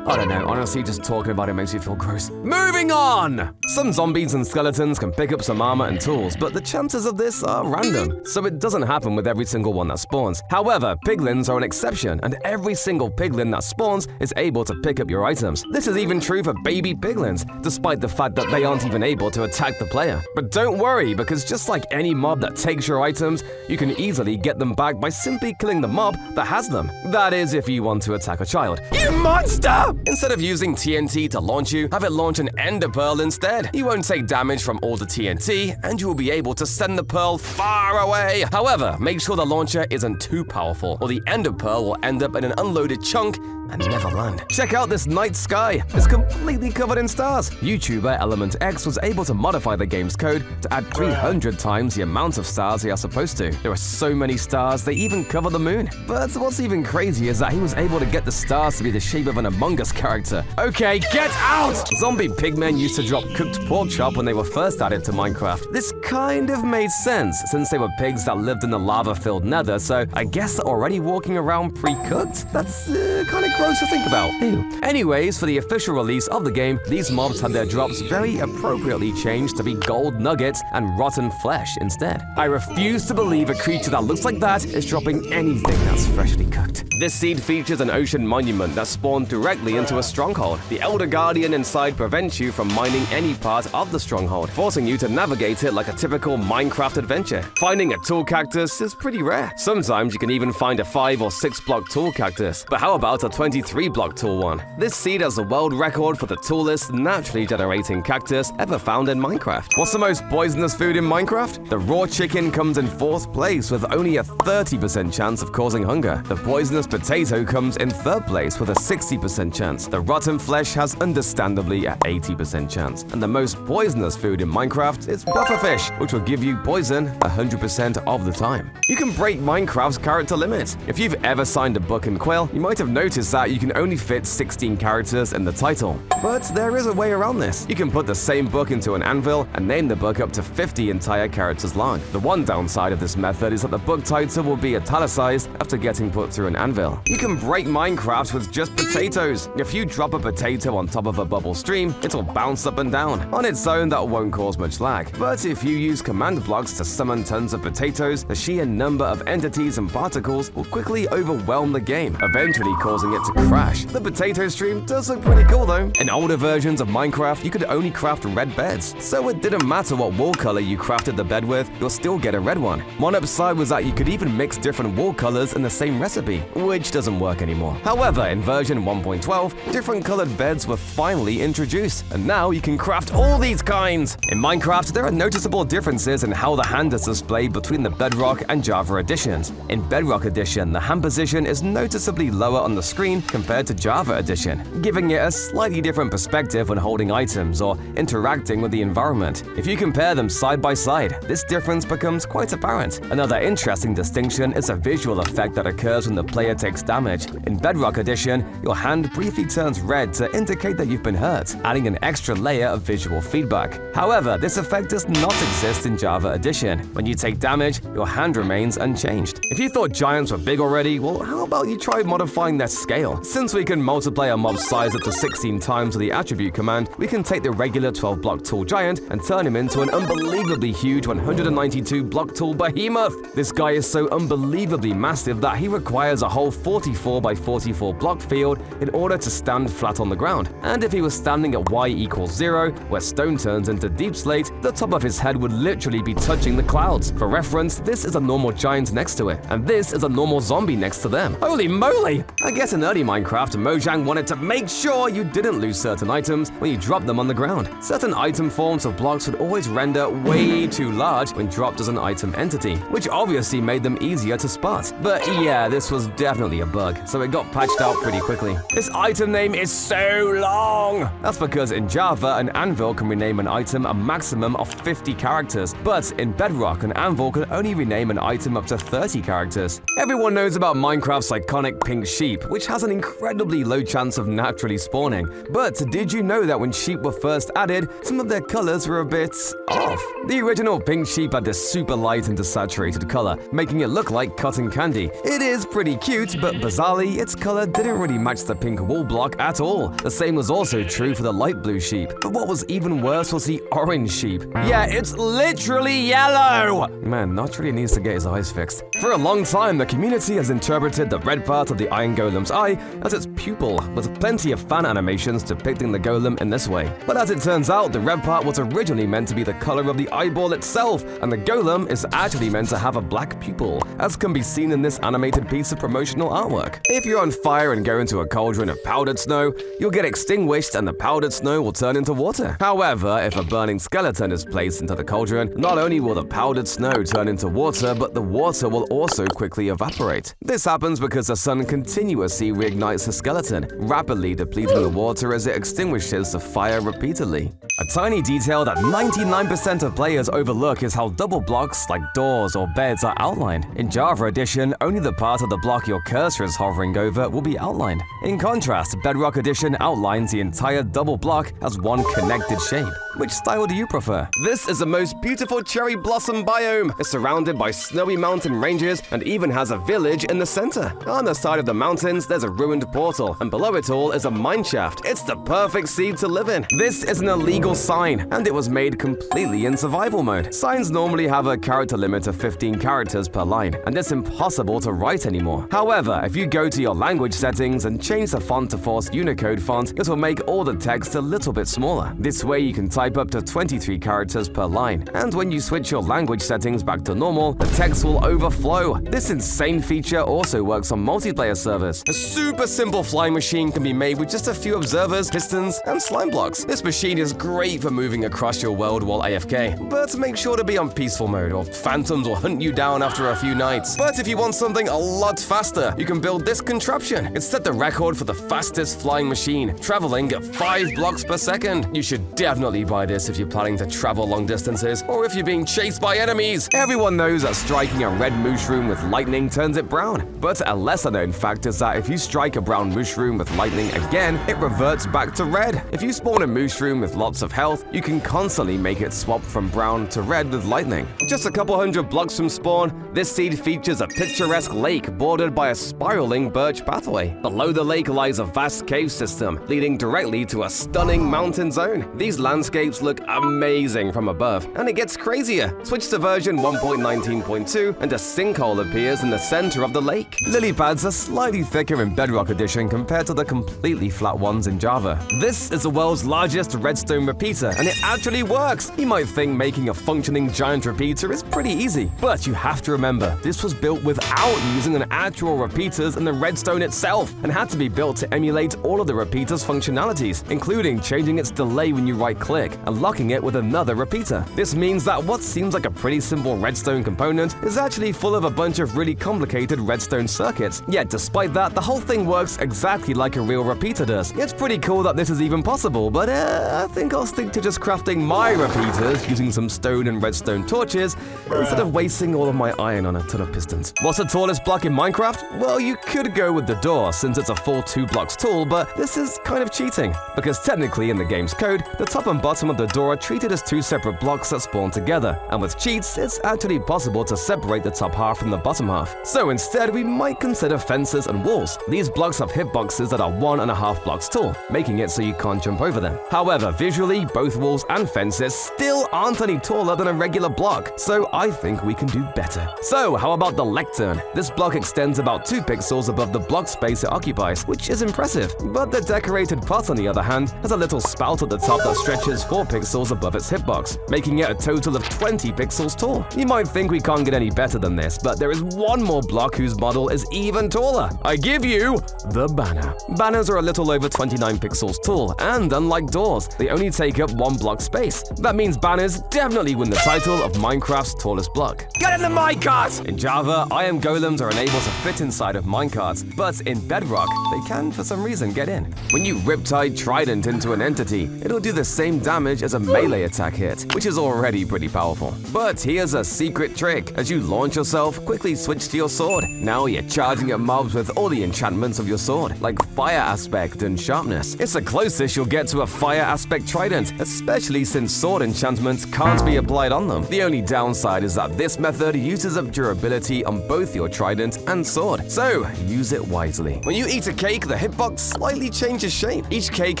I don't know, honestly, just talking about it makes me feel gross. Moving on! Some zombies and skeletons can pick up some armor and tools, but the chances of this are random, so it doesn't happen with every single one that spawns. However, piglins are an exception, and every single piglin that spawns is able to pick up your items. This is even true for baby piglins, despite the fact that they aren't even able to attack the player. But don't worry, because just like any mob that takes your items, you can easily get them back by simply killing the mob that has them. That is, if you want to attack a child. You monster! Instead of using TNT to launch you, have it launch an ender pearl instead. You won't take damage from all the TNT, and you will be able to send the pearl far away. However, make sure the launcher isn't too powerful, or the ender pearl will end up in an unloaded chunk and never land. Check out this night sky. It's completely covered in stars. YouTuber Element X was able to modify the game's code to add 300 times the amount of stars they are supposed to. There are so many stars, they even cover the moon. But what's even crazy is that he was able to get the stars to be the shape of an Among Us character. Okay, get out! Zombie pigmen used to drop cooked pork chop when they were first added to Minecraft. This kind of made sense, since they were pigs that lived in the lava-filled nether, so I guess they're already walking around pre-cooked? That's kind of gross to think about. Ew. Anyways, for the official release of the game, these mobs had their drops very appropriately changed to be gold nuggets and rotten flesh instead. I refuse to believe a creature that looks like that is dropping anything that's freshly cooked. This seed features an ocean monument that spawned directly into a stronghold. The Elder Guardian inside prevents you from mining any part of the stronghold, forcing you to navigate it like a typical Minecraft adventure. Finding a tool cactus is pretty rare. Sometimes you can even find a 5 or 6 block tool cactus. But how about a 23 block tool one? This seed has the world record for the tallest naturally generating cactus ever found in Minecraft. What's the most poisonous food in Minecraft? The raw chicken comes in 4th place with only a 30% chance of causing hunger. The poisonous potato comes in 3rd place with a 60% chance. The rotten flesh has understandably an 80% chance. And the most poisonous food in Minecraft is pufferfish, which will give you poison 100% of the time. You can break Minecraft's character limit. If you've ever signed a book in Quill, you might have noticed that you can only fit 16 characters in the title. But there is a way around this. You can put the same book into an anvil and name the book up to 50 entire characters long. The one downside of this method is that the book title will be italicized after getting put through an anvil. You can break Minecraft with just potatoes. If you drop a potato on top of a bubble stream, it'll bounce up and down. On its own, that won't cause much lag. But if you use command blocks to summon tons of potatoes, the sheer number of entities and particles will quickly overwhelm the game, eventually causing it to crash. The potato stream does look pretty cool though. In older versions of Minecraft, you could only craft red beds, so it didn't matter what wall color you crafted the bed with, you'll still get a red one. One upside was that you could even mix different wall colors in the same recipe, which doesn't work anymore. However, in version 1.12, different colored beds were finally introduced, and now you can craft all these kinds. In Minecraft, there are noticeable differences in how the hand is displayed between the Bedrock and Java editions. In Bedrock edition, the hand position is noticeably lower on the screen compared to Java edition, giving it a slightly different perspective when holding items or interacting with the environment. If you compare them side by side, this difference becomes quite apparent. Another interesting distinction is a visual effect that occurs when the player takes damage. In Bedrock edition, your hand briefly turns red to indicate that you've been hurt, adding an extra layer of visual feedback. However, this effect does not exist in Java edition. When you take damage, your hand remains unchanged. If you thought giants were big already, well, how about you try modifying their scale? scale. Since we can multiply a mob's size up to 16 times with the attribute command, we can take the regular 12-block tall giant and turn him into an unbelievably huge 192-block tall behemoth. This guy is so unbelievably massive that he requires a whole 44 by 44 block field in order to stand flat on the ground. And if he was standing at y equals 0, where stone turns into deep slate, the top of his head would literally be touching the clouds. For reference, this is a normal giant next to it, and this is a normal zombie next to them. Holy moly! I guess in early Minecraft, Mojang wanted to make sure you didn't lose certain items when you dropped them on the ground. Certain item forms of blocks would always render way too large when dropped as an item entity, which obviously made them easier to spot. But yeah, this was definitely a bug, so it got patched out pretty quickly. This item name is so long! That's because in Java, an anvil can rename an item a maximum of 50 characters, but in Bedrock, an anvil can only rename an item up to 30 characters. Everyone knows about Minecraft's iconic pink sheep, which has an incredibly low chance of naturally spawning. But did you know that when sheep were first added, some of their colors were a bit off? The original pink sheep had this super light and desaturated color, making it look like cotton candy. It is pretty cute, but bizarrely, its color didn't really match the pink wool block at all. The same was also true for the light blue sheep. But what was even worse was the orange sheep. Yeah, it's literally yellow! Man, Notch really needs to get his eyes fixed. For a long time, the community has interpreted the red part of the Iron Golem's eye as its pupil, with plenty of fan animations depicting the golem in this way. But as it turns out, the red part was originally meant to be the color of the eyeball itself, and the golem is actually meant to have a black pupil, as can be seen in this animated piece of promotional artwork. If you're on fire and go into a cauldron of powdered snow, you'll get extinguished and the powdered snow will turn into water. However, if a burning skeleton is placed into the cauldron, not only will the powdered snow turn into water, but the water will also quickly evaporate. This happens because the sun continuously reignites the skeleton, rapidly depleting the water as it extinguishes the fire repeatedly. A tiny detail that 99% of players overlook is how double blocks like doors or beds are outlined. In Java Edition, only the part of the block your cursor is hovering over will be outlined. In contrast, Bedrock Edition outlines the entire double block as one connected shape. Which style do you prefer? This is the most beautiful cherry blossom biome. It's surrounded by snowy mountain ranges and even has a village in the center. On the side of the mountains, there's a ruined portal, and below it all is a mine shaft. It's the perfect seed to live in. This is an illegal sign, and it was made completely in survival mode. Signs normally have a character limit of 15 characters per line, and it's impossible to write anymore. However, if you go to your language settings and change the font to force Unicode font, it will make all the text a little bit smaller. This way you can type up to 23 characters per line, and when you switch your language settings back to normal, the text will overflow. This insane feature also works on multiplayer servers. A super simple flying machine can be made with just a few observers, pistons, and slime blocks. This machine is great for moving across your world while AFK, but make sure to be on peaceful mode or phantoms will hunt you down after a few nights. But if you want something a lot faster, you can build this contraption. It set the record for the fastest flying machine, traveling at 5 blocks per second. You should definitely buy this if you're planning to travel long distances or if you're being chased by enemies. Everyone knows that striking a red mushroom with lightning turns it brown, but a lesser known fact is that if you strike a brown mushroom with lightning again, it reverts back to red. If you spawn a mushroom with lots of health, you can constantly make it swap from brown to red with lightning. Just a couple hundred blocks from spawn, this seed features a picturesque lake bordered by a spiraling birch pathway. Below the lake lies a vast cave system, leading directly to a stunning mountain zone. These landscapes look amazing from above, and it gets crazier. Switch to version 1.19.2 and a sinkhole appears in the center of the lake. Lily pads are slightly thicker in Bedrock Edition compared to the completely flat ones in Java. This is the world's largest redstone repeater, and it actually works. You might think making a functioning giant repeater is pretty easy, but you have to remember, this was built without using an actual repeaters in the redstone itself, and had to be built to emulate all of the repeater's functionalities, including changing its delay when you right-click and locking it with another repeater. This means that what seems like a pretty simple redstone component is actually full of a bunch of really complicated redstone circuits. Yet despite that, the whole thing works exactly like a real repeater does. It's pretty cool that this is even possible, but I think I'll stick to just crafting my repeaters using some stone and redstone torches instead of wasting all of my iron on a ton of pistons. What's the tallest block in Minecraft? Well, you could go with the door since it's a full 2 blocks tall, but this is kind of cheating because technically in the game's code, the top and bottom bottom of the door are treated as two separate blocks that spawn together, and with cheats, it's actually possible to separate the top half from the bottom half. So instead, we might consider fences and walls. These blocks have hitboxes that are 1.5 blocks tall, making it so you can't jump over them. However, visually, both walls and fences still aren't any taller than a regular block, so I think we can do better. So how about the lectern? This block extends about 2 pixels above the block space it occupies, which is impressive. But the decorated pot, on the other hand, has a little spout at the top that stretches 4 pixels above its hitbox, making it a total of 20 pixels tall. You might think we can't get any better than this, but there is one more block whose model is even taller. I give you the banner. Banners are a little over 29 pixels tall, and unlike doors, they only take up 1 block space. That means banners definitely win the title of Minecraft's tallest block. Get in the minecart! In Java, iron golems are unable to fit inside of minecarts, but in Bedrock, they can for some reason get in. When you Riptide Trident into an entity, it'll do the same damage as a melee attack hit, which is already pretty powerful. But here's a secret trick. As you launch yourself, quickly switch to your sword. Now you're charging at mobs with all the enchantments of your sword, like Fire Aspect and Sharpness. It's the closest you'll get to a Fire Aspect Trident, especially since sword enchantments can't be applied on them. The only downside is that this method uses up durability on both your trident and sword, so use it wisely. When you eat a cake, the hitbox slightly changes shape. Each cake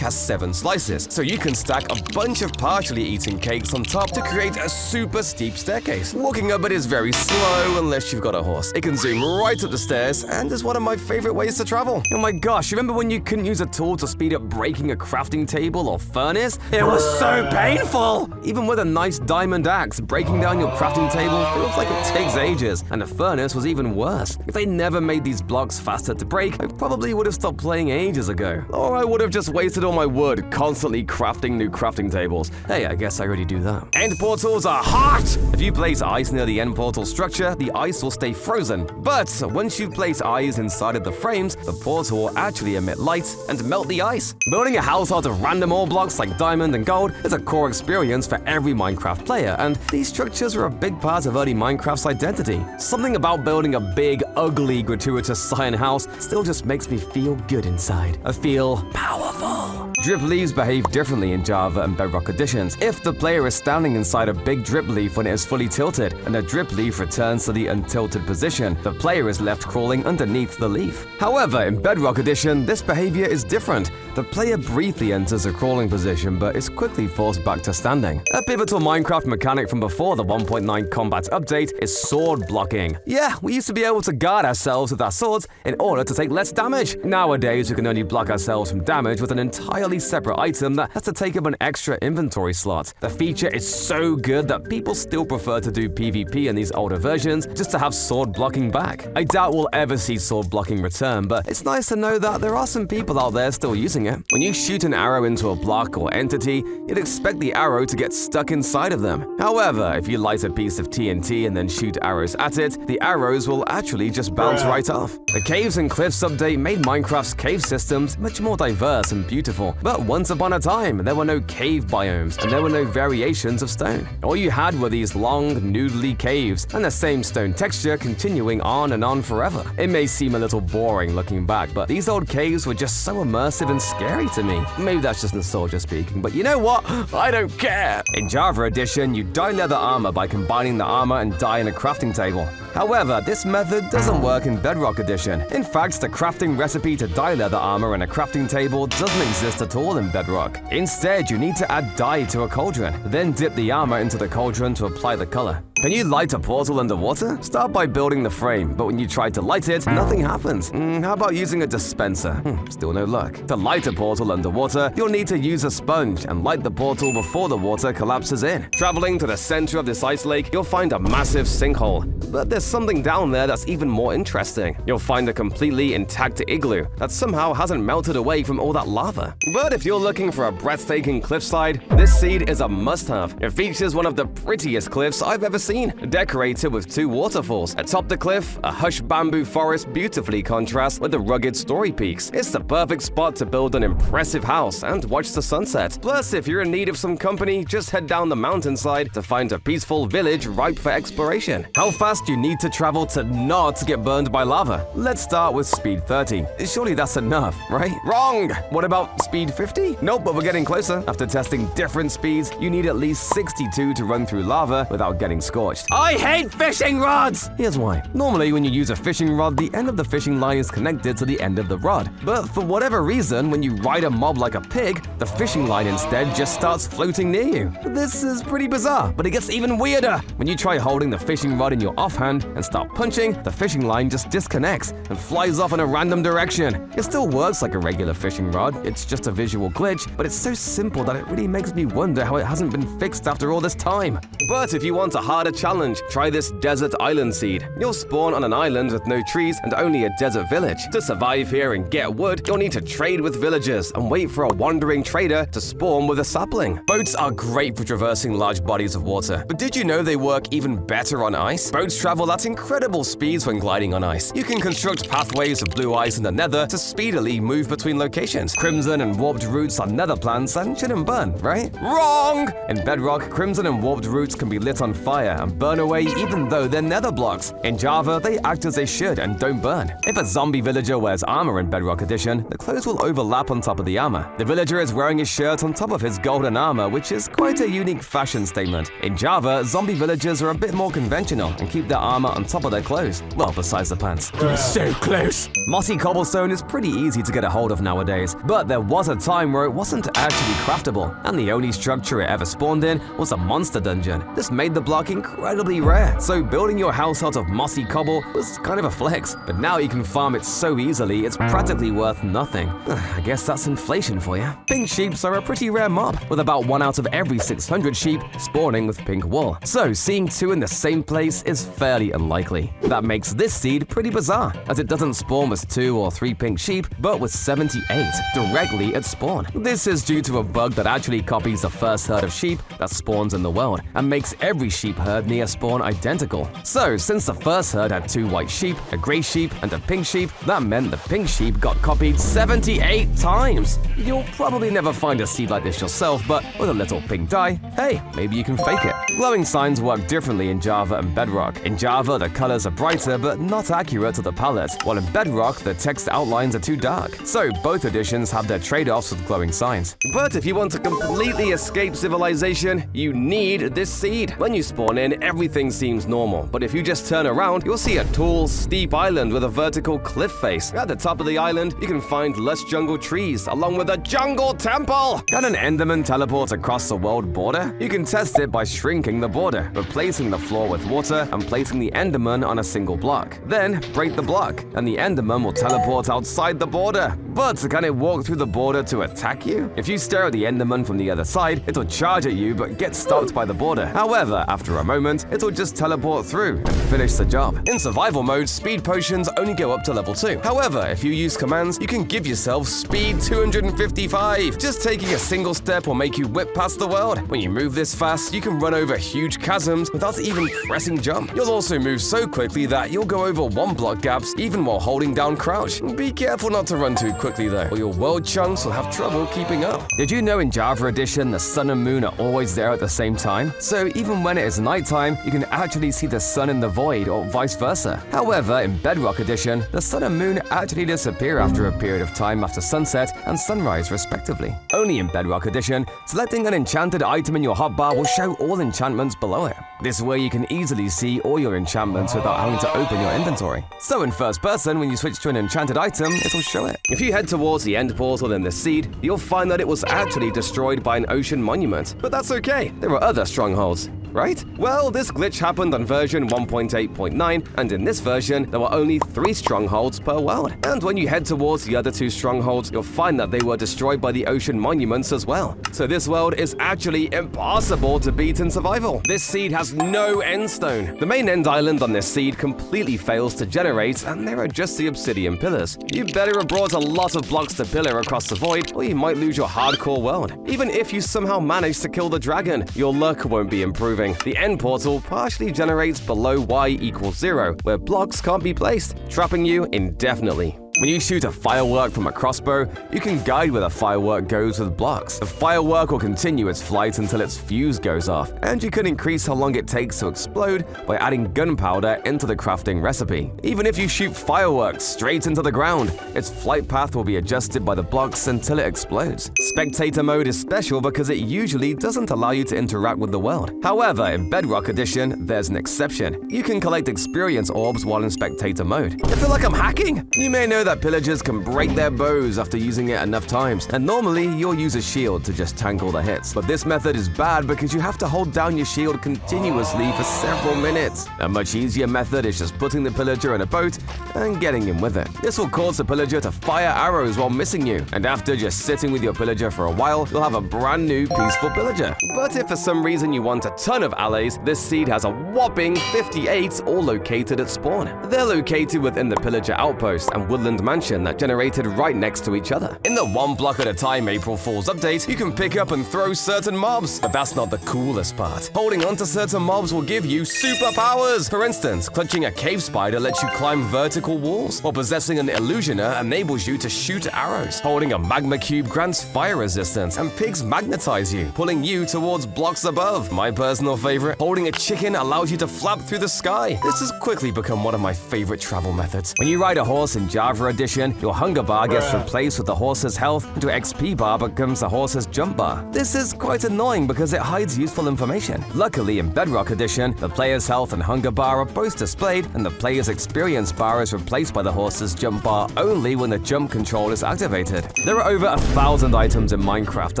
has 7 slices, so you can stack a bunch of partially eaten cakes on top to create a super steep staircase. Walking up it is very slow unless you've got a horse. It can zoom right up the stairs and is one of my favorite ways to travel. Oh my gosh, remember when you couldn't use a tool to speed up breaking a crafting table or furnace? It was so painful! Even with a nice diamond axe, breaking down your crafting table feels like it takes ages, and the furnace was even worse. If they never made these blocks faster to break, I probably would have stopped playing ages ago. Or I would have just wasted all my wood constantly crafting new crafting tables. Hey, I guess I already do that. End portals are hot! If you place ice near the end portal structure, the ice will stay frozen. But once you place eyes inside of the frames, the portal will actually emit light and melt the ice. Building a house out of random ore blocks like diamond and gold is a core experience for every Minecraft player, and these structures are a big part of early Minecraft's identity. Something about building a big, ugly, gratuitous cyan house still just makes me feel good inside. I feel powerful. Drip leaves behave differently in Java and Bedrock editions. If the player is standing inside a big drip leaf when it is fully tilted, and the drip leaf returns to the untilted position, the player is left crawling underneath the leaf. However, in Bedrock edition, this behavior is different. The player briefly enters a crawling position, but is quickly forced back to standing. A pivotal Minecraft mechanic from before the 1.9 combat update is sword blocking. Yeah, we used to be able to guard ourselves with our swords in order to take less damage. Nowadays, we can only block ourselves from damage with an entirely separate item that has to take up an extra inventory slot. The feature is so good that people still prefer to do PvP in these older versions just to have sword blocking back. I doubt we'll ever see sword blocking return, but it's nice to know that there are some people out there still using it. When you shoot an arrow into a block or entity, you'd expect the arrow to get stuck inside of them. However, if you light a piece of TNT and then shoot arrows at it, the arrows will actually just bounce right off. The Caves and Cliffs update made Minecraft's cave systems much more diverse and beautiful, but once upon a time, there were no cave biomes and there were no variations of stone. All you had were these long, noodly caves and the same stone texture continuing on and on forever. It may seem a little boring looking back, but these old caves were just so immersive and scary to me. Maybe that's just nostalgia speaking, but you know what? I don't care! In Java Edition, you dye leather armor by combining the armor and dye in a crafting table. However, this method doesn't work in Bedrock Edition. In fact, the crafting recipe to dye leather armor in a crafting table doesn't exist at all in Bedrock. Instead, you need to add dye to a cauldron, then dip the armor into the cauldron to apply the color. Can you light a portal underwater? Start by building the frame, but when you try to light it, nothing happens. How about using a dispenser? Still no luck. To light a portal underwater, you'll need to use a sponge and light the portal before the water collapses in. Traveling to the center of this ice lake, you'll find a massive sinkhole. But there's something down there that's even more interesting. You'll find a completely intact igloo that somehow hasn't melted away from all that lava. But if you're looking for a breathtaking cliffside, this seed is a must-have. It features one of the prettiest cliffs I've ever seen, decorated with 2 waterfalls. Atop the cliff, a hush bamboo forest beautifully contrasts with the rugged story peaks. It's the perfect spot to build an impressive house and watch the sunset. Plus, if you're in need of some company, just head down the mountainside to find a peaceful village ripe for exploration. How fast fast you need to travel to not get burned by lava? Let's start with speed 30. Surely that's enough, right? Wrong! What about speed 50? Nope, but we're getting closer. After testing different speeds, you need at least 62 to run through lava without getting scorched. I hate fishing rods! Here's why. Normally, when you use a fishing rod, the end of the fishing line is connected to the end of the rod. But for whatever reason, when you ride a mob like a pig, the fishing line instead just starts floating near you. This is pretty bizarre, but it gets even weirder. When you try holding the fishing rod in your offhand and start punching, the fishing line just disconnects and flies off in a random direction. It still works like a regular fishing rod, it's just a visual glitch, but it's so simple that it really makes me wonder how it hasn't been fixed after all this time. But if you want a harder challenge, try this desert island seed. You'll spawn on an island with no trees and only a desert village. To survive here and get wood, you'll need to trade with villagers and wait for a wandering trader to spawn with a sapling. Boats are great for traversing large bodies of water, but did you know they work even better on ice? Boats travel at incredible speeds when gliding on ice. You can construct pathways of blue ice in the nether to speedily move between locations. Crimson and warped roots are nether plants and shouldn't burn, right? Wrong! In bedrock, crimson and warped roots can be lit on fire and burn away even though they're nether blocks. In Java, they act as they should and don't burn. If a zombie villager wears armor in Bedrock Edition, the clothes will overlap on top of the armor. The villager is wearing his shirt on top of his golden armor, which is quite a unique fashion statement. In Java, zombie villagers are a bit more conventional and keep their armor on top of their clothes. Well, besides the pants. So close! Mossy cobblestone is pretty easy to get a hold of nowadays, but there was a time where it wasn't actually craftable, and the only structure it ever spawned in was a monster dungeon. This made the block incredibly rare, so building your house out of mossy cobble was kind of a flex. But now you can farm it so easily, it's practically worth nothing. I guess that's inflation for you. Pink sheeps are a pretty rare mob, with about 1 out of every 600 sheep spawning with pink wool. So seeing 2 in the same place is fairly unlikely. That makes this seed pretty bizarre, as it doesn't spawn with 2 or 3 pink sheep, but with 78 directly at spawn. This is due to a bug that actually copies the first herd of sheep that spawns in the world, and makes every sheep herd near spawn identical. So since the first herd had 2 white sheep, a grey sheep, and a pink sheep, that meant the pink sheep got copied 78 times. You'll probably never find a seed like this yourself, but with a little pink dye, hey, maybe you can fake it. Glowing signs work differently in Java and Bedrock. In Java, the colors are brighter but not accurate to the palette, while in Bedrock, the text outlines are too dark. So both editions have their trade-offs with glowing signs. But if you want to completely escape civilization, you need this seed. When you spawn in, everything seems normal, but if you just turn around, you'll see a tall, steep island with a vertical cliff face. At the top of the island, you can find lush jungle trees, along with a jungle temple! Can an Enderman teleport across the world border? You can test it by shrinking the border, replacing the floor with water and placing the Enderman on a single block. Then, break the block, and the Enderman will teleport outside the border. But can it walk through the border to attack you? If you stare at the Enderman from the other side, it'll charge at you but get stopped by the border. However, after a moment, it'll just teleport through and finish the job. In survival mode, speed potions only go up to level 2. However, if you use commands, you can give yourself speed 255. Just taking a single step will make you whip past the world. When you move this fast, you can run over huge chasms without even pressing jump. You'll also move so quickly that you'll go over 1-block gaps even while holding down crouch. Be careful not to run too quickly though, or your world chunks will have trouble keeping up. Did you know in Java Edition the sun and moon are always there at the same time? So even when it is nighttime, you can actually see the sun in the void or vice versa. However, in Bedrock Edition, the sun and moon actually disappear after a period of time after sunset and sunrise respectively. Only in Bedrock Edition, selecting an enchanted item in your hotbar will show all enchantments below it. This way you can easily see all your enchantments without having to open your inventory. So in first person, when you switch to an enchanted item, it'll show it. If you head towards the end portal in this seed, you'll find that it was actually destroyed by an ocean monument. But that's okay, there are other strongholds. Right? Well, this glitch happened on version 1.8.9, and in this version, there were only 3 strongholds per world. And when you head towards the other 2 strongholds, you'll find that they were destroyed by the ocean monuments as well. So this world is actually impossible to beat in survival. This seed has no end stone. The main end island on this seed completely fails to generate, and there are just the obsidian pillars. You better have brought a lot of blocks to pillar across the void, or you might lose your hardcore world. Even if you somehow manage to kill the dragon, your luck won't be improving. The end portal partially generates below y = 0, where blocks can't be placed, trapping you indefinitely. When you shoot a firework from a crossbow, you can guide where the firework goes with blocks. The firework will continue its flight until its fuse goes off, and you can increase how long it takes to explode by adding gunpowder into the crafting recipe. Even if you shoot fireworks straight into the ground, its flight path will be adjusted by the blocks until it explodes. Spectator mode is special because it usually doesn't allow you to interact with the world. However, in Bedrock Edition, there's an exception. You can collect experience orbs while in spectator mode. I feel like I'm hacking! You may know that pillagers can break their bows after using it enough times, and normally you'll use a shield to just tank all the hits. But this method is bad because you have to hold down your shield continuously for several minutes. A much easier method is just putting the pillager in a boat and getting in with it. This will cause the pillager to fire arrows while missing you, and after just sitting with your pillager for a while, you'll have a brand new peaceful pillager. But if for some reason you want a ton of allies, this seed has a whopping 58 all located at spawn. They're located within the pillager outpost and woodland mansion that generated right next to each other. In the one block at a time April Fool's update, you can pick up and throw certain mobs, but that's not the coolest part. Holding onto certain mobs will give you superpowers. For instance, clutching a cave spider lets you climb vertical walls, while possessing an illusioner enables you to shoot arrows. Holding a magma cube grants fire resistance, and pigs magnetize you, pulling you towards blocks above. My personal favorite, holding a chicken allows you to flap through the sky. This has quickly become one of my favorite travel methods. When you ride a horse in Java Edition, your hunger bar gets replaced with the horse's health, and your XP bar becomes the horse's jump bar. This is quite annoying because it hides useful information. Luckily, in Bedrock Edition, the player's health and hunger bar are both displayed, and the player's experience bar is replaced by the horse's jump bar only when the jump control is activated. There are over 1,000 items in Minecraft,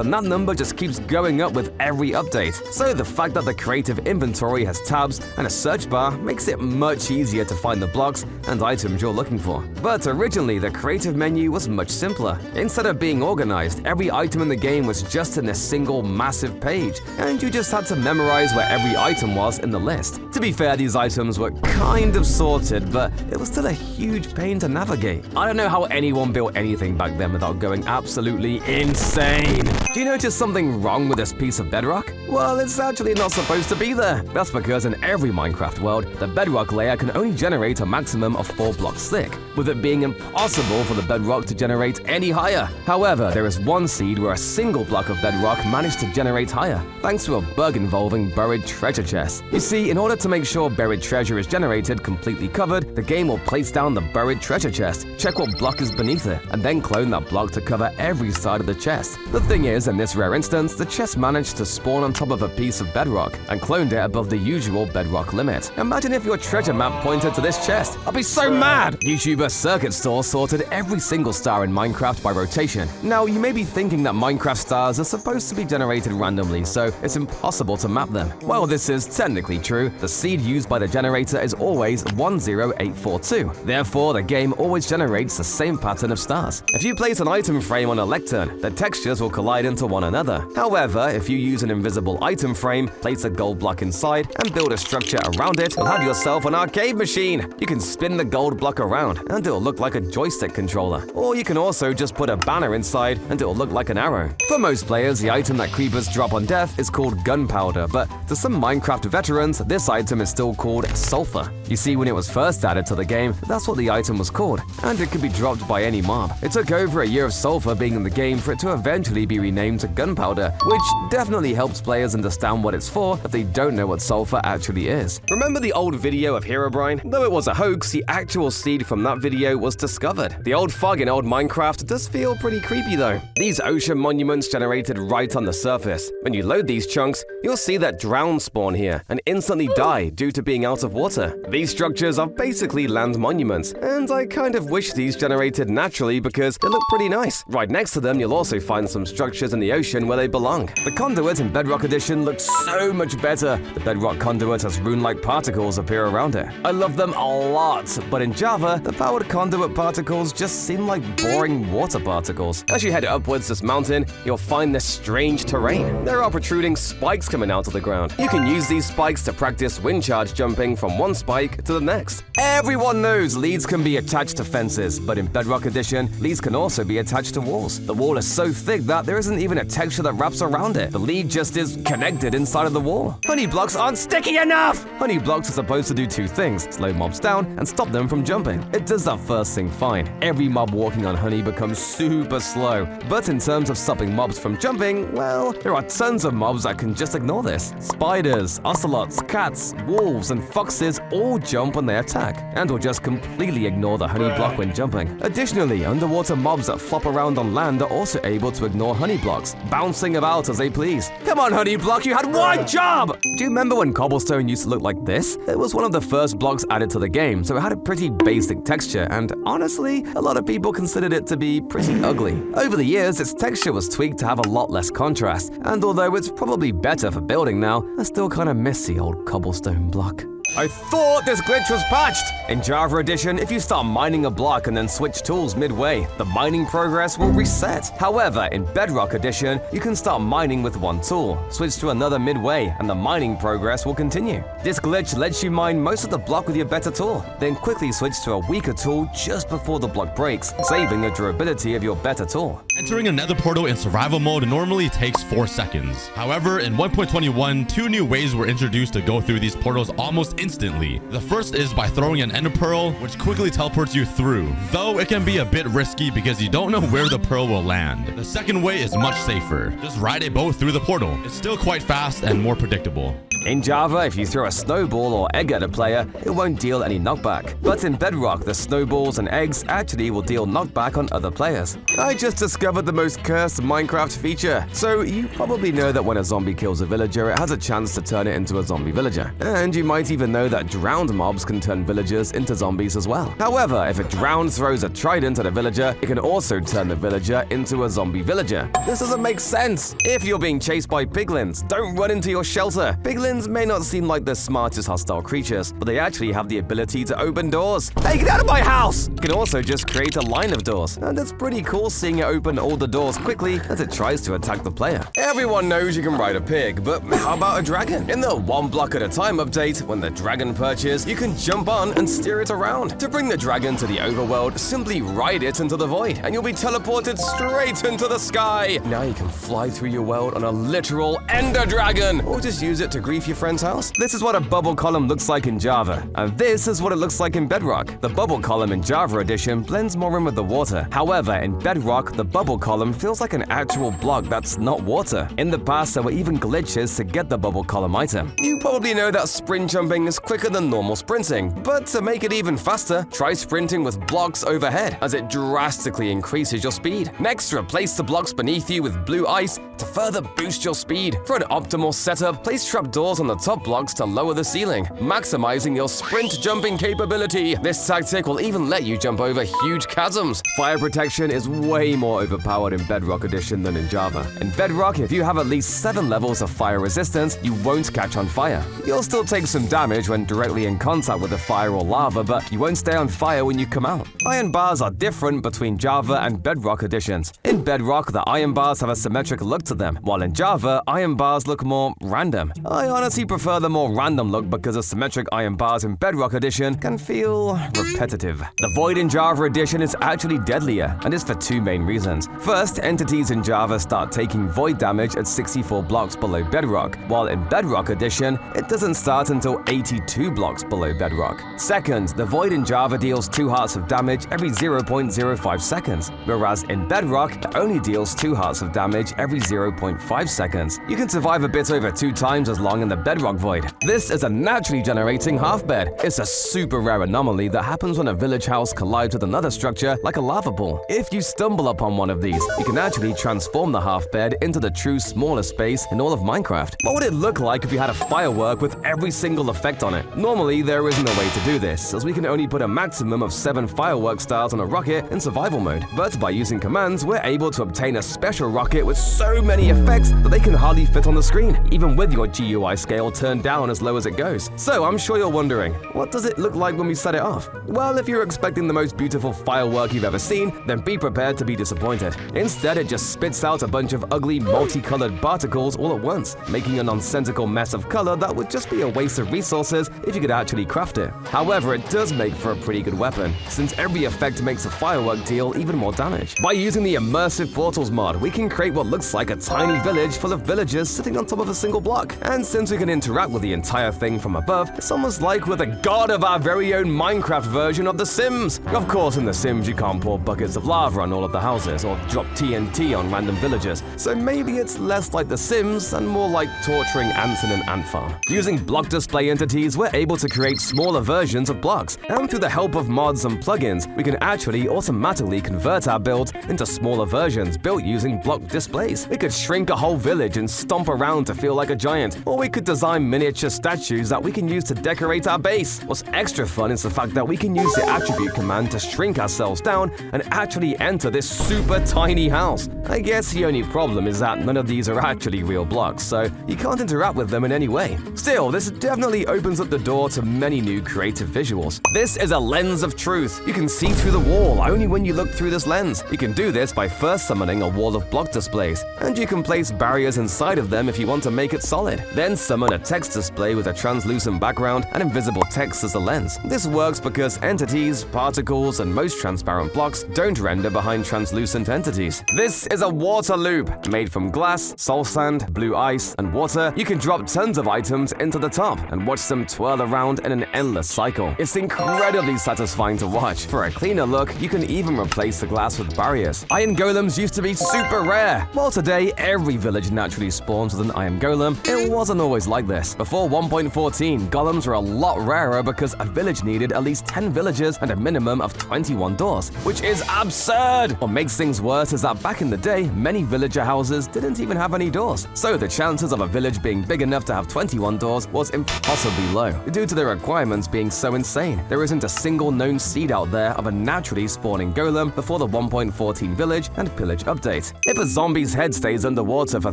and that number just keeps going up with every update. So the fact that the creative inventory has tabs and a search bar makes it much easier to find the blocks and items you're looking for. But originally, the creative menu was much simpler. Instead of being organized, every item in the game was just in a single massive page, and you just had to memorize where every item was in the list. To be fair, these items were kind of sorted, but it was still a huge pain to navigate. I don't know how anyone built anything back then without going absolutely insane. Do you notice something wrong with this piece of bedrock? Well, it's actually not supposed to be there. That's because in every Minecraft world, the bedrock layer can only generate a maximum of 4 blocks thick, with it being impossible for the bedrock to generate any higher. However, there is one seed where a single block of bedrock managed to generate higher, thanks to a bug involving buried treasure chests. You see, in order to make sure buried treasure is generated completely covered, the game will place down the buried treasure chest, check what block is beneath it, and then clone that block to cover every side of the chest. The thing is, in this rare instance, the chest managed to spawn on top of a piece of bedrock and cloned it above the usual bedrock limit. Imagine if your treasure map pointed to this chest. I'd be so mad! YouTuber Circuit Store sorted every single star in Minecraft by rotation. Now, you may be thinking that Minecraft stars are supposed to be generated randomly, so it's impossible to map them. While this is technically true, the seed used by the generator is always 10842. Therefore, the game always generates the same pattern of stars. If you place an item frame on a lectern, the textures will collide into one another. However, if you use an invisible item frame, place a gold block inside, and build a structure around it, you'll have yourself an arcade machine. You can spin the gold block around, and it'll look like a joystick controller. Or you can also just put a banner inside, and it'll look like an arrow. For most players, the item that creepers drop on death is called gunpowder, but to some Minecraft veterans, this item is still called sulfur. You see, when it was first added to the game, that's what the item was called, and it could be dropped by any mob. It took over a year of sulfur being in the game for it to eventually be renamed to gunpowder, which definitely helps players understand what it's for if they don't know what sulfur actually is. Remember the old video of Herobrine? Though it was a hoax, the actual seed from that video was discovered. The old fog in old Minecraft does feel pretty creepy though. These ocean monuments generated right on the surface. When you load these chunks, you'll see that drowned spawn here and instantly die due to being out of water. These structures are basically land monuments, and I kind of wish these generated naturally because they look pretty nice. Right next to them, you'll also find some structures in the ocean where they belong. The conduit in Bedrock Edition looks so much better. The bedrock conduit has rune-like particles appear around it. I love them a lot, but in Java, the powered conduit particles just seem like boring water particles. As you head upwards this mountain, you'll find this strange terrain. There are protruding spikes coming out of the ground. You can use these spikes to practice wind charge jumping from one spike to the next. Everyone knows leads can be attached to fences, but in Bedrock Edition, leads can also be attached to walls. The wall is so thick that there isn't even a texture that wraps around it. The lead just is connected inside of the wall. Honey blocks aren't sticky enough! Honey blocks are supposed to do two things: slow mobs down and stop them from jumping. It does is at first thing fine. Every mob walking on honey becomes super slow. But in terms of stopping mobs from jumping, well, there are tons of mobs that can just ignore this. Spiders, ocelots, cats, wolves, and foxes all jump when they attack, and will just completely ignore the honey block when jumping. Additionally, underwater mobs that flop around on land are also able to ignore honey blocks, bouncing about as they please. Come on, honey block, you had one job! Do you remember when cobblestone used to look like this? It was one of the first blocks added to the game, so it had a pretty basic texture, and honestly, a lot of people considered it to be pretty ugly. Over the years, its texture was tweaked to have a lot less contrast, and although it's probably better for building now, I still kinda miss the old cobblestone block. I thought this glitch was patched! In Java Edition, if you start mining a block and then switch tools midway, the mining progress will reset. However, in Bedrock Edition, you can start mining with one tool, switch to another midway, and the mining progress will continue. This glitch lets you mine most of the block with your better tool, then quickly switch to a weaker tool just before the block breaks, saving the durability of your better tool. Entering a nether portal in survival mode normally takes 4 seconds. However, in 1.21, 2 new ways were introduced to go through these portals almost instantly. The first is by throwing an ender pearl, which quickly teleports you through, though it can be a bit risky because you don't know where the pearl will land. The second way is much safer. Just ride a boat through the portal. It's still quite fast and more predictable. In Java, if you throw a snowball or egg at a player, it won't deal any knockback. But in Bedrock, the snowballs and eggs actually will deal knockback on other players. I just discovered the most cursed Minecraft feature. So you probably know that when a zombie kills a villager, it has a chance to turn it into a zombie villager. And you might even know that drowned mobs can turn villagers into zombies as well. However, if a drowned throws a trident at a villager, it can also turn the villager into a zombie villager. This doesn't make sense. If you're being chased by piglins, don't run into your shelter. Piglins may not seem like the smartest hostile creatures, but they actually have the ability to open doors. Hey, get out of my house! You can also just create a line of doors, and it's pretty cool seeing it open all the doors quickly as it tries to attack the player. Everyone knows you can ride a pig, but how about a dragon? In the one block at a time update, when the dragon perches, you can jump on and steer it around. To bring the dragon to the overworld, simply ride it into the void, and you'll be teleported straight into the sky. Now you can fly through your world on a literal ender dragon, or just use it to grief your friend's house. This is what a bubble column looks like in Java, and this is what it looks like in Bedrock. The bubble column in Java Edition blends more in with the water. However, in Bedrock, the bubble column feels like an actual block that's not water. In the past, there were even glitches to get the bubble column item. You probably know that sprint jumping is quicker than normal sprinting, but to make it even faster, try sprinting with blocks overhead, as it drastically increases your speed. Next, replace the blocks beneath you with blue ice to further boost your speed. For an optimal setup, place trapdoors on the top blocks to lower the ceiling, maximizing your sprint jumping capability. This tactic will even let you jump over huge chasms. Fire protection is way more overpowered in Bedrock Edition than in Java. In Bedrock, if you have at least 7 levels of fire resistance, you won't catch on fire. You'll still take some damage when directly in contact with the fire or lava, but you won't stay on fire when you come out. Iron bars are different between Java and Bedrock editions. In Bedrock, the iron bars have a symmetric look to them, while in Java, iron bars look more random. I honestly prefer the more random look because the symmetric iron bars in Bedrock Edition can feel repetitive. The void in Java Edition is actually deadlier, and is for 2 main reasons. First, entities in Java start taking void damage at 64 blocks below Bedrock, while in Bedrock Edition, it doesn't start until 82 blocks below Bedrock. Second, the void in Java deals 2 hearts of damage every 0.05 seconds, whereas in Bedrock, it only deals 2 hearts of damage every 0.5 seconds. You can survive a bit over 2 times as long in the Bedrock void. This is a naturally generating half bed. It's a super rare anomaly that happens when a village house collides with another structure like a lava pool. If you stumble upon one of these, you can actually transform the half bed into the true smallest space in all of Minecraft. What would it look like if you had a firework with every single effect on it? Normally, there isn't a way to do this, as we can only put a maximum of 7 firework stars on a rocket in survival mode. But by using commands, we're able to obtain a special rocket with so many effects that they can hardly fit on the screen, even with your GUI scale turned down as low as it goes. So I'm sure you're wondering, what does it look like when we set it off? Well, if you're expecting the most beautiful firework you've ever seen, then be prepared to be disappointed. Instead, it just spits out a bunch of ugly, multicolored particles all at once, making a nonsensical mess of color that would just be a waste of resources if you could actually craft it. However, it does make for a pretty good weapon, since every effect makes a firework deal even more damage. By using the Immersive Portals mod, we can create what looks like a tiny village full of villagers sitting on top of a single block. And since since we can interact with the entire thing from above, it's almost like we're the god of our very own Minecraft version of The Sims. Of course, in The Sims you can't pour buckets of lava on all of the houses or drop TNT on random villagers, so maybe it's less like The Sims and more like torturing ants in an ant farm. Using block display entities, we're able to create smaller versions of blocks, and through the help of mods and plugins, we can actually automatically convert our builds into smaller versions built using block displays. We could shrink a whole village and stomp around to feel like a giant, or we could design miniature statues that we can use to decorate our base. What's extra fun is the fact that we can use the attribute command to shrink ourselves down and actually enter this super tiny house. I guess the only problem is that none of these are actually real blocks, so you can't interact with them in any way. Still, this definitely opens up the door to many new creative visuals. This is a lens of truth. You can see through the wall only when you look through this lens. You can do this by first summoning a wall of block displays, and you can place barriers inside of them if you want to make it solid. Then summon a text display with a translucent background and invisible text as a lens. This works because entities, particles, and most transparent blocks don't render behind translucent entities. This is a water loop. Made from glass, soul sand, blue ice, and water, you can drop tons of items into the top and watch them twirl around in an endless cycle. It's incredibly satisfying to watch. For a cleaner look, you can even replace the glass with barriers. Iron golems used to be super rare. While today every village naturally spawns with an iron golem, it wasn't always like this. Before 1.14, golems were a lot rarer because a village needed at least 10 villagers and a minimum of 21 doors, which is absurd! What makes things worse is that back in the day, many villager houses didn't even have any doors, so the chances of a village being big enough to have 21 doors was impossibly low, due to the requirements being so insane. There isn't a single known seed out there of a naturally spawning golem before the 1.14 village and pillage update. If a zombie's head stays underwater for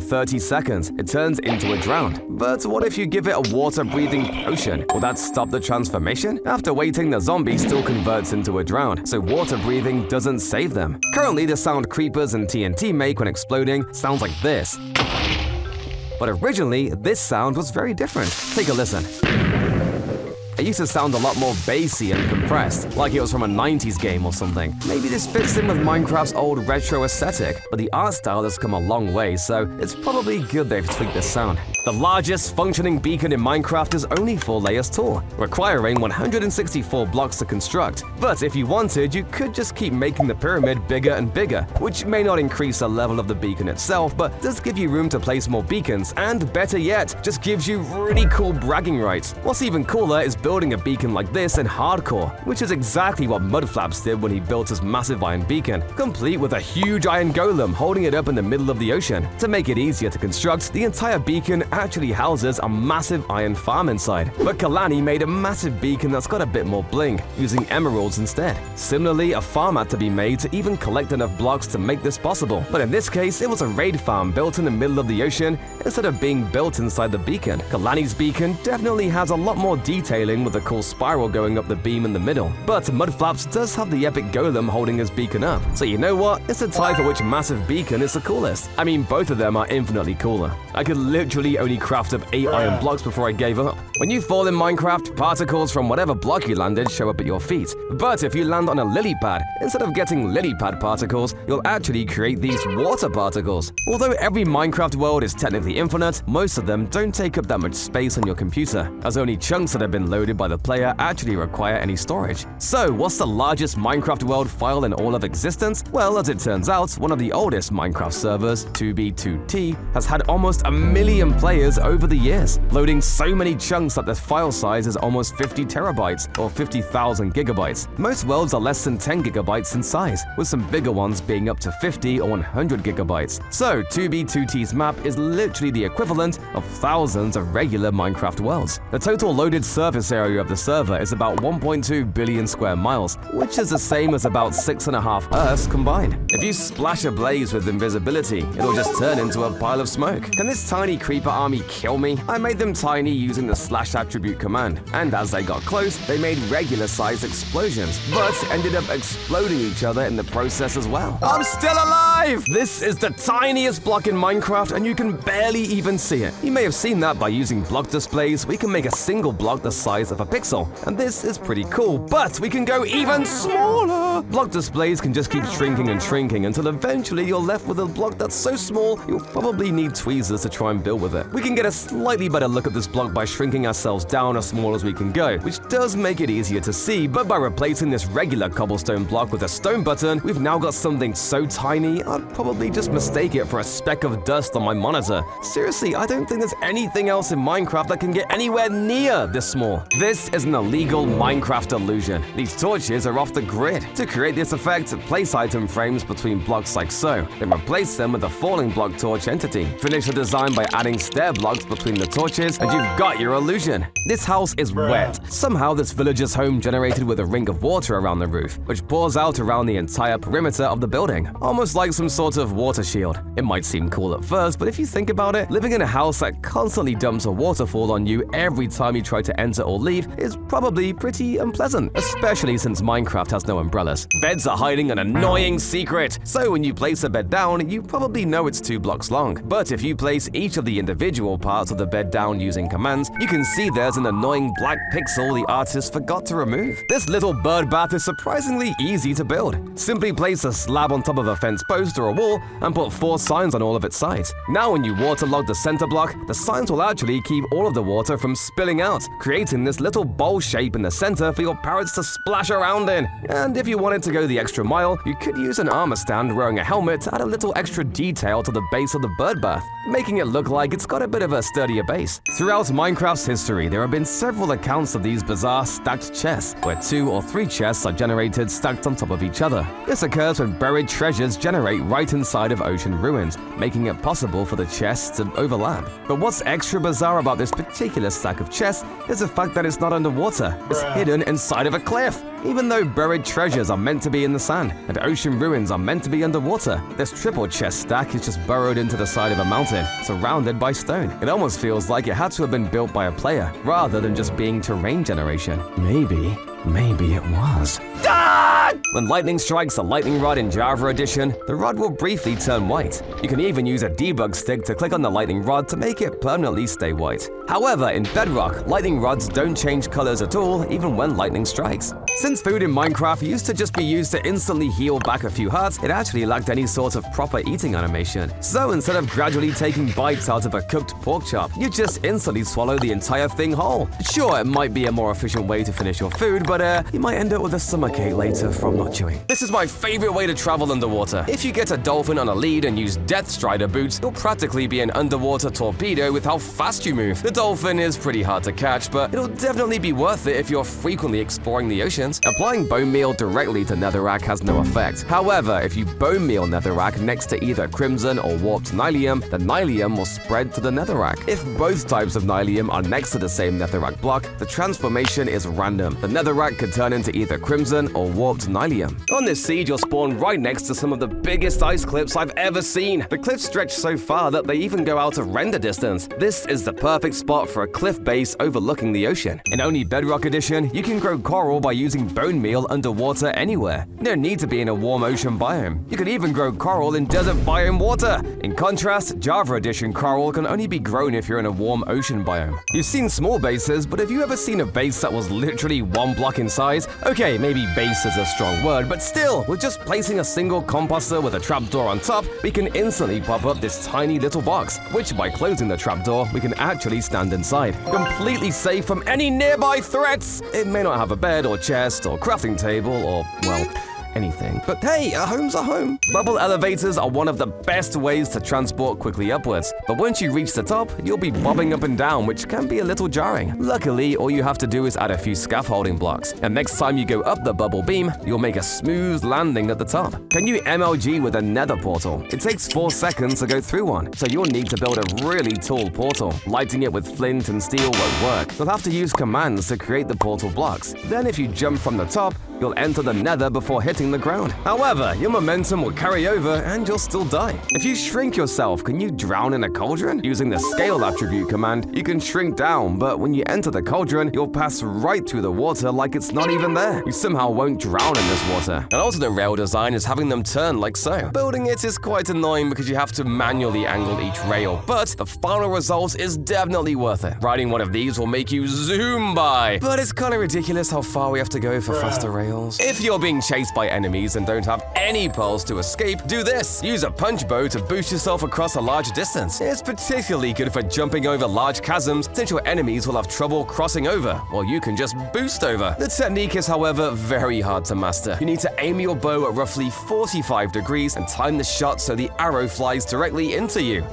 30 seconds, it turns into a drowned. But what if you give it a water-breathing potion? Will that stop the transformation? After waiting, the zombie still converts into a drowned, so water-breathing doesn't save them. Currently, the sound creepers and TNT make when exploding sounds like this. But originally, this sound was very different. Take a listen. It used to sound a lot more bassy and compressed, like it was from a 90s game or something. Maybe this fits in with Minecraft's old retro aesthetic, but the art style has come a long way, so it's probably good they've tweaked this sound. The largest functioning beacon in Minecraft is only 4 layers tall, requiring 164 blocks to construct. But if you wanted, you could just keep making the pyramid bigger and bigger, which may not increase the level of the beacon itself, but does give you room to place more beacons, and better yet, just gives you really cool bragging rights. What's even cooler is building a beacon like this in hardcore, which is exactly what Mudflaps did when he built his massive iron beacon, complete with a huge iron golem holding it up in the middle of the ocean. To make it easier to construct, the entire beacon actually houses a massive iron farm inside. But Kalani made a massive beacon that's got a bit more bling, using emeralds instead. Similarly, a farm had to be made to even collect enough blocks to make this possible. But in this case, it was a raid farm built in the middle of the ocean instead of being built inside the beacon. Kalani's beacon definitely has a lot more detailing with a cool spiral going up the beam in the middle. But Mudflaps does have the epic golem holding his beacon up. So you know what? It's a tie for which massive beacon is the coolest. I mean, both of them are infinitely cooler. I could literally only craft up 8 iron blocks before I gave up. When you fall in Minecraft, particles from whatever block you landed show up at your feet. But if you land on a lily pad, instead of getting lily pad particles, you'll actually create these water particles. Although every Minecraft world is technically infinite, most of them don't take up that much space on your computer, as only chunks that have been loaded by the player actually require any storage. So, what's the largest Minecraft world file in all of existence? Well, as it turns out, one of the oldest Minecraft servers, 2b2t, has had almost 1 million players over the years, loading so many chunks that the file size is almost 50 terabytes or 50,000 gigabytes. Most worlds are less than 10 gigabytes in size, with some bigger ones being up to 50 or 100 gigabytes. So 2b2t's map is literally the equivalent of thousands of regular Minecraft worlds. The total loaded surface area of the server is about 1.2 billion square miles, which is the same as about 6.5 Earths combined. If you splash a blaze with invisibility, it'll just turn into a pile of smoke. Can this tiny creeper army kill me? I made them tiny using the slash attribute command, and as they got close, they made regular-sized explosions, but ended up exploding each other in the process as well. I'm still alive! This is the tiniest block in Minecraft, and you can barely even see it. You may have seen that by using block displays. We can make a single block the size of a pixel, and this is pretty cool, but we can go even smaller! Block displays can just keep shrinking and shrinking until eventually you're left with a block that's so small you'll probably need tweezers to try and build with it. We can get a slightly better look at this block by shrinking ourselves down as small as we can go, which does make it easier to see, but by replacing this regular cobblestone block with a stone button, we've now got something so tiny I'd probably just mistake it for a speck of dust on my monitor. Seriously, I don't think there's anything else in Minecraft that can get anywhere near this small. This is an illegal Minecraft illusion. These torches are off the grid. To create this effect, place item frames between blocks like so, then replace them with a falling block torch entity. Finish the design by adding stair blocks between the torches, and you've got your illusion. This house is wet. Somehow this villager's home generated with a ring of water around the roof, which pours out around the entire perimeter of the building, almost like some sort of water shield. It might seem cool at first, but if you think about it, living in a house that constantly dumps a waterfall on you every time you try to enter or leave is probably pretty unpleasant, especially since Minecraft has no umbrellas. Beds are hiding an annoying secret, so when you place a bed down, you probably know it's 2 blocks long. But if you place each of the individual parts of the bed down using commands, you can see there's an annoying black pixel the artist forgot to remove. This little bird bath is surprisingly easy to build. Simply place a slab on top of a fence post or a wall and put 4 signs on all of its sides. Now when you waterlog the center block, the signs will actually keep all of the water from spilling out, creating this little bowl shape in the center for your parrots to splash around in. And if you wanted to go the extra mile, you could use an armor stand wearing a helmet to add a little extra detail to the base of the bird bath, making it look like it's got a bit of a sturdier base. Throughout Minecraft's history, there have been several accounts of these bizarre stacked chests, where 2 or 3 chests are generated stacked on top of each other. This occurs when buried treasures generate right inside of ocean ruins, making it possible for the chests to overlap. But what's extra bizarre about this particular stack of chests is the fact that it's not underwater. It's hidden inside of a cliff. Even though buried treasures are meant to be in the sand and ocean ruins are meant to be underwater, this triple chest stack is just burrowed into the side of a mountain, surrounded by stone. It almost feels like it had to have been built by a player, rather than just being terrain generation. Maybe it was. When lightning strikes a lightning rod in Java Edition, the rod will briefly turn white. You can even use a debug stick to click on the lightning rod to make it permanently stay white. However, in Bedrock, lightning rods don't change colors at all even when lightning strikes. Since food in Minecraft used to just be used to instantly heal back a few hearts, it actually lacked any sort of proper eating animation. So instead of gradually taking bites out of a cooked pork chop, you just instantly swallow the entire thing whole. Sure, it might be a more efficient way to finish your food, but you might end up with a stomachache later from not chewing. This is my favorite way to travel underwater. If you get a dolphin on a lead and use Death Strider boots, you'll practically be an underwater torpedo with how fast you move. The dolphin is pretty hard to catch, but it'll definitely be worth it if you're frequently exploring the oceans. Applying bone meal directly to netherrack has no effect. However, if you bone meal netherrack next to either crimson or warped nylium, the nylium will spread to the netherrack. If both types of nylium are next to the same netherrack block, the transformation is random. The netherrack could turn into either crimson or warped nylium. On this seed, you'll spawn right next to some of the biggest ice cliffs I've ever seen. The cliffs stretch so far that they even go out of render distance. This is the perfect spot for a cliff base overlooking the ocean. In only Bedrock Edition, you can grow coral by using bone meal underwater anywhere. You don't need to be in a warm ocean biome. You can even grow coral in desert biome water. In contrast, Java Edition coral can only be grown if you're in a warm ocean biome. You've seen small bases, but have you ever seen a base that was literally 1 block in size? Okay, maybe base is a strong word, but still, with just placing a single composter with a trapdoor on top, we can instantly pop up this tiny little box, which by closing the trapdoor, we can actually stand inside, completely safe from any nearby threats. It may not have a bed or chest or crafting table or, well, anything. But hey, a home's a home. Bubble elevators are one of the best ways to transport quickly upwards, but once you reach the top, you'll be bobbing up and down, which can be a little jarring. Luckily, all you have to do is add a few scaffolding blocks, and next time you go up the bubble beam, you'll make a smooth landing at the top. Can you MLG with a nether portal? It takes 4 seconds to go through one, so you'll need to build a really tall portal. Lighting it with flint and steel won't work. You'll have to use commands to create the portal blocks. Then if you jump from the top, you'll enter the nether before hitting the ground. However, your momentum will carry over and you'll still die. If you shrink yourself, can you drown in a cauldron? Using the scale attribute command, you can shrink down, but when you enter the cauldron, you'll pass right through the water like it's not even there. You somehow won't drown in this water. An alternate rail design is having them turn like so. Building it is quite annoying because you have to manually angle each rail, but the final result is definitely worth it. Riding one of these will make you zoom by. But it's kind of ridiculous how far we have to go for faster rails. fails. If you're being chased by enemies and don't have any pearls to escape, do this. Use a punch bow to boost yourself across a large distance. It's particularly good for jumping over large chasms since your enemies will have trouble crossing over, while you can just boost over. The technique is, however, very hard to master. You need to aim your bow at roughly 45 degrees and time the shot so the arrow flies directly into you.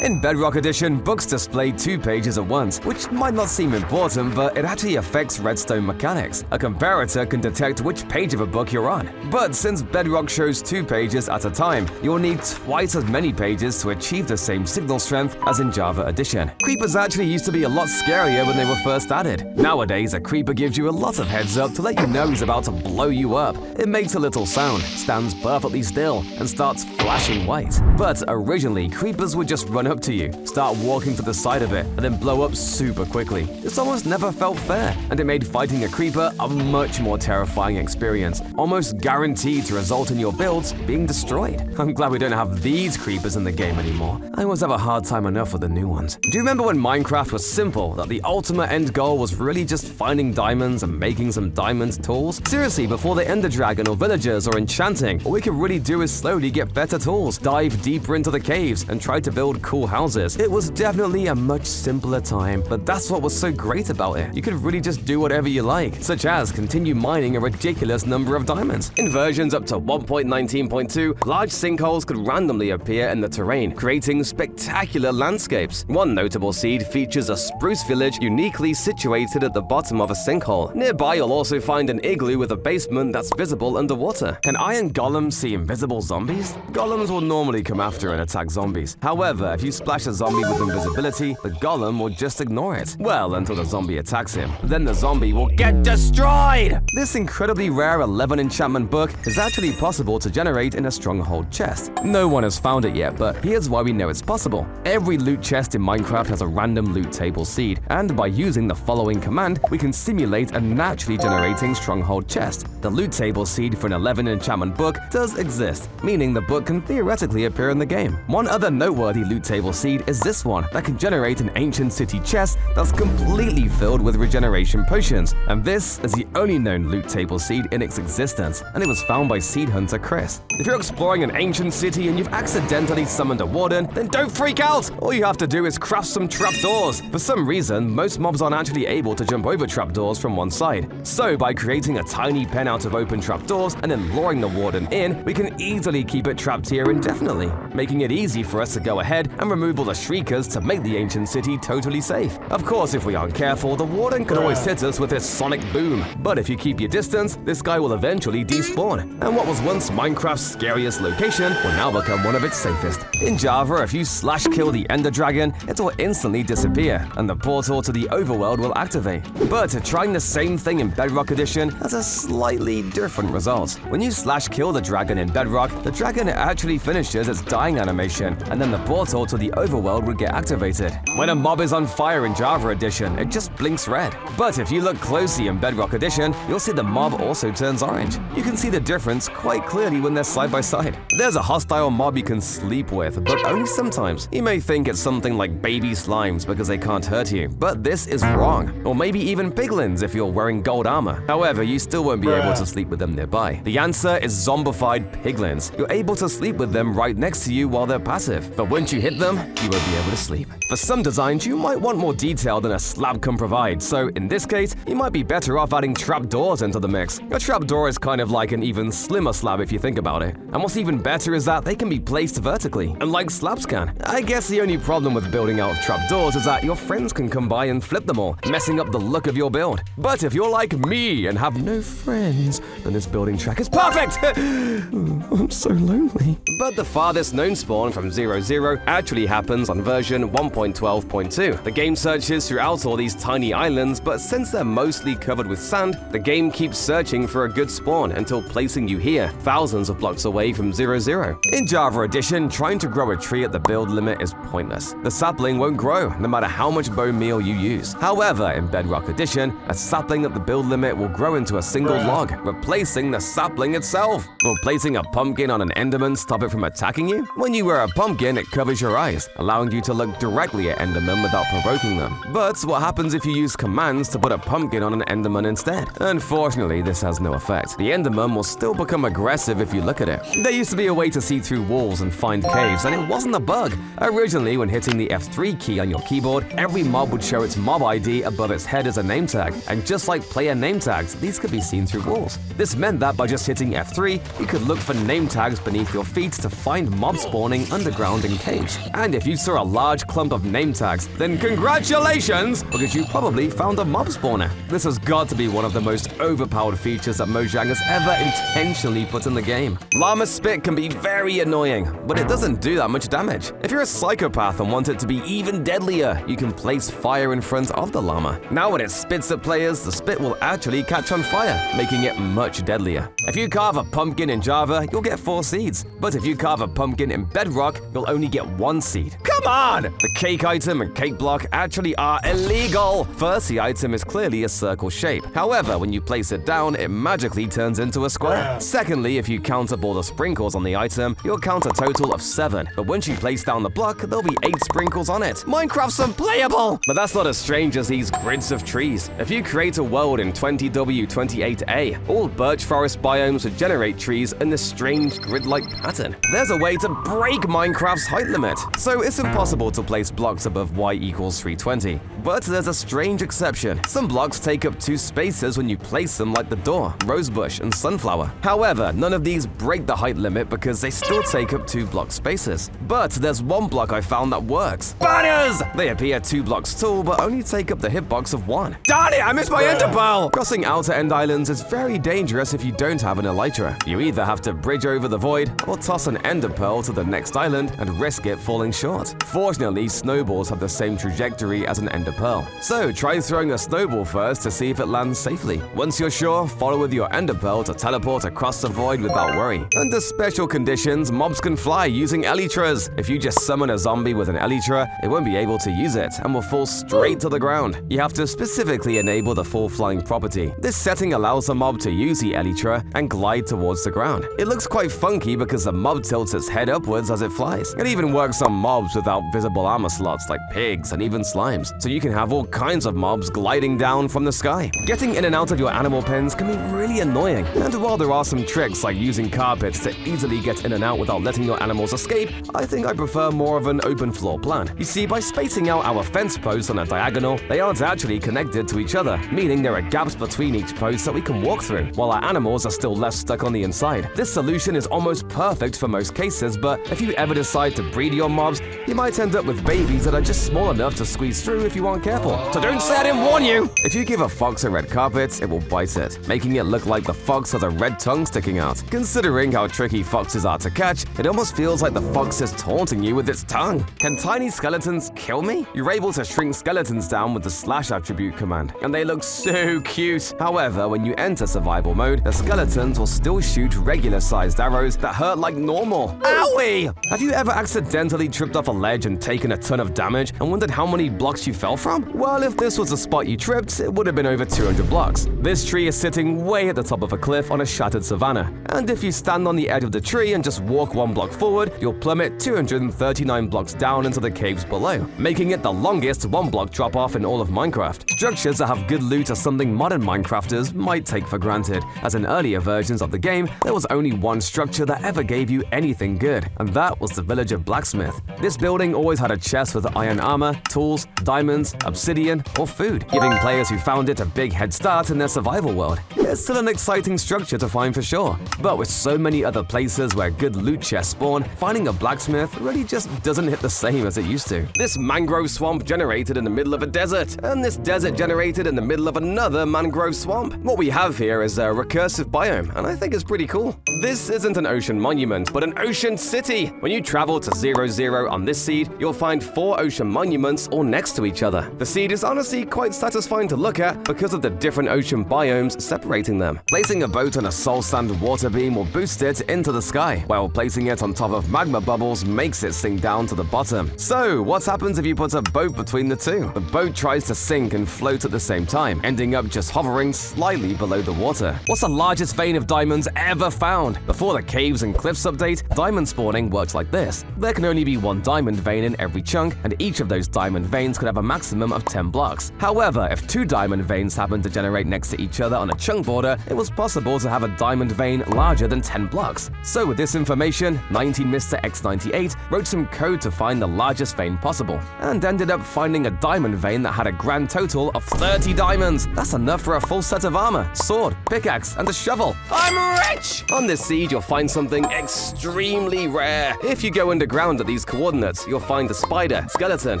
In Bedrock Edition, books display 2 pages at once, which might not seem important, but it actually affects redstone mechanics. A comparator can detect which page of a book you're on. But since Bedrock shows 2 pages at a time, you'll need twice as many pages to achieve the same signal strength as in Java Edition. Creepers actually used to be a lot scarier when they were first added. Nowadays, a creeper gives you a lot of heads up to let you know he's about to blow you up. It makes a little sound, stands perfectly still, and starts flashing white. But originally, creepers would just run up to you, start walking to the side of it, and then blow up super quickly. This almost never felt fair, and it made fighting a creeper a much more terrifying experience, almost guaranteed to result in your builds being destroyed. I'm glad we don't have these creepers in the game anymore. I always have a hard time enough with the new ones. Do you remember when Minecraft was simple, that the ultimate end goal was really just finding diamonds and making some diamond tools? Seriously, before the Ender Dragon or villagers or enchanting, all we could really do is slowly get better tools, dive deeper into the caves, and try to build cool houses. It was definitely a much simpler time, but that's what was so great about it. You could really just do whatever you like, such as continue mining a ridiculous number of diamonds. In versions up to 1.19.2, large sinkholes could randomly appear in the terrain, creating spectacular landscapes. One notable seed features a spruce village uniquely situated at the bottom of a sinkhole. Nearby, you'll also find an igloo with a basement that's visible underwater. Can iron golems see invisible zombies? Golems will normally come after and attack zombies. However, if you splash a zombie with invisibility, the golem will just ignore it. Well, until the zombie attacks him. Then the zombie will get destroyed! This incredibly rare 11 enchantment book is actually possible to generate in a stronghold chest. No one has found it yet, but here's why we know it's possible. Every loot chest in Minecraft has a random loot table seed, and by using the following command, we can simulate a naturally generating stronghold chest. The loot table seed for an 11 enchantment book does exist, meaning the book can theoretically appear in the game. One other noteworthy loot table seed is this one that can generate an ancient city chest that's completely filled with regeneration potions, and this is the only known loot table seed in its existence, and it was found by seed hunter Chris. If you're exploring an ancient city and you've accidentally summoned a warden, then don't freak out! All you have to do is craft some trapdoors. For some reason, most mobs aren't actually able to jump over trapdoors from one side. So by creating a tiny pen out of open trapdoors and then luring the warden in, we can easily keep it trapped here indefinitely, making it easy for us to go ahead and remove all the shriekers to make the ancient city totally safe. Of course, if we aren't careful, the warden can always hit us with his sonic boom. But if you keep your distance, this guy will eventually despawn. And what was once Minecraft's scariest location will now become one of its safest. In Java, if you slash kill the Ender Dragon, it will instantly disappear, and the portal to the overworld will activate. But trying the same thing in Bedrock Edition has a slightly different result. When you slash kill the dragon in Bedrock, the dragon actually finishes its dying animation, and then the portal to the overworld will get activated. When a mob is on fire in Java Edition, it just blinks red. But if you look closely in Bedrock Edition, you'll see the mob also turns orange. You can see the difference quite clearly when they're side by side. There's a hostile mob you can sleep with, but only sometimes. You may think it's something like baby slimes because they can't hurt you, but this is wrong. Or maybe even piglins if you're wearing gold armor. However, you still won't be able to sleep with them nearby. The answer is zombified piglins. You're able to sleep with them right next to you while they're passive, but once you hit them, you won't be able to sleep. For some designs, you might want more detail than a slab can provide, so in this case, you might be better off adding trapdoors into the mix. A trapdoor is kind of like an even slimmer slab if you think about it. And what's even better is that they can be placed vertically, unlike slabs can. I guess the only problem with building out of trapdoors is that your friends can come by and flip them all, messing up the look of your build. But if you're like me and have no friends, then this building track is perfect! I'm so lonely. But the farthest known spawn from 0.0 actually happens on version 1.12.2. The game searches throughout all these tiny islands, but since they're mostly covered with sand, the game keeps searching for a good spawn until placing you here, thousands of blocks away from 0.0. In Java Edition, trying to grow a tree at the build limit is pointless. The sapling won't grow, no matter how much bone meal you use. However, in Bedrock Edition, a sapling at the build limit will grow into a single log, replacing the sapling itself. Will placing a pumpkin on an enderman stop it from attacking you? When you wear a pumpkin, it covers your eyes rise, allowing you to look directly at Endermen without provoking them. But what happens if you use commands to put a pumpkin on an Enderman instead? Unfortunately, this has no effect. The Enderman will still become aggressive if you look at it. There used to be a way to see through walls and find caves, and it wasn't a bug. Originally, when hitting the F3 key on your keyboard, every mob would show its mob ID above its head as a name tag, and just like player name tags, these could be seen through walls. This meant that by just hitting F3, you could look for name tags beneath your feet to find mob spawning underground in caves. And if you saw a large clump of name tags, then congratulations, because you probably found a mob spawner. This has got to be one of the most overpowered features that Mojang has ever intentionally put in the game. Llama spit can be very annoying, but it doesn't do that much damage. If you're a psychopath and want it to be even deadlier, you can place fire in front of the llama. Now when it spits at players, the spit will actually catch on fire, making it much deadlier. If you carve a pumpkin in Java, you'll get 4 seeds. But if you carve a pumpkin in Bedrock, you'll only get 1 seed. Come on! The cake item and cake block actually are illegal. First, the item is clearly a circle shape. However, when you place it down, it magically turns into a square. Secondly, if you count up all the sprinkles on the item, you'll count a total of 7. But once you place down the block, there'll be 8 sprinkles on it. Minecraft's unplayable! But that's not as strange as these grids of trees. If you create a world in 20W28A, all birch forest biomes would generate trees in this strange grid-like pattern. There's a way to break Minecraft's height limit, so it's impossible to place blocks above y equals 320. But there's a strange exception. Some blocks take up 2 spaces when you place them, like the door, rosebush, and sunflower. However, none of these break the height limit because they still take up 2 block spaces. But there's one block I found that works. Banners! They appear 2 blocks tall, but only take up the hitbox of 1. Darn it, I missed my ender pearl! Crossing outer end islands is very dangerous if you don't have an elytra. You either have to bridge over the void or toss an ender pearl to the next island and risk it falling short. Fortunately, snowballs have the same trajectory as an ender pearl. So try throwing a snowball first to see if it lands safely. Once you're sure, follow with your ender pearl to teleport across the void without worry. Under special conditions, mobs can fly using elytras. If you just summon a zombie with an elytra, it won't be able to use it and will fall straight to the ground. You have to specifically enable the full flying property. This setting allows the mob to use the elytra and glide towards the ground. It looks quite funky because the mob tilts its head upwards as it flies. It even works on mobs without visible armor slots like pigs and even slimes, so you can have all kinds of mobs gliding down from the sky. Getting in and out of your animal pens can be really annoying, and while there are some tricks like using carpets to easily get in and out without letting your animals escape, I think I prefer more of an open floor plan. You see, by spacing out our fence posts on a diagonal, they aren't actually connected to each other, meaning there are gaps between each post that we can walk through, while our animals are still left stuck on the inside. This solution is almost perfect for most cases, but if you ever decide to breed your mobs, you might end up with babies that are just small enough to squeeze through if you aren't careful. So don't say I didn't warn you! If you give a fox a red carpet, it will bite it, making it look like the fox has a red tongue sticking out. Considering how tricky foxes are to catch, it almost feels like the fox is taunting you with its tongue. Can tiny skeletons kill me? You're able to shrink skeletons down with the slash attribute command, and they look so cute. However, when you enter survival mode, the skeletons will still shoot regular-sized arrows that hurt like normal. Owie! Have you ever accidentally tripped off a ledge and taken a ton of damage and wondered how many blocks you fell from? Well, if this was the spot you tripped, it would have been over 200 blocks. This tree is sitting way at the top of a cliff on a shattered savanna, and if you stand on the edge of the tree and just walk 1 block forward, you'll plummet 239 blocks down into the caves below, making it the longest 1-block drop-off in all of Minecraft. Structures that have good loot are something modern Minecrafters might take for granted, as in earlier versions of the game, there was only one structure that ever gave you anything good, and that was the villager blacksmith. This building always had a chest with iron armor, tools, diamonds, obsidian, or food, giving players who found it a big head start in their survival world. It's still an exciting structure to find for sure, but with so many other places where good loot chests spawn, finding a blacksmith really just doesn't hit the same as it used to. This mangrove swamp generated in the middle of a desert, and this desert generated in the middle of another mangrove swamp. What we have here is a recursive biome, and I think it's pretty cool. This isn't an ocean monument, but an ocean city. When you travel to 00 on this seed, you'll find 4 ocean monuments all next to each other. The seed is honestly quite satisfying to look at because of the different ocean biomes separating them. Placing a boat on a soul sand water beam will boost it into the sky, while placing it on top of magma bubbles makes it sink down to the bottom. So, what happens if you put a boat between the two? The boat tries to sink and float at the same time, ending up just hovering slightly below the water. What's the largest vein of diamonds ever found? Before the caves and cliffs update, diamond spawning worked like this. There can only maybe one diamond vein in every chunk, and each of those diamond veins could have a maximum of 10 blocks. However, if 2 diamond veins happened to generate next to each other on a chunk border, it was possible to have a diamond vein larger than 10 blocks. So with this information, 19 Mr. X98 wrote some code to find the largest vein possible, and ended up finding a diamond vein that had a grand total of 30 diamonds. That's enough for a full set of armor, sword, pickaxe, and a shovel. I'm rich! On this seed, you'll find something extremely rare. If you go underground at these coordinates, you'll find a spider, skeleton,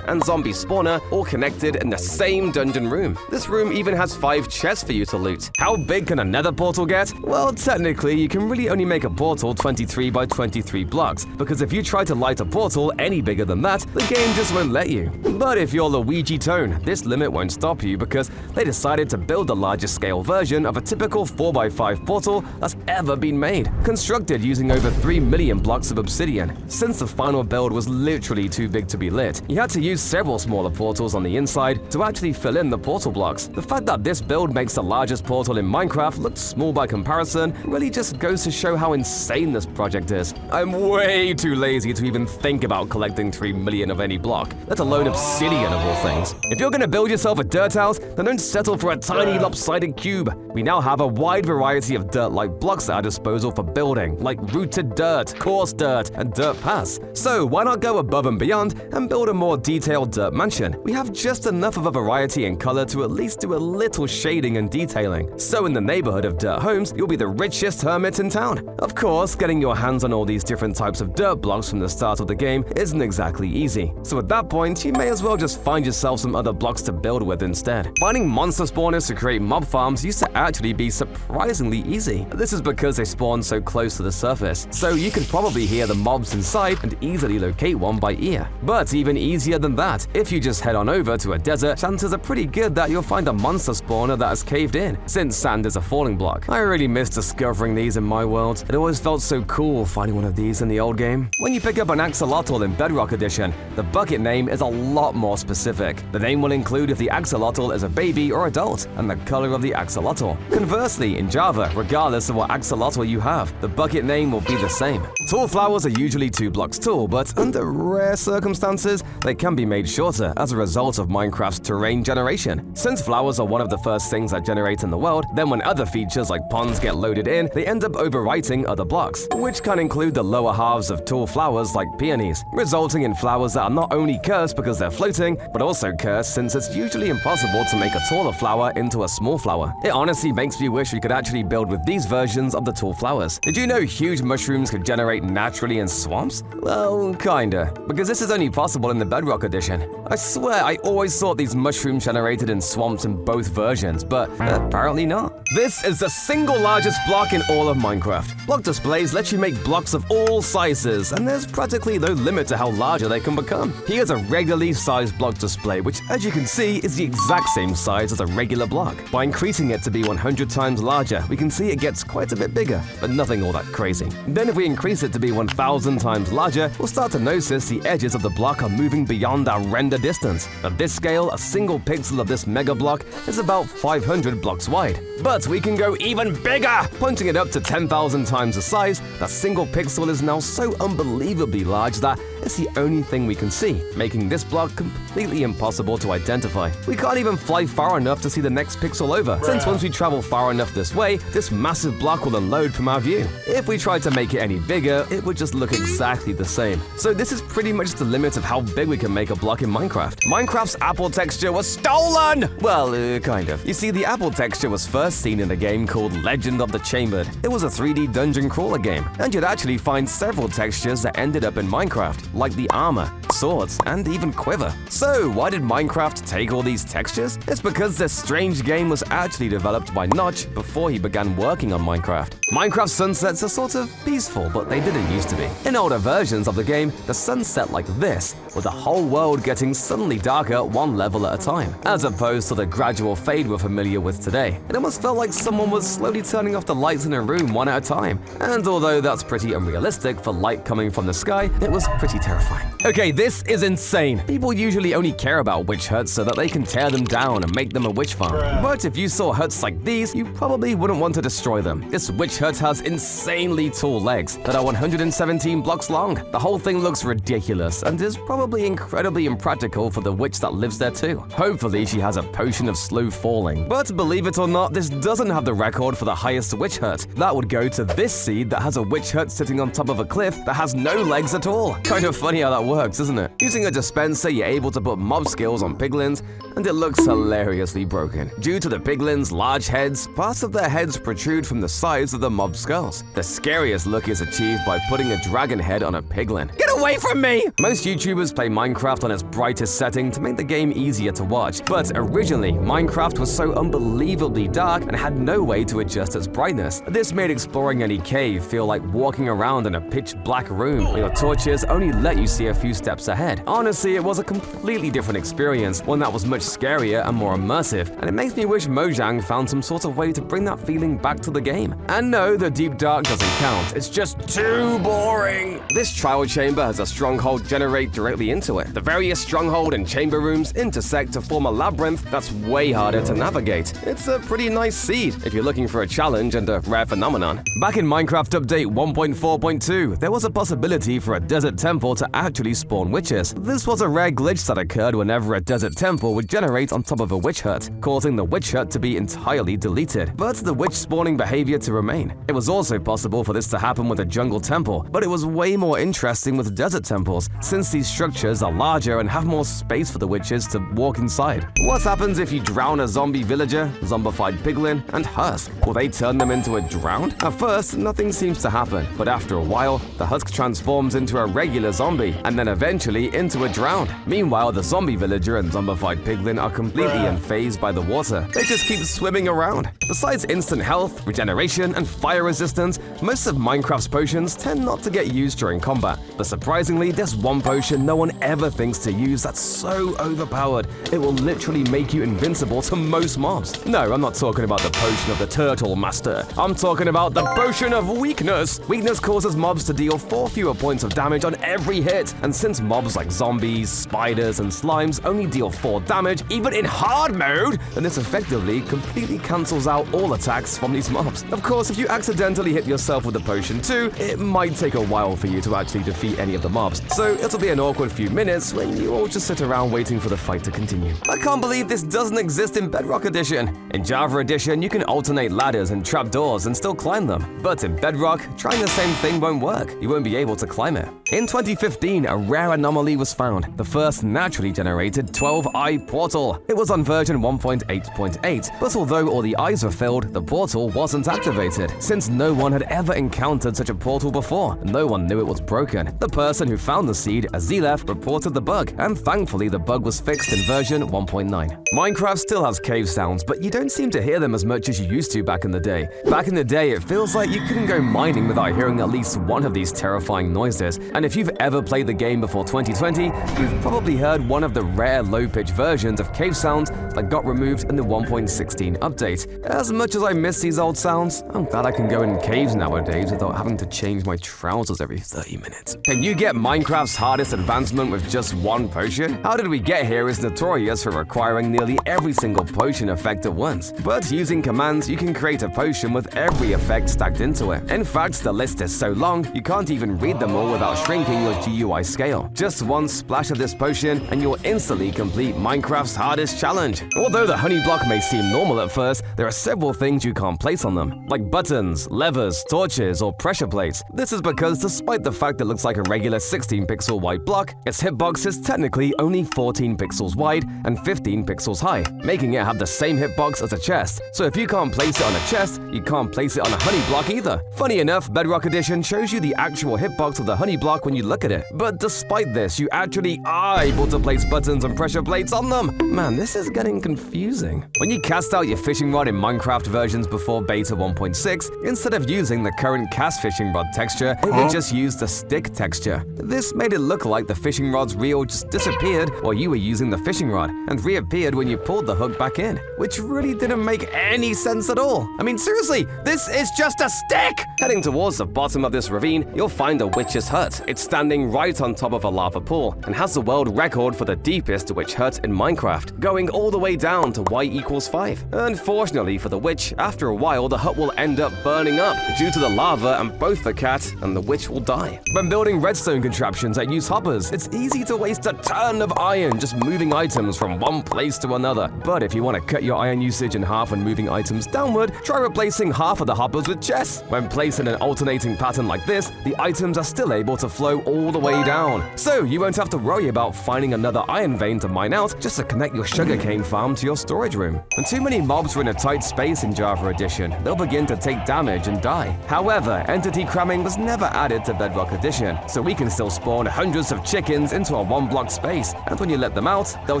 and zombie spawner all connected in the same dungeon room. This room even has 5 chests for you to loot. How big can a nether portal get? Well, technically, you can really only make a portal 23 by 23 blocks, because if you try to light a portal any bigger than that, the game just won't let you. But if you're Luigi Tone, this limit won't stop you because they decided to build the largest scale version of a typical 4x5 portal that's ever been made, constructed using over 3 million blocks of obsidian. Since the final build was literally too big to be lit, you had to use several smaller portals on the inside to actually fill in the portal blocks. The fact that this build makes the largest portal in Minecraft look small by comparison really just goes to show how insane this project is. I'm way too lazy to even think about collecting 3 million of any block, let alone obsidian of all things. If you're gonna build yourself a dirt house, then don't settle for a tiny lopsided cube. We now have a wide variety of dirt-like blocks at our disposal for building, like rooted dirt, coarse dirt, and dirt paths. So why not go above and beyond and build a more detailed dirt mansion? We have just enough of a variety in color to at least do a little shading and detailing. So in the neighborhood of dirt homes, you'll be the richest hermit in town. Of course, getting your hands on all these different types of dirt blocks from the start of the game isn't exactly easy. So at that point, you may as well just find yourself some other blocks to build with instead. Finding monster spawners to create mob farms used to actually be surprisingly easy. This is because they spawn so close to the surface, so you can probably hear the mobs inside and easily locate one by ear. But even easier than that, if you just head on over to a desert, chances are pretty good that you'll find a monster spawner that has caved in, since sand is a falling block. I really miss discovering these in my world. It always felt so cool finding one of these in the old game. When you pick up an axolotl in Bedrock Edition, the bucket name is a lot more specific. The name will include if the axolotl is a baby or adult, and the color of the axolotl. Conversely, in Java, regardless of what axolotl you have, the bucket name will be the same. Tall flowers are usually 2 blocks tall, but under rare circumstances, they can be made shorter as a result of Minecraft's terrain generation. Since flowers are one of the first things that generate in the world, then when other features like ponds get loaded in, they end up overwriting other blocks, which can include the lower halves of tall flowers like peonies, resulting in flowers that are not only cursed because they're floating, but also cursed since it's usually impossible to make a taller flower into a small flower. It honestly makes me wish we could actually build with these versions of the tall flowers. Did you know huge mushrooms could generate naturally in swamps? Well, kinda, because this is only possible in the Bedrock Edition. I swear I always thought these mushrooms generated in swamps in both versions, but apparently not. This is the single largest block in all of Minecraft. Block displays let you make blocks of all sizes, and there's practically no limit to how larger they can become. Here's a regularly sized block display, which as you can see is the exact same size as a regular block. By increasing it to be 100 times larger, we can see it gets quite a bit bigger, but nothing all that crazy. Then if we increase it to be 1,000 times larger, we'll start to notice the edges of the block are moving beyond our render distance. At this scale, a single pixel of this mega block is about 500 blocks wide. But we can go even bigger! Punching it up to 10,000 times the size, that single pixel is now so unbelievably large that it's the only thing we can see, making this block completely impossible to identify. We can't even fly far enough to see the next pixel over, since once we travel far enough this way, this massive block will unload from our view. If we tried to make it any bigger, it would just look exactly the same. So this is pretty much the limit of how big we can make a block in Minecraft. Minecraft's apple texture was stolen! Well, kind of. You see, the apple texture was first seen in a game called Legend of the Chambered. It was a 3D dungeon crawler game, and you'd actually find several textures that ended up in Minecraft, like the armor, swords, and even quiver. So why did Minecraft take all these textures? It's because this strange game was actually developed by Notch before he began working on Minecraft. Minecraft sunsets are sort of peaceful, but they didn't used to be. In older versions of the game, the sun set like this, with the whole world getting suddenly darker one level at a time, as opposed to the gradual fade we're familiar with today. It almost felt like someone was slowly turning off the lights in a room one at a time, and although that's pretty unrealistic for light coming from the sky, it was pretty terrifying. Okay, this This is insane. People usually only care about witch huts so that they can tear them down and make them a witch farm. But if you saw huts like these, you probably wouldn't want to destroy them. This witch hut has insanely tall legs that are 117 blocks long. The whole thing looks ridiculous and is probably incredibly impractical for the witch that lives there too. Hopefully she has a potion of slow falling. But believe it or not, this doesn't have the record for the highest witch hut. That would go to this seed that has a witch hut sitting on top of a cliff that has no legs at all. Kind of funny how that works, isn't it? Using a dispenser, you're able to put mob skills on piglins, and it looks hilariously broken. Due to the piglins' large heads, parts of their heads protrude from the sides of the mob skulls. The scariest look is achieved by putting a dragon head on a piglin. Get away from me! Most YouTubers play Minecraft on its brightest setting to make the game easier to watch, but originally, Minecraft was so unbelievably dark and had no way to adjust its brightness. This made exploring any cave feel like walking around in a pitch-black room where your torches only let you see a few steps ahead. Honestly, it was a completely different experience, one that was much scarier and more immersive, and it makes me wish Mojang found some sort of way to bring that feeling back to the game. And no, the deep dark doesn't count, it's just too boring! This trial chamber has a stronghold generate directly into it. The various stronghold and chamber rooms intersect to form a labyrinth that's way harder to navigate. It's a pretty nice seed if you're looking for a challenge and a rare phenomenon. Back in Minecraft Update 1.4.2, there was a possibility for a desert temple to actually spawn witches. This was a rare glitch that occurred whenever a desert temple would generate on top of a witch hut, causing the witch hut to be entirely deleted, but the witch spawning behavior to remain. It was also possible for this to happen with a jungle temple, but it was way more interesting with desert temples, since these structures are larger and have more space for the witches to walk inside. What happens if you drown a zombie villager, zombified piglin, and husk? Will they turn them into a drowned? At first, nothing seems to happen, but after a while, the husk transforms into a regular zombie, and then eventually into a drowned. Meanwhile, the zombie villager and zombified piglin are completely unfazed by the water. They just keep swimming around. Besides instant health, regeneration, and fire resistance, most of Minecraft's potions tend not to get used during combat. But surprisingly, there's one potion no one ever thinks to use that's so overpowered, it will literally make you invincible to most mobs. No, I'm not talking about the potion of the Turtle Master. I'm talking about the potion of weakness. Weakness causes mobs to deal 4 fewer points of damage on every hit, and since mobs like zombies, spiders, and slimes only deal 4 damage, even in hard mode, then this effectively completely cancels out all attacks from these mobs. Of course, if you accidentally hit yourself with the potion too, it might take a while for you to actually defeat any of the mobs, so it'll be an awkward few minutes when you all just sit around waiting for the fight to continue. I can't believe this doesn't exist in Bedrock Edition. In Java Edition, you can alternate ladders and trapdoors and still climb them, but in Bedrock, trying the same thing won't work. You won't be able to climb it. In 2015, a rare anomaly was found, the first naturally generated 12-eye portal. It was on version 1.8.8, but although all the eyes were filled, the portal wasn't activated. Since no one had ever encountered such a portal before, no one knew it was broken. The person who found the seed, Azilef, reported the bug, and thankfully the bug was fixed in version 1.9. Minecraft still has cave sounds, but you don't seem to hear them as much as you used to back in the day. Back in the day, it feels like you couldn't go mining without hearing at least one of these terrifying noises, and if you've ever played the game before 2020, you've probably heard one of the rare low-pitch versions of cave sounds that got removed in the 1.16 update. As much as I miss these old sounds, I'm glad I can go in caves nowadays without having to change my trousers every 30 minutes. Can you get Minecraft's hardest advancement with just one potion? How Did We Get Here is notorious for requiring nearly every single potion effect at once, but using commands, you can create a potion with every effect stacked into it. In fact, the list is so long, you can't even read them all without shrinking your GUI scale. Just one splash of this potion, and you'll instantly complete Minecraft's hardest challenge. Although the honey block may seem normal at first, there are several things you can't place on them, like buttons, levers, torches, or pressure plates. This is because despite the fact it looks like a regular 16-pixel wide block, its hitbox is technically only 14 pixels wide and 15 pixels high, making it have the same hitbox as a chest. So if you can't place it on a chest, you can't place it on a honey block either. Funny enough, Bedrock Edition shows you the actual hitbox of the honey block when you look at it, but despite this, you actually are able to place buttons and pressure plates on them. Man, this is getting confusing. When you cast out your fishing rod in Minecraft versions before beta 1.6, instead of using the current cast fishing rod texture, it would just use the stick texture. This made it look like the fishing rod's reel just disappeared while you were using the fishing rod, and reappeared when you pulled the hook back in, which really didn't make any sense at all. I mean, seriously, this is just a stick! Heading towards the bottom of this ravine, you'll find a witch's hut. It's standing right on top of a lava pool and has the world record for the deepest witch hut in Minecraft, going all the way down to y=5. Unfortunately for the witch, after a while the hut will end up burning up due to the lava, and both the cat and the witch will die. When building redstone contraptions that use hoppers, it's easy to waste a ton of iron just moving items from one place to another. But if you want to cut your iron usage in half when moving items downward, try replacing half of the hoppers with chests. When placed in an alternating pattern like this, the items are still able to flow all the way down. So you won't have to worry about finding another iron vein to mine out just to connect your sugarcane farm to your storage room. When too many mobs are in a tight space in Java Edition, they'll begin to take damage and die. However, entity cramming was never added to Bedrock Edition, so we can still spawn hundreds of chickens into a one-block space, and when you let them out, they'll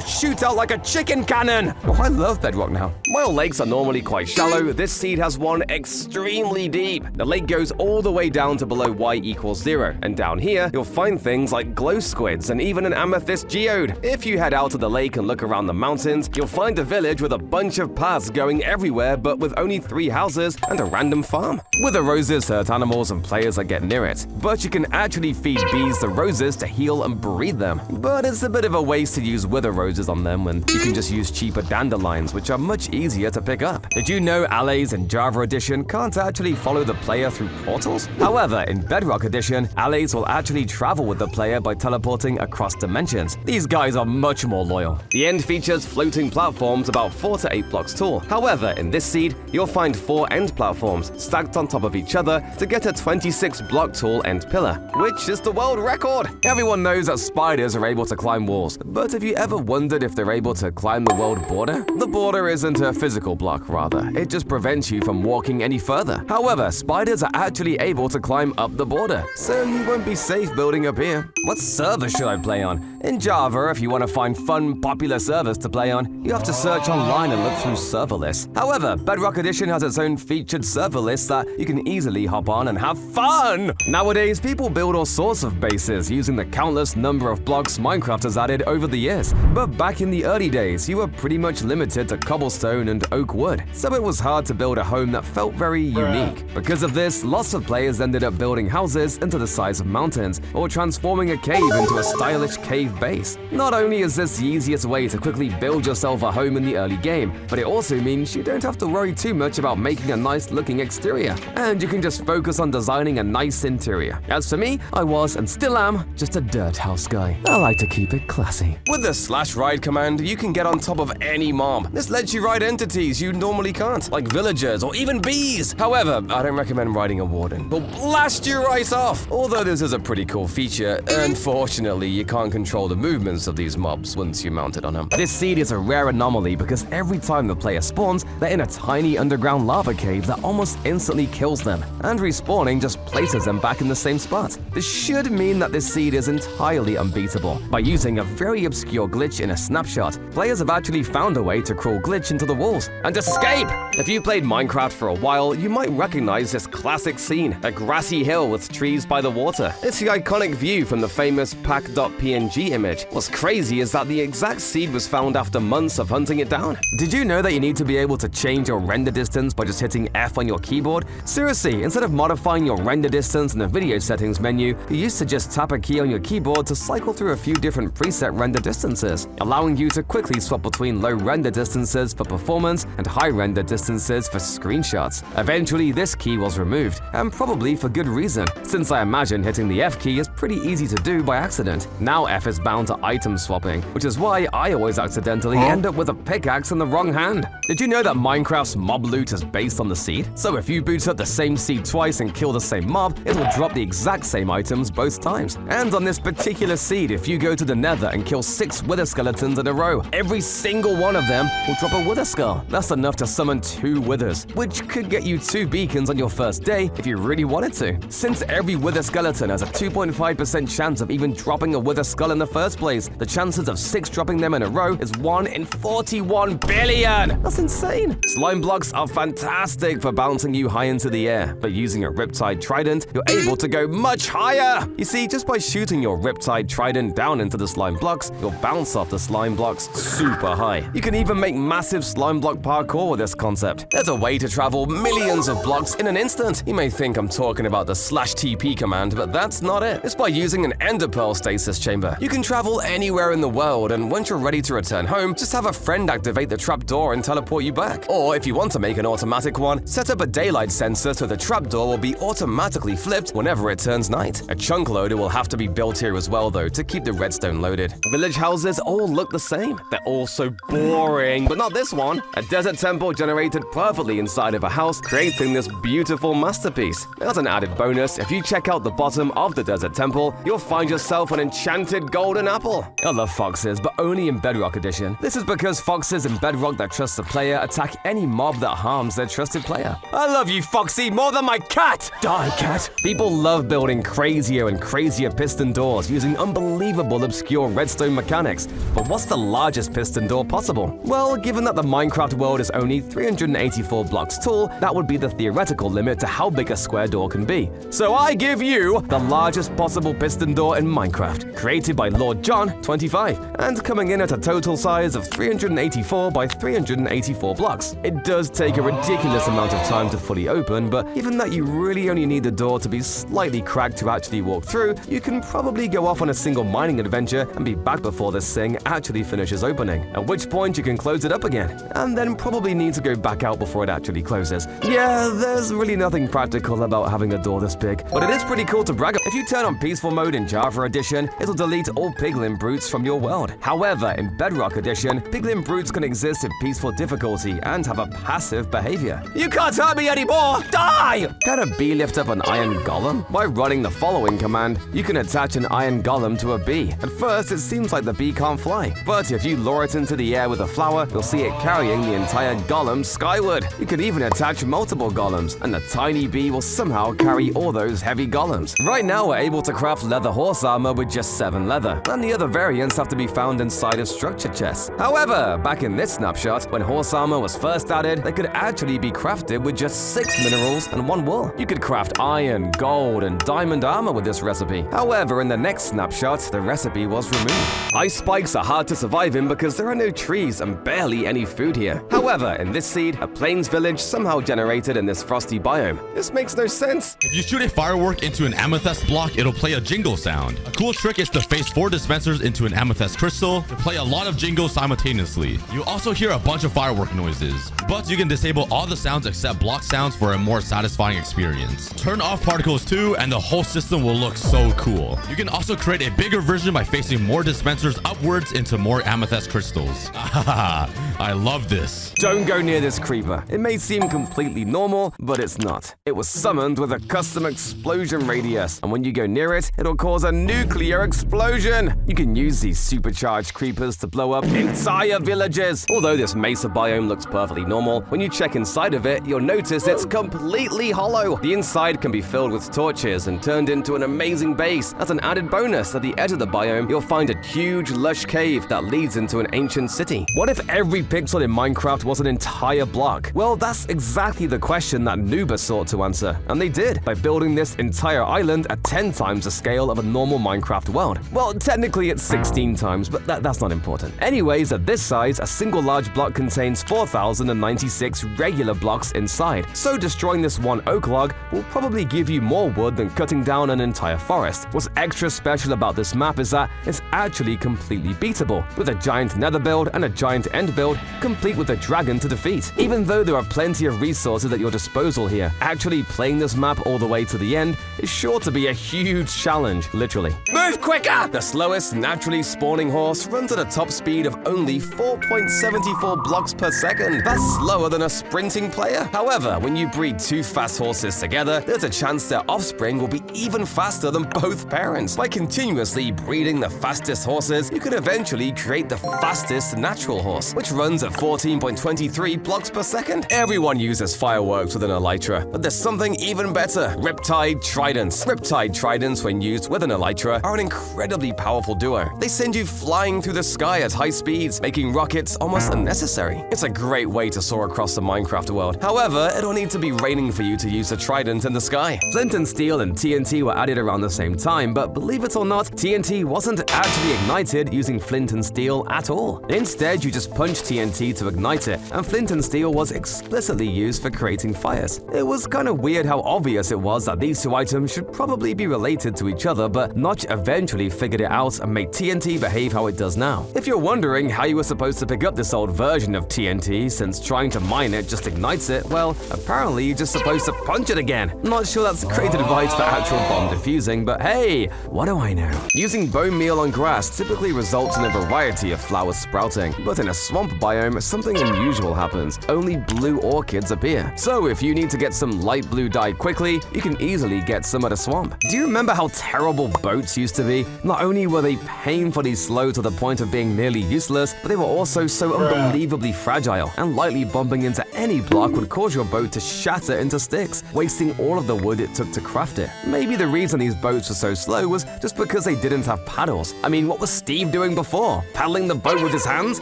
shoot out like a chicken cannon! Oh, I love Bedrock now. While lakes are normally quite shallow, this seed has one extremely deep. The lake goes all the way down to below y=0, and down here, you'll find things like glow squids and even an amethyst geode. If you head out to the lake and look around the mountains, you'll find a village with a bunch of paths going everywhere, but with only 3 houses and a random farm. Wither roses hurt animals and players that get near it, but you can actually feed bees the roses to heal and breed them. But it's a bit of a waste to use wither roses on them when you can just use cheaper dandelions, which are much easier to pick up. Did you know allays in Java Edition can't actually follow the player through portals? However, in Bedrock Edition, allays will actually travel with the player by teleporting across dimensions. These guys are much more loyal. The end features floating platforms about 4 to 8 blocks tall. However, in this seed, you'll find 4 end platforms stacked on top of each other to get a 26-block tall end pillar, which is the world record. Everyone knows that spiders are able to climb walls, but have you ever wondered if they're able to climb the world border? The border isn't a physical block, rather. It just prevents you from walking any further. However, spiders are actually able to climb up the border, so you won't be safe building up here. What server should I play on? In Java, if you want to find fun, popular servers to play on, you have to search online and look through server lists. However, Bedrock Edition has its own featured server lists that you can easily hop on and have fun! Nowadays, people build all sorts of bases using the countless number of blocks Minecraft has added over the years. But back in the early days, you were pretty much limited to cobblestone and oak wood, so it was hard to build a home that felt very unique. Because of this, lots of players ended up building houses into the size of mountains, or transforming a cave into a stylish cave base. Not only is this the easiest way to quickly build yourself a home in the early game, but it also means you don't have to worry too much about making a nice looking exterior, and you can just focus on designing a nice interior. As for me, I was and still am just a dirt house guy. I like to keep it classy. With the /ride command, you can get on top of any mob. This lets you ride entities you normally can't, like villagers or even bees. However, I don't recommend riding a warden. They'll blast you right off. Although this is a pretty cool feature, unfortunately, you can't control the movements of these mobs once you're mounted on them. This seed is a rare anomaly because every time the player spawns, they're in a tiny underground lava cave that almost instantly kills them, and respawning just places them back in the same spot. This should mean that this seed is entirely unbeatable. By using a very obscure glitch in a snapshot, players have actually found a way to crawl glitch into the walls and escape! If you played Minecraft for a while, you might recognize this classic scene, a grassy hill with trees by the water. It's the iconic view from the famous pack.png image. What's crazy is that the exact seed was found after months of hunting it down. Did you know that you need to be able to change your render distance by just hitting F on your keyboard? Seriously, instead of modifying your render distance in the video settings menu, you used to just tap a key on your keyboard to cycle through a few different preset render distances, allowing you to quickly swap between low render distances for performance and high render distances for screenshots. Eventually, this key was removed, and probably for good reason, since I imagine hitting the F key is pretty easy to do by accident. Now F is bound to item swapping, which is why I always accidentally end up with a pickaxe in the wrong hand. Did you know that Minecraft's mob loot is based on the seed? So if you boot up the same seed twice and kill the same mob, it will drop the exact same items both times. And on this particular seed, if you go to the nether and kill 6 wither skeletons in a row, every single one of them will drop a wither skull. That's enough to summon 2 withers, which could get you 2 beacons on your first day if you really wanted to. Since every wither skeleton has a 2.5% chance of even dropping a wither skull in the first place. The chances of 6 dropping them in a row is 1 in 41 billion. That's insane. Slime blocks are fantastic for bouncing you high into the air, but using a Riptide Trident, you're able to go much higher. You see, just by shooting your Riptide Trident down into the slime blocks, you'll bounce off the slime blocks super high. You can even make massive slime block parkour with this concept. There's a way to travel millions of blocks in an instant. You may think I'm talking about the /TP command, but that's not it. It's by using an Ender Pearl stasis chamber. You can travel anywhere in the world, and once you're ready to return home, just have a friend activate the trapdoor and teleport you back. Or if you want to make an automatic one, set up a daylight sensor so the trapdoor will be automatically flipped whenever it turns night. A chunk loader will have to be built here as well though to keep the redstone loaded. Village houses all look the same. They're all so boring, but not this one. A desert temple generated perfectly inside of a house, creating this beautiful masterpiece. As an added bonus, if you check out the bottom of the desert temple, you'll find yourself an enchanted golden apple. I love foxes, but only in Bedrock Edition. This is because foxes in Bedrock that trust the player attack any mob that harms their trusted player. I love you, Foxy, more than my cat! Die, cat! People love building crazier and crazier piston doors using unbelievable obscure redstone mechanics. But what's the largest piston door possible? Well, given that the Minecraft world is only 384 blocks tall, that would be the theoretical limit to how big a square door can be. So I give you the largest possible piston door in Minecraft, created by Lord John 25, and coming in at a total size of 384 by 384 blocks. It does take a ridiculous amount of time to fully open, but given that you really only need the door to be slightly cracked to actually walk through, you can probably go off on a single mining adventure and be back before this thing actually finishes opening, at which point you can close it up again, and then probably need to go back out before it actually closes. Yeah, there's really nothing practical about having a door this big, but it is pretty cool to brag about. If you turn on peaceful mode in Java Edition, it'll delete all piglin brutes from your world. However, in Bedrock Edition, piglin brutes can exist in peaceful difficulty and have a passive behavior. You can't hurt me anymore! Die! Can a bee lift up an iron golem? By running the following command, you can attach an iron golem to a bee. At first, it seems like the bee can't fly, but if you lure it into the air with a flower, you'll see it carrying the entire golem skyward. You can even attach multiple golems, and the tiny bee will somehow carry all those heavy golems. Right now, we're able to craft leather horse armor with just 7 leather, and the other variants have to be found inside of structure chests. However, back in this snapshot, when horse armor was first added, they could actually be crafted with just 6 minerals and 1 wool. You could craft iron, gold, and diamond armor with this recipe. However, in the next snapshot, the recipe was removed. Ice spikes are hard to survive in because there are no trees and barely any food here. However, in this seed, a plains village somehow generated in this frosty biome. This makes no sense. If you shoot a firework into an amethyst block, it'll play a jingle sound. A cool trick is to face 4 dispensers into an amethyst crystal to play a lot of jingles simultaneously. You also hear a bunch of firework noises, but you can disable all the sounds except block sounds for a more satisfying experience. Turn off particles too, and the whole system will look so cool. You can also create a bigger version by facing more dispensers upwards into more amethyst crystals. I love this. Don't go near this creeper. It may seem completely normal, but it's not. It was summoned with a custom explosion radius, and when you go near it, it'll cause a nuclear explosion. You can use these supercharged creepers to blow up entire villages. Although this mesa biome looks perfectly normal, when you check inside of it, you'll notice it's completely hollow. The inside can be filled with torches and turned into an amazing base. As an added bonus, at the edge of the biome, you'll find a huge lush cave that leads into an ancient city. What if every pixel in Minecraft was an entire block? Well, that's exactly the question that Nuba sought to answer, and they did, by building this entire island at 10 times the scale of a normal Minecraft world. Well, technically it's 16 times, but that's not important. Anyways, at this size, a single large block contains 4,096 regular blocks inside, so destroying this one oak log will probably give you more wood than cutting down an entire forest. What's extra special about this map is that it's actually completely beatable, with a giant nether build and a giant end build, complete with a dragon to defeat. Even though there are plenty of resources at your disposal here, actually playing this map all the way to the end is sure to be a huge challenge, literally. Move quicker! The slowest naturally spawning horse runs at a top speed of only 4.74 blocks per second. That's slower than a sprinting player. However, when you breed 2 fast horses together, there's a chance their offspring will be even faster than both parents. By continuously breeding the fastest horses, you can eventually create the fastest natural horse, which runs at 14.23 blocks per second. Everyone uses fireworks with an elytra, but there's something even better: Riptide Tridents. Riptide Tridents, when used with an elytra, are an incredibly incredibly powerful duo. They send you flying through the sky at high speeds, making rockets almost unnecessary. It's a great way to soar across the Minecraft world. However, it'll need to be raining for you to use a trident in the sky. Flint and steel and TNT were added around the same time, but believe it or not, TNT wasn't actually ignited using flint and steel at all. Instead, you just punched TNT to ignite it, and flint and steel was explicitly used for creating fires. It was kind of weird how obvious it was that these two items should probably be related to each other, but Notch eventually figured it out and made TNT behave how it does now. If you're wondering how you were supposed to pick up this old version of TNT since trying to mine it just ignites it, well, apparently you're just supposed to punch it again. Not sure that's great advice for actual bomb defusing, but hey, what do I know? Using bone meal on grass typically results in a variety of flowers sprouting, but in a swamp biome, something unusual happens. Only blue orchids appear. So if you need to get some light blue dye quickly, you can easily get some at a swamp. Do you remember how terrible boats used to be? Not only were they painfully slow to the point of being nearly useless, but they were also so unbelievably fragile, and lightly bumping into any block would cause your boat to shatter into sticks, wasting all of the wood it took to craft it. Maybe the reason these boats were so slow was just because they didn't have paddles. I mean, what was Steve doing before? Paddling the boat with his hands?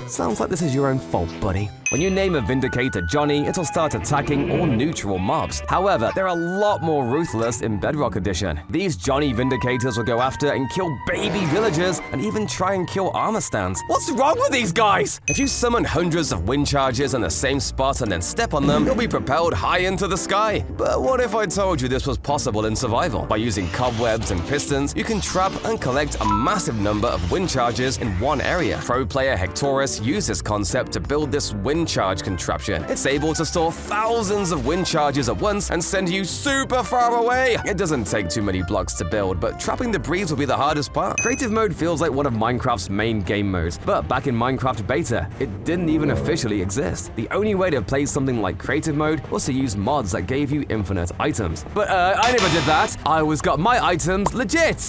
Sounds like this is your own fault, buddy. When you name a Vindicator Johnny, it'll start attacking all neutral mobs. However, they're a lot more ruthless in Bedrock Edition. These Johnny Vindicators will go after and kill baby villagers and even try and kill armor stands. What's wrong with these guys? If you summon hundreds of wind charges in the same spot and then step on them, you'll be propelled high into the sky. But what if I told you this was possible in survival? By using cobwebs and pistons, you can trap and collect a massive number of wind charges in one area. Pro player Hectorus used this concept to build this wind charge contraption. It's able to store thousands of wind charges at once and send you super far away. It doesn't take too many blocks to build, but trapping the breeze will be the hardest part. Creative mode feels like one of Minecraft's main game modes, but back in Minecraft beta, it didn't even officially exist. The only way to play something like creative mode was to use mods that gave you infinite items. But I never did that. I always got my items legit.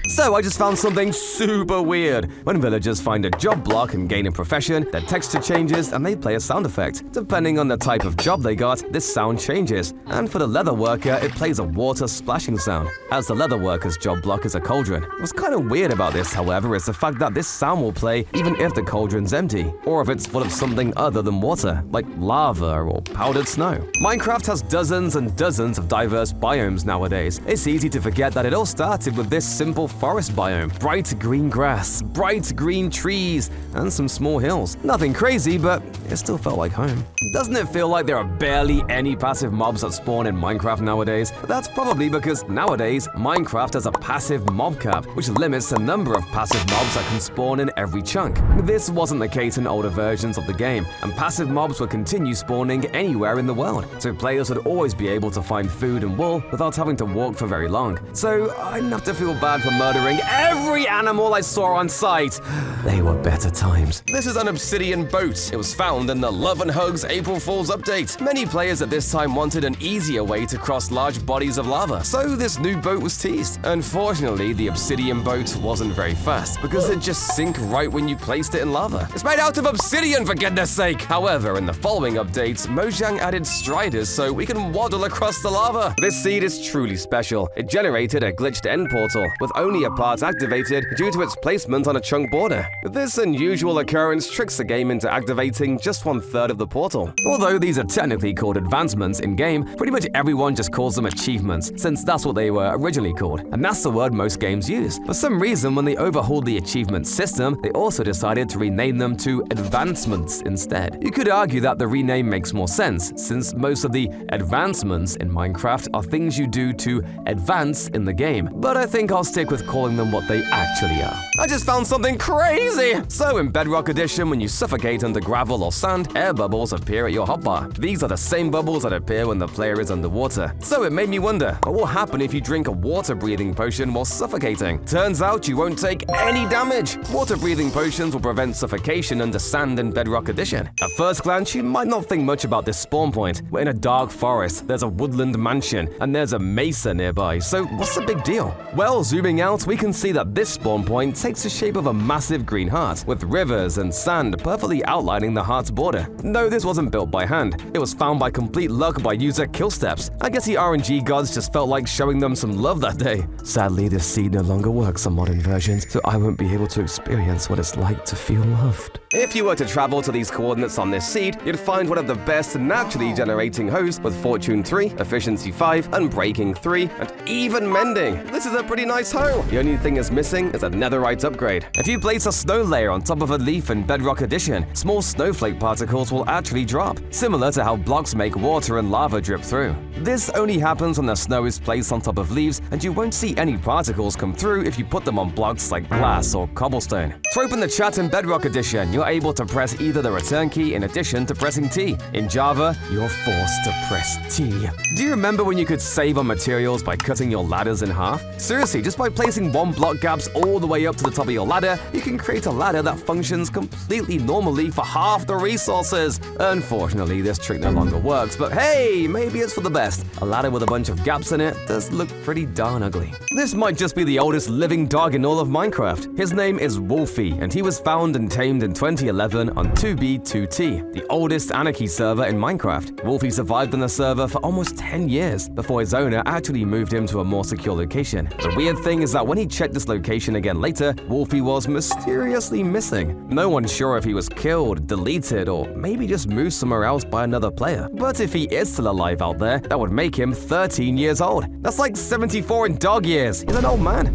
So I just found something super weird. When villagers find a job block and gain a profession, their texture changes and they play a sound effect. Depending on the type of job they got, this sound changes. And for the leather worker, it plays a water splashing sound, as the leather worker's job block is a cauldron. What's kind of weird about this, however, is the fact that this sound will play even if the cauldron's empty, or if it's full of something other than water, like lava or powdered snow. Minecraft has dozens and dozens of diverse biomes nowadays. It's easy to forget that it all started with this simple forest biome. Bright green grass, bright green trees, and some small hills. Nothing crazy, but it still felt like home. Doesn't it feel like there are barely any passive mobs that spawn in Minecraft nowadays? But that's probably because nowadays, Minecraft has a passive mob cap, which limits the number of passive mobs that can spawn in every chunk. This wasn't the case in older versions of the game, and passive mobs would continue spawning anywhere in the world, so players would always be able to find food and wool without having to walk for very long. So I didn't have to feel bad for murdering every animal I saw on sight. They were better times. This is an obsidian boat. It was found in the Love and Hugs April Fool's update. Many players at this time wanted an easier way to cross large bodies of lava, so this new boat was teased. Unfortunately, the obsidian boat wasn't very fast because it just sink right when you placed it in lava. It's made out of obsidian, for goodness sake! However, in the following updates, Mojang added striders so we can waddle across the lava. This seed is truly special. It generated a glitched end portal, with only a part activated due to its placement on a chunk border. This unusual occurrence tricks the game into activating just 1/3 of the portal. Although these are technically called advancements in-game, pretty much everyone just calls them achievements, since that's what they were originally called, and that's the word most games use. For some reason, when they overhauled the achievement system, they also decided to rename them to advancements instead. You could argue that the rename makes more sense, since most of the advancements in Minecraft are things you do to advance in the game, but I think I'll stick with calling them what they actually are. I just found something crazy! So in Bedrock Edition, when you suffocate under gravel or sand, air bubbles appear at your hotbar. These are the same bubbles that appear when the player is underwater. So it made me wonder, what will happen if you drink a water-breathing potion while suffocating? Turns out you won't take any damage. Water-breathing potions will prevent suffocation under sand in Bedrock Edition. At first glance, you might not think much about this spawn point. We're in a dark forest, there's a woodland mansion, and there's a mesa nearby, so what's the big deal? Well, zooming out, out, we can see that this spawn point takes the shape of a massive green heart, with rivers and sand perfectly outlining the heart's border. No, this wasn't built by hand. It was found by complete luck by user Killsteps. I guess the RNG gods just felt like showing them some love that day. Sadly, this seed no longer works on modern versions, so I won't be able to experience what it's like to feel loved. If you were to travel to these coordinates on this seed, you'd find one of the best naturally generating hosts with Fortune 3, Efficiency 5, Unbreaking 3, and even Mending. This is a pretty nice hoe. The only thing is missing is a netherite upgrade. If you place a snow layer on top of a leaf in Bedrock Edition, small snowflake particles will actually drop, similar to how blocks make water and lava drip through. This only happens when the snow is placed on top of leaves, and you won't see any particles come through if you put them on blocks like glass or cobblestone. To open the chat in Bedrock Edition, you're able to press either the return key in addition to pressing T. In Java, you're forced to press T. Do you remember when you could save on materials by cutting your ladders in half? Seriously, just by placing one block gaps all the way up to the top of your ladder, you can create a ladder that functions completely normally for half the resources. Unfortunately, this trick no longer works, but hey, maybe it's for the best. A ladder with a bunch of gaps in it does look pretty darn ugly. This might just be the oldest living dog in all of Minecraft. His name is Wolfie, and he was found and tamed in 2011 on 2B2T, the oldest Anarchy server in Minecraft. Wolfie survived on the server for almost 10 years before his owner actually moved him to a more secure location. The weird thing is that when he checked this location again later, Wolfie was mysteriously missing. No one's sure if he was killed, deleted, or maybe just moved somewhere else by another player. But if he is still alive out there, that would make him 13 years old. That's like 74 in dog years. He's an old man.